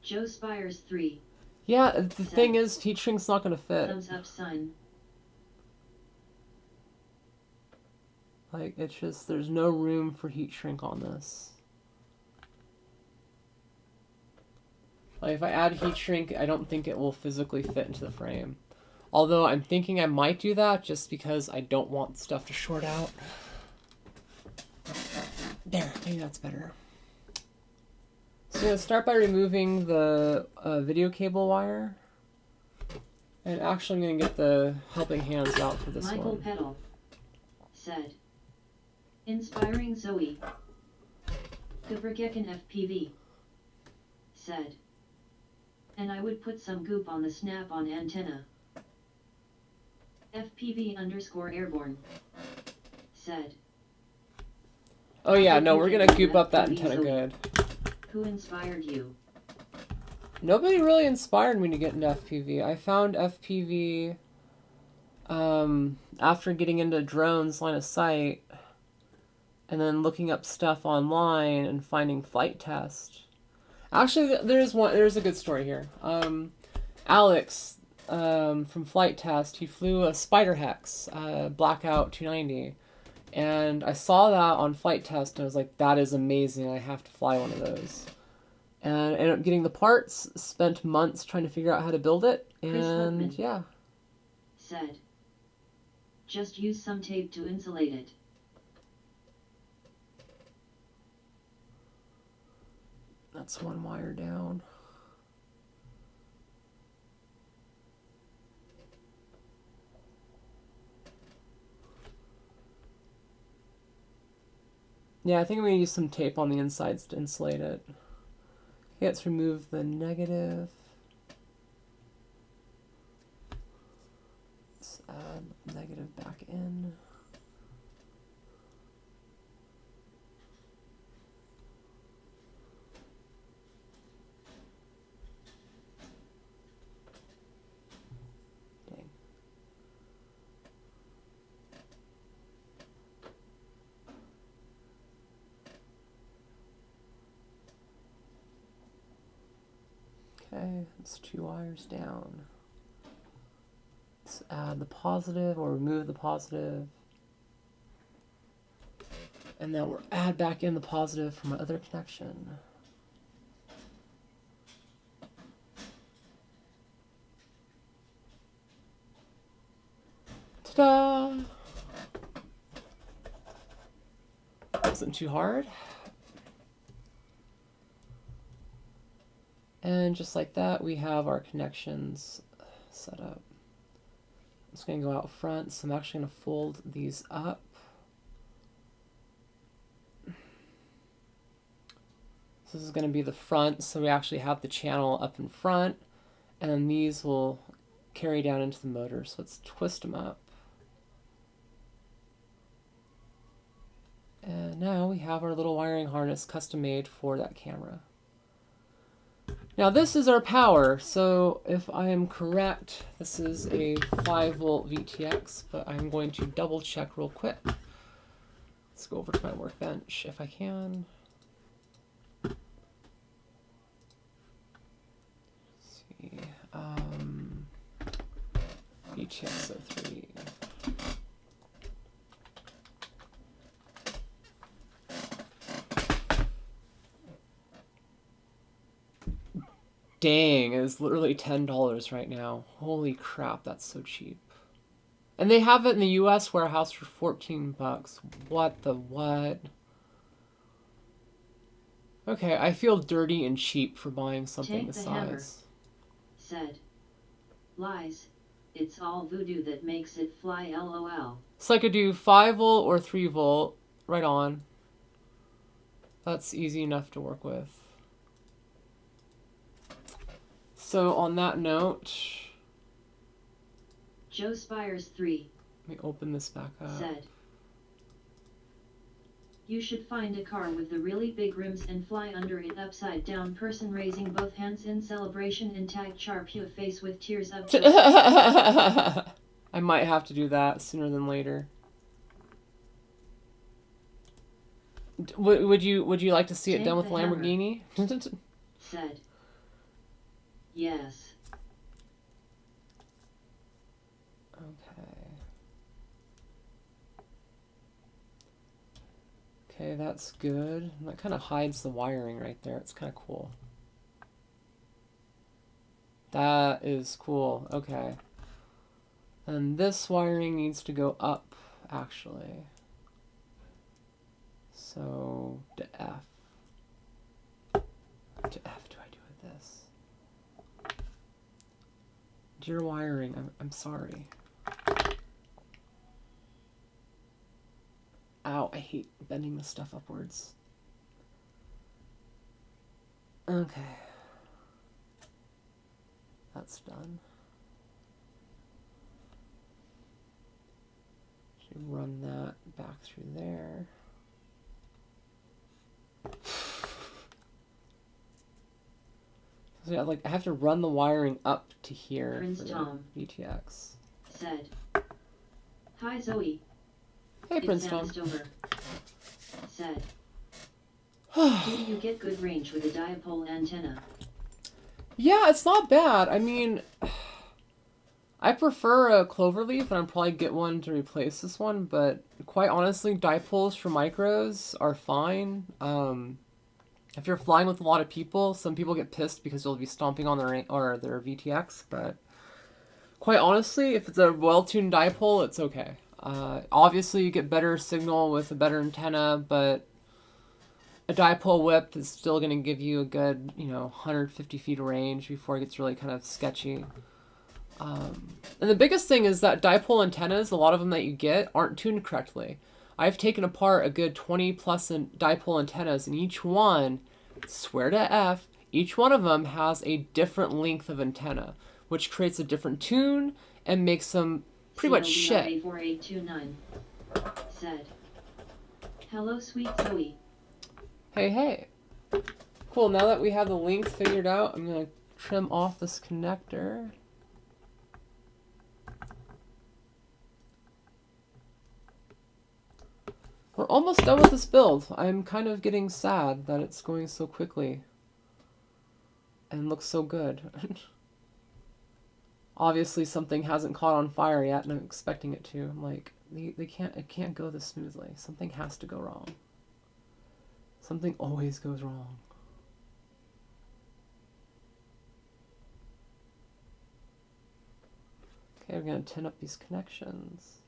Joe Spires 3. Yeah, the thing is, heat shrink's not going to fit. Thumbs up sign. Like, it's just, there's no room for heat shrink on this. Like, if I add heat shrink, I don't think it will physically fit into the frame. Although I'm thinking I might do that just because I don't want stuff to short out. There, maybe that's better. So I'm going to start by removing the video cable wire. And actually I'm going to get the helping hands out for this one. Michael Petal said. Inspiring Zoe. Gabrgekin FPV said. And I would put some goop on the snap-on antenna. FPV_airborne said. Oh yeah, no, we're gonna goop up that antenna good. Who inspired you? Nobody really inspired me to get into FPV. I found FPV after getting into drones line of sight and then looking up stuff online and finding flight test. Actually, there's a good story here. Alex from Flight Test, he flew a Spider Hex, Blackout 290, and I saw that on Flight Test and I was like, that is amazing, I have to fly one of those. And I ended up getting the parts, spent months trying to figure out how to build it, and yeah. Said, just use some tape to insulate it. That's one wire down. Yeah, I think I'm going to use some tape on the insides to insulate it. Okay, let's remove the negative. Let's add negative back in. Dang. Okay, it's 2 wires down. Let's add the positive or remove the positive. And then we'll add back in the positive from my other connection. Ta-da! Wasn't too hard. And just like that, we have our connections set up. It's going to go out front, so I'm actually going to fold these up. So this is going to be the front, so we actually have the channel up in front, and then these will carry down into the motor, so let's twist them up. And now we have our little wiring harness custom made for that camera. Now this is our power, so if I am correct, this is a 5-volt VTX, but I'm going to double check real quick. Let's go over to my workbench if I can. Let's see, VTX 03. Dang, it's literally $10 right now. Holy crap, that's so cheap. And they have it in the US warehouse for 14 bucks. What the what? Okay, I feel dirty and cheap for buying something this size. Said. Lies. It's all voodoo that makes it fly, LOL. So I could do 5-volt or 3-volt. Right on. That's easy enough to work with. So on that note, Joe Spires 3. Let me open this back up. Said. You should find a car with the really big rims and fly under it upside down, person raising both hands in celebration and tag sharp you face with tears up. I might have to do that sooner than later. Would you like to see it done with Lamborghini? Said. Yes. Okay. Okay, that's good. That kind of hides the wiring right there. It's kind of cool. That is cool. Okay. And this wiring needs to go up, actually. So, to F. To F do I do with this? Dear wiring, I'm sorry. Ow, I hate bending this stuff upwards. Okay. That's done. Should run that back through there. So yeah, like I have to run the wiring up to here Prince for the Tom VTX. Said. Hi Zoe. Hey It's Prince Tom. Stover. Said. Do you get good range with a dipole antenna? Yeah, it's not bad. I mean, I prefer a cloverleaf, and I'd probably get one to replace this one, but quite honestly, dipoles for micros are fine. If you're flying with a lot of people, some people get pissed because you'll be stomping on their VTX, but quite honestly, if it's a well-tuned dipole, it's okay. Obviously, you get better signal with a better antenna, but a dipole whip is still going to give you a good, 150 feet of range before it gets really kind of sketchy. And the biggest thing is that dipole antennas, a lot of them that you get, aren't tuned correctly. I've taken apart a good 20 plus dipole antennas, and each one, swear to F, each one of them has a different length of antenna, which creates a different tune and makes them pretty much shit. 4829 said, "Hello, sweet Zoe." Hey, hey. Cool, now that we have the length figured out, I'm going to trim off this connector. We're almost done with this build. I'm kind of getting sad that it's going so quickly and looks so good. Obviously something hasn't caught on fire yet, and I'm expecting it to. I'm like, it can't go this smoothly. Something has to go wrong. Something always goes wrong. Okay, we're gonna tin up these connections.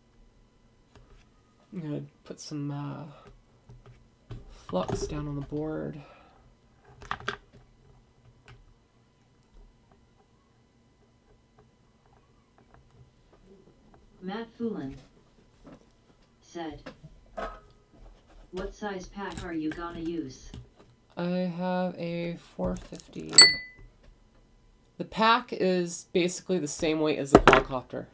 I'm gonna put some flux down on the board. Matt Foolin said, "What size pack are you gonna use?" I have a 450. The pack is basically the same weight as the quadcopter.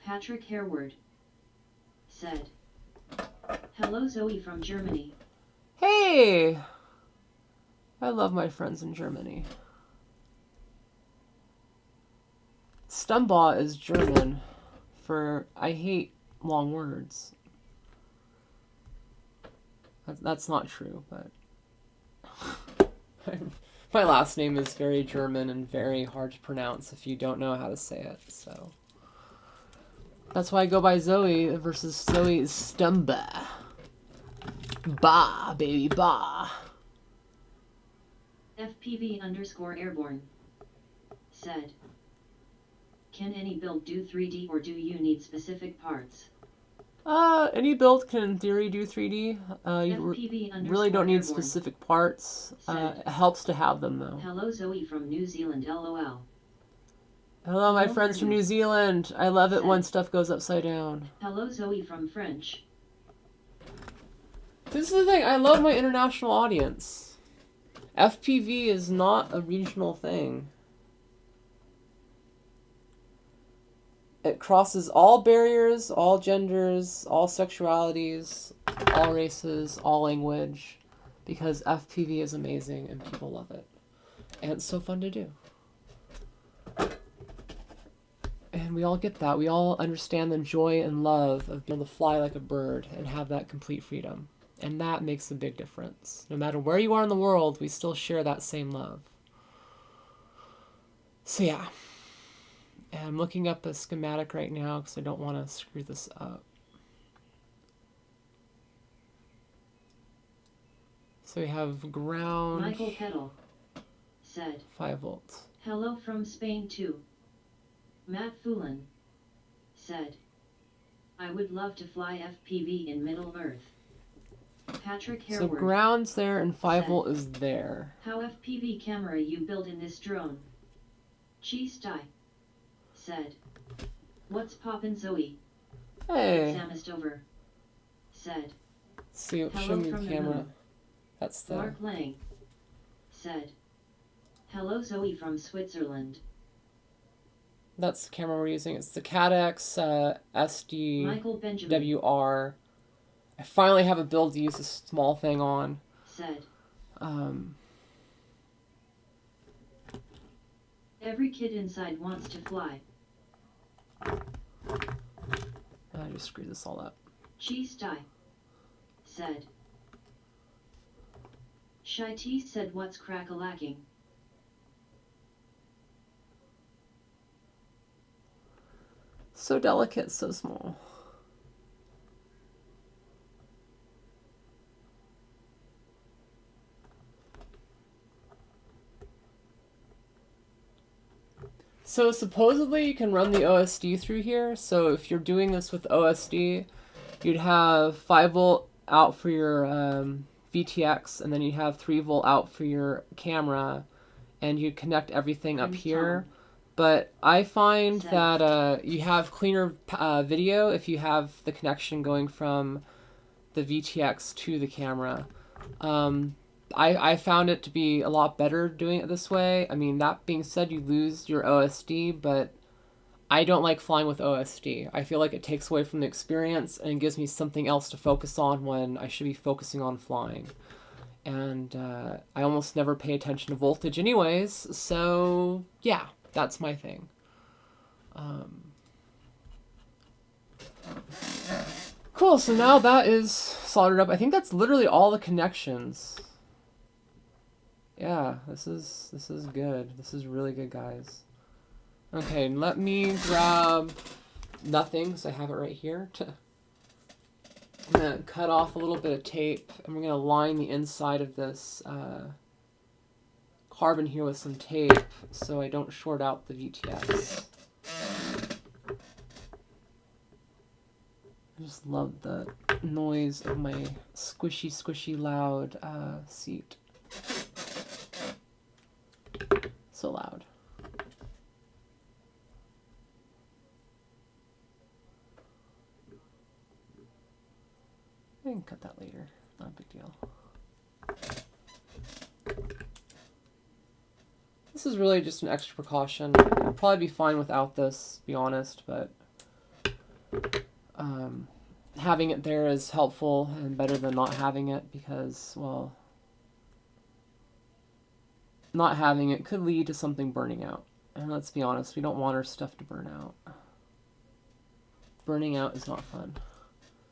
Patrick Harewood said, "Hello, Zoe from Germany." Hey! I love my friends in Germany. Stumbaugh is German for I hate long words. That's not true, but my last name is very German and very hard to pronounce if you don't know how to say it, so that's why I go by Zoe versus Zoe is Stumbaugh. Bah, baby, bah. FPV_airborne said, "Can any build do 3D or do you need specific parts?" Any build can in theory do 3D. You really don't need specific parts. It helps to have them though. Hello, Zoe from New Zealand, LOL. Hello, my friends from New Zealand. I love it when stuff goes upside down. Hello, Zoe from French. This is the thing. I love my international audience. FPV is not a regional thing. It crosses all barriers, all genders, all sexualities, all races, all language, because FPV is amazing and people love it. And it's so fun to do. And we all get that. We all understand the joy and love of being able to fly like a bird and have that complete freedom. And that makes a big difference. No matter where you are in the world, we still share that same love. So yeah. And I'm looking up a schematic right now because I don't want to screw this up. So we have ground. Michael Kettle said, 5 volts. "Hello from Spain too." Matt Foolin said, "I would love to fly FPV in Middle Earth." Patrick So Harewood ground's there and 5 volt is there. "How FPV camera you build in this drone?" Cheese Die said, "What's poppin', Zoe?" Hey. Samist over said, See, "Hello show me from the the camera. moon." That's the. Mark Lang said, "Hello, Zoe from Switzerland." That's the camera we're using. It's the Cadex Michael Benjamin SDWR. I finally have a build to use this small thing on. said, Um, "Every kid inside wants to fly." I just screwed this all up. Cheese Die said, "Shy T said, what's crack-a-lacking?" So delicate, so small. So supposedly you can run the OSD through here. So if you're doing this with OSD, you'd have 5 volt out for your VTX, and then you'd have 3 volt out for your camera, and you'd connect everything up here. But I find that you have cleaner video if you have the connection going from the VTX to the camera. I found it to be a lot better doing it this way. I mean, that being said, you lose your OSD, but I don't like flying with OSD. I feel like it takes away from the experience and gives me something else to focus on when I should be focusing on flying. And I almost never pay attention to voltage anyways, so yeah, that's my thing. Cool, so now that is soldered up. I think that's literally all the connections. Yeah, this is good. This is really good, guys. Okay, let me grab nothing, so I have it right here. I'm gonna cut off a little bit of tape, and we're gonna line the inside of this carbon here with some tape, so I don't short out the VTX. I just love the noise of my squishy, squishy, loud seat. So loud. I can cut that later. Not a big deal. This is really just an extra precaution. I'd probably be fine without this, to be honest, but having it there is helpful and better than not having it because, well, not having it could lead to something burning out. And let's be honest, we don't want our stuff to burn out. Burning out is not fun.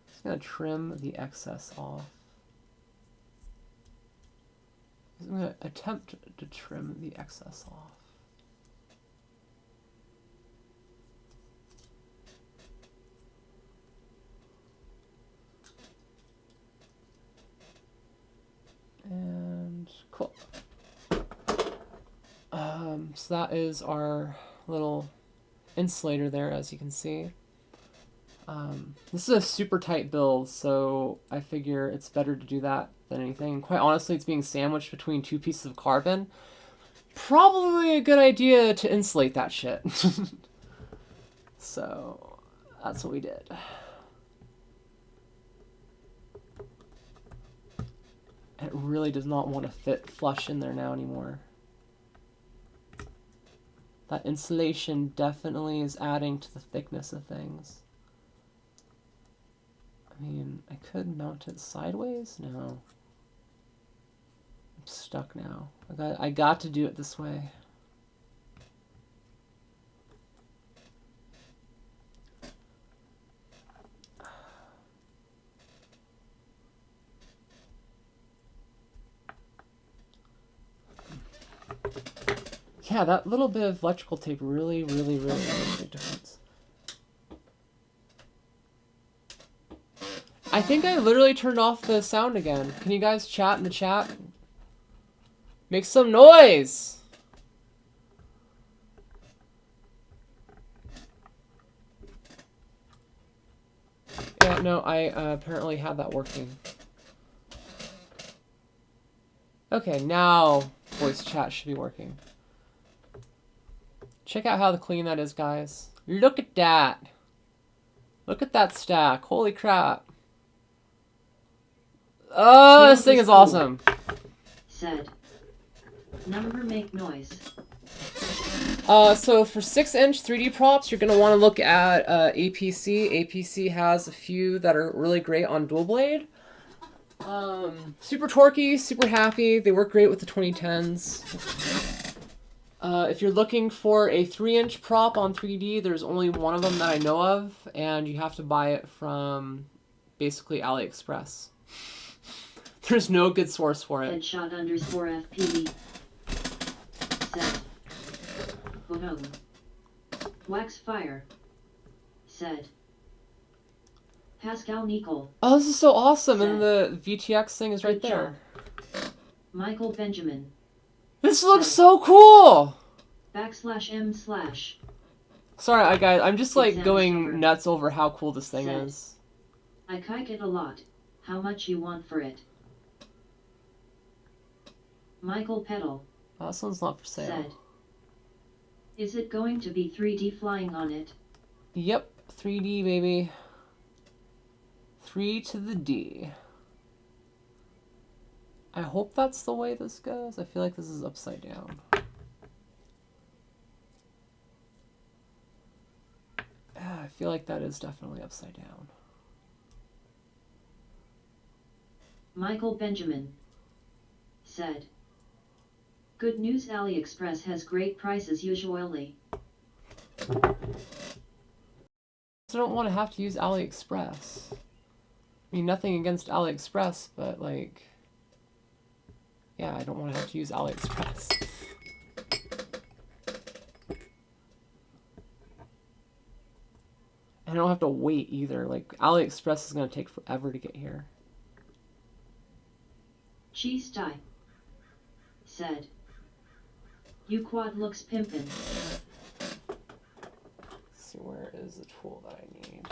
Just gonna trim the excess off. I'm gonna attempt to trim the excess off. And cool. So that is our little insulator there, as you can see. This is a super tight build, so I figure it's better to do that than anything. And quite honestly, it's being sandwiched between two pieces of carbon. Probably a good idea to insulate that shit. So that's what we did. It really does not want to fit flush in there now anymore. That insulation definitely is adding to the thickness of things. I mean, I could mount it sideways? No. I'm stuck now. I got to do it this way. Yeah, that little bit of electrical tape really makes a big difference. I think I literally turned off the sound again. Can you guys chat in the chat? Make some noise! Yeah, no, I apparently had that working. Okay, now voice chat should be working. Check out how clean that is, guys. Look at that. Look at that stack. Holy crap. Oh, this thing is awesome. Said. Number make noise. So for 6-inch 3D props, you're going to want to look at APC. APC has a few that are really great on dual blade. Super torquey, super happy. They work great with the 2010s. If you're looking for a 3-inch prop on 3D, there's only one of them that I know of, and you have to buy it from basically AliExpress. There's no good source for it. Headshot _ FPV. Said. Bono. Wax fire. Said. Pascal Nicole. Oh, this is so awesome, Said. and the VTX thing is right Good there. job. Michael Benjamin. This looks so cool! \m/. Sorry, guys, I'm just like Exam going server. nuts over how cool this thing Said. is. I kike it a lot. How much you want for it? Michael Petal. Oh, this one's not for sale. Said. Is it going to be 3D flying on it? Yep, 3D, baby. 3 to the D. I hope that's the way this goes. I feel like this is upside down. I feel like that is definitely upside down. Michael Benjamin said, "Good news, AliExpress has great prices usually." I don't want to have to use AliExpress. I mean, nothing against AliExpress, but like, yeah, I don't want to have to use AliExpress. And I don't have to wait either. Like, AliExpress is going to take forever to get here. Cheese Tie said, "You quad looks pimpin'." Let's see, where is the tool that I need?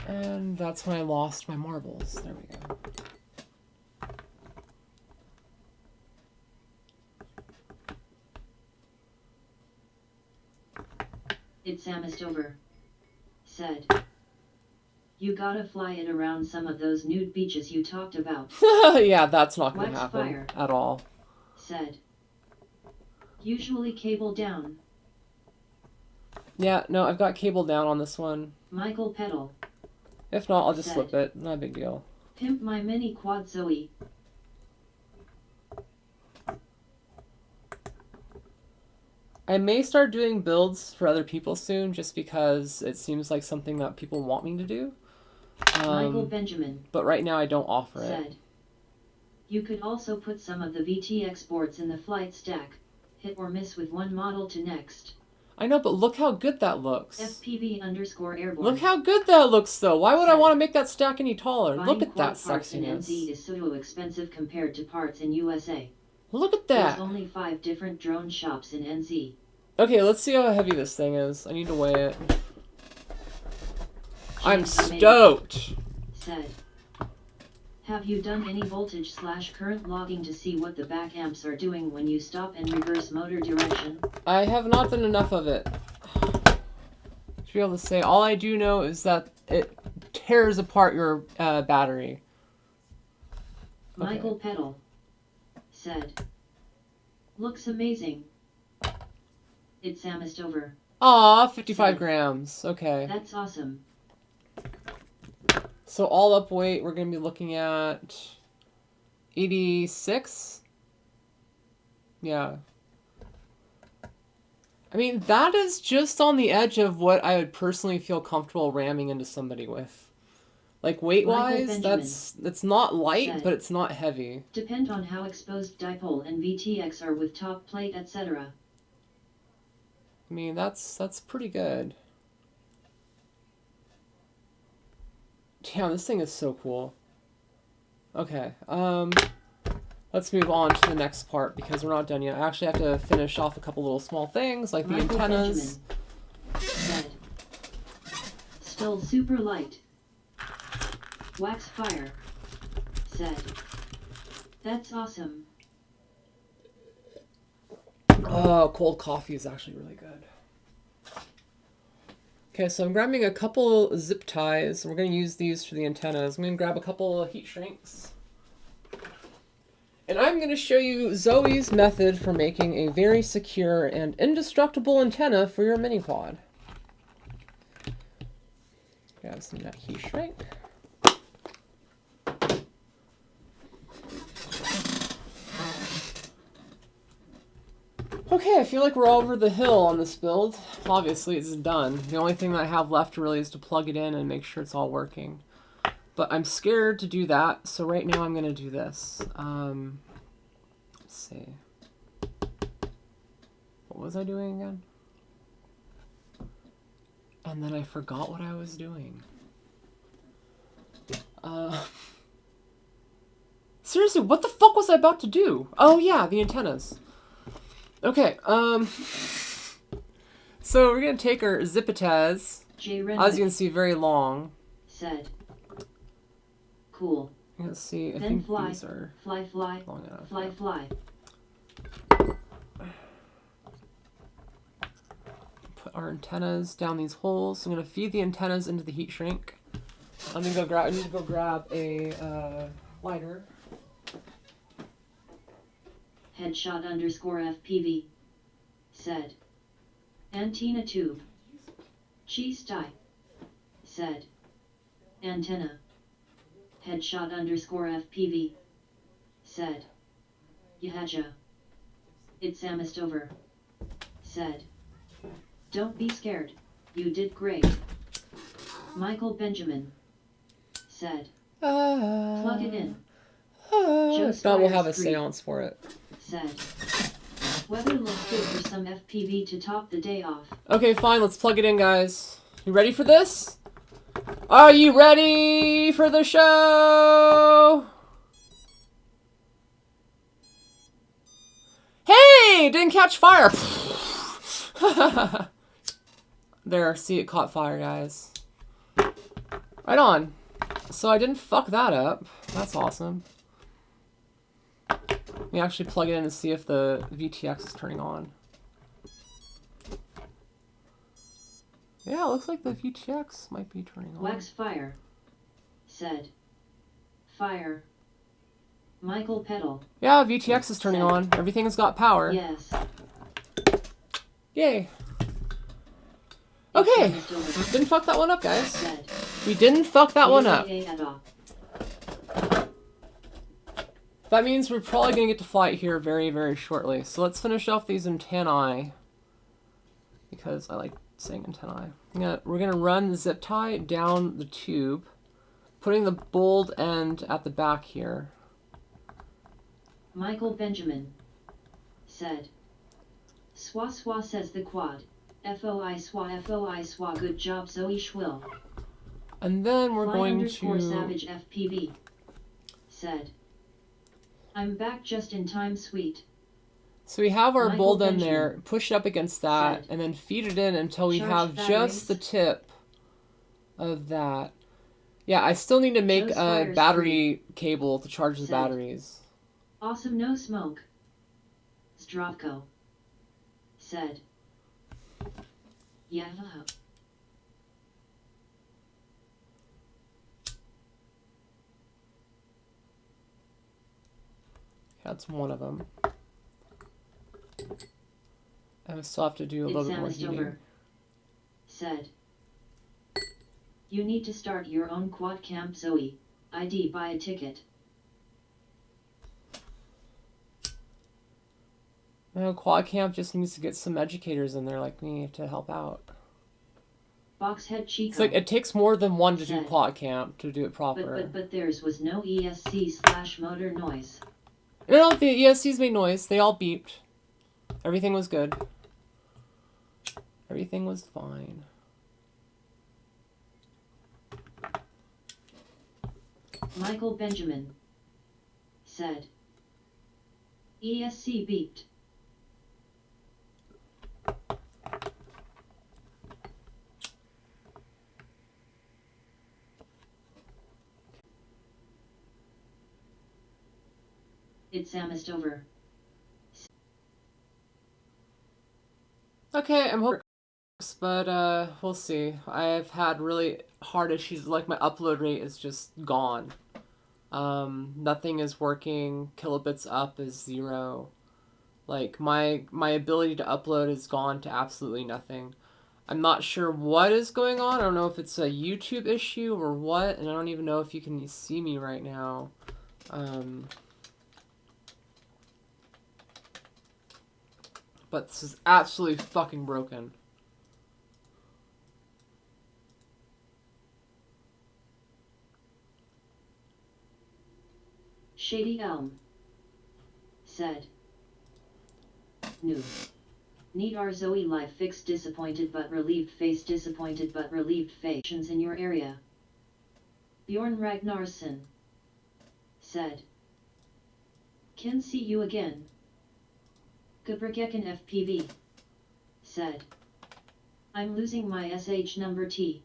And that's when I lost my marbles. There we go. It's Amistover said, "You gotta fly it around some of those nude beaches you talked about." Yeah, that's not going to Wax happen Fire at all. said, "Usually cable down." Yeah, no, I've got cable down on this one. Michael Petal If not, I'll just said, slip it. Not a big deal. "Pimp my mini quad Zoe." I may start doing builds for other people soon, just because it seems like something that people want me to do. Michael Benjamin But right now I don't offer it. said, "You could also put some of the VT exports in the flight stack. Hit or miss with one model to next." I know, but look how good that looks. FPV_airborne. Look how good that looks, though. Why would I said, want to make that stack any taller? "Buying Look at that quad parts in NZ sexiness. is so expensive compared to parts in USA. Look at There's that. only 5 different drone shops in NZ." Okay, let's see how heavy this thing is. I need to weigh it. I'm James May stoked. said, "Have you done any voltage/current logging to see what the back amps are doing when you stop and reverse motor direction?" I have not done enough of it to be able to say. All I do know is that it tears apart your battery. Michael Petal said, "Looks amazing. It's Amistover. Aw, 55 grams. Okay. That's awesome." So all up weight, we're going to be looking at 86. Yeah. I mean, that is just on the edge of what I would personally feel comfortable ramming into somebody with. Like, weight-wise, that's not light, said, but it's not heavy. "Depend on how exposed dipole and VTX are with top plate, etc." I mean, that's pretty good. Damn, this thing is so cool. Okay, let's move on to the next part because we're not done yet. I actually have to finish off a couple little small things like the Michael antennas. Benjamin said, "Still super light." Wax Fire said, "That's awesome." Oh, cold coffee is actually really good. Okay, so I'm grabbing a couple zip ties. We're going to use these for the antennas. I'm going to grab a couple of heat shrinks. And I'm going to show you Zoe's method for making a very secure and indestructible antenna for your mini quad. Grab some of that heat shrink. Okay, I feel like we're over the hill on this build. Obviously, it's done. The only thing that I have left really is to plug it in and make sure it's all working. But I'm scared to do that, so right now I'm going to do this. Let's see. What was I doing again? And then I forgot what I was doing. Seriously, what the fuck was I about to do? Oh yeah, the antennas. Okay, so we're gonna take our zipataz. As you can see, very long. Said, "Cool. Let's see, I Then think fly, these are fly, fly, long enough. fly, fly." Put our antennas down these holes. So I'm gonna feed the antennas into the heat shrink. I'm gonna go grab. I need to go grab a lighter. Headshot underscore FPV said. Antenna tube. Cheese tie said. Antenna. Headshot underscore FPV said. Yahaja. It's almost over said. Don't be scared, you did great. Michael Benjamin said. Plug it in. If not, we'll have a seance for it. Said. Weather looks good for some FPV to top the day off. Okay, fine, let's plug it in, guys. You ready for this? Are you ready for the show? Hey, didn't catch fire. There, see, it caught fire, guys. Right on. So I didn't fuck that up. That's awesome. Let me actually plug it in and see if the VTX is turning on. Yeah, it looks like the VTX might be turning on. Wax fire said. Fire. Michael Pedal. Yeah, VTX is turning on. Everything has got power. Yes. Yay. Okay. Didn't fuck that one up, guys. We didn't fuck that one up. That means we're probably going to get to flight here very, very shortly. So let's finish off these antennae. Because I like saying antennae. We're going to run the zip tie down the tube. Putting the bold end at the back here. Michael Benjamin said. Swa swa says the quad. FOI swa, good job Zoe Schwill. And then we're going to... Savage FPV said. I'm back just in time, sweet. So we have our Michael bold end Benjamin there, push it up against that, and then feed it in until we have just the tip of that. Yeah, I still need to make a battery cable to charge the batteries. Awesome, no smoke. Stravko said. Yeah. That's one of them. I still have to do a little bit more heating. Said. You need to start your own quad camp, Zoe. ID, buy a ticket. No, quad camp just needs to get some educators in there like me to help out. Boxhead Chico. It's like it takes more than one to do quad camp to do it proper. But theirs was no ESC/motor noise. No, the ESCs made noise. They all beeped. Everything was good. Everything was fine. Michael Benjamin said. ESC beeped. It's almost over. Okay, I'm hoping, but we'll see. I've had really hard issues. Like my upload rate is just gone. Nothing is working. Kilobits up is 0. Like my ability to upload is gone to absolutely nothing. I'm not sure what is going on. I don't know if it's a YouTube issue or what, and I don't even know if you can see me right now. But this is absolutely fucking broken. Shady Elm said. New. Need our Zoe life fix disappointed but relieved face disappointed but relieved face in your area. Bjorn Ragnarsson said. Can see you again. Gabrgekken FPV said. I'm losing my SH number T.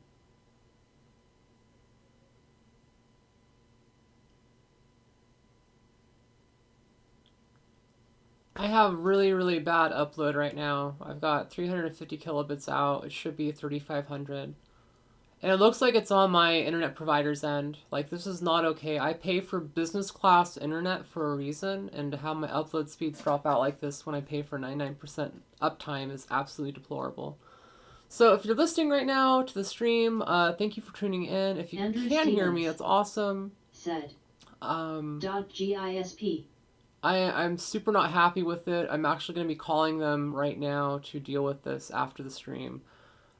I have really bad upload right now. I've got 350 kilobits out. It should be 3500. And it looks like it's on my internet provider's end. Like, this is not okay. I pay for business class internet for a reason, and to have my upload speeds drop out like this when I pay for 99% uptime is absolutely deplorable. So if you're listening right now to the stream, thank you for tuning in. If you Andrew can hear Stevens me, that's awesome. said. Um, .gisp. I'm super not happy with it. I'm actually going to be calling them right now to deal with this after the stream.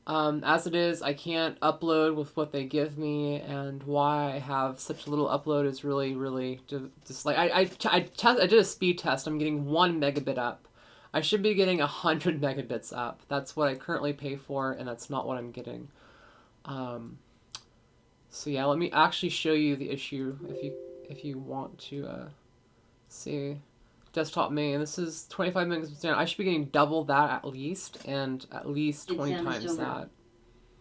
As it is, I can't upload with what they give me, and why I have such a little upload is really, really just like I did a speed test. I'm getting 1 megabit up. I should be getting 100 megabits up. That's what I currently pay for, and that's not what I'm getting. So yeah, let me actually show you the issue if you want to see. Desktop main. This is 25 megabits down. I should be getting double that at least, and at least 20 times that.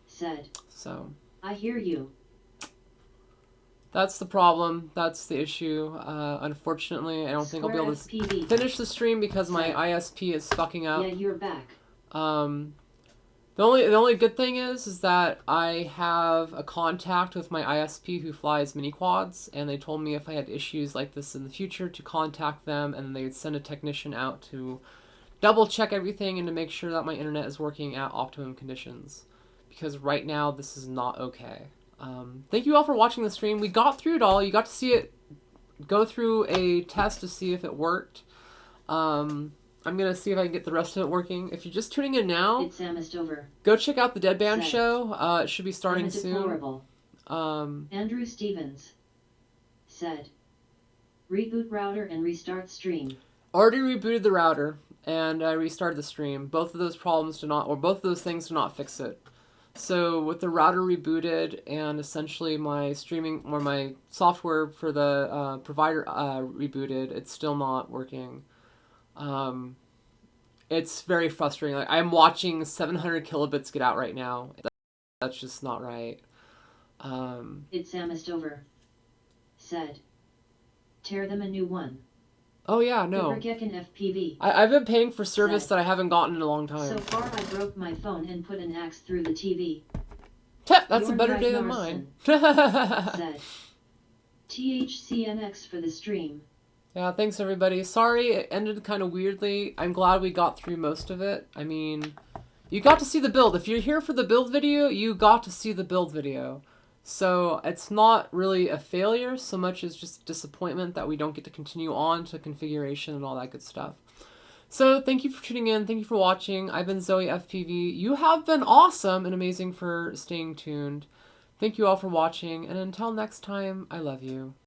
Said. So. I hear you. That's the problem. That's the issue. Unfortunately, I don't think I'll be able to finish the stream because my ISP is fucking up. Yeah, you're back. The only good thing is that I have a contact with my ISP who flies mini quads, and they told me if I had issues like this in the future to contact them, and they would send a technician out to double check everything and to make sure that my internet is working at optimum conditions. Because right now this is not okay. Thank you all for watching the stream. We got through it all. You got to see it go through a test to see if it worked. I'm going to see if I can get the rest of it working. If you're just tuning in now, it's almost over. Go check out the Deadband show. It should be starting soon. Andrew Stevens said, reboot router and restart stream. Already rebooted the router, and I restarted the stream. Both of those problems do not, or both of those things do not fix it. So with the router rebooted and essentially my streaming or my software for the provider rebooted, it's still not working. It's very frustrating. Like, I'm watching 700 kilobits get out right now. That's just not right. It's almost over. Said. Tear them a new one. Oh yeah, no. FPV. I've been paying for service that I haven't gotten in a long time. So far I broke my phone and put an axe through the TV. That's a better day than mine. Said. THCNX for the stream. Yeah, thanks everybody. Sorry it ended kind of weirdly. I'm glad we got through most of it. I mean, you got to see the build. If you're here for the build video, you got to see the build video. So it's not really a failure so much as just disappointment that we don't get to continue on to configuration and all that good stuff. So thank you for tuning in. Thank you for watching. I've been Zoe FPV. You have been awesome and amazing for staying tuned. Thank you all for watching. And until next time, I love you.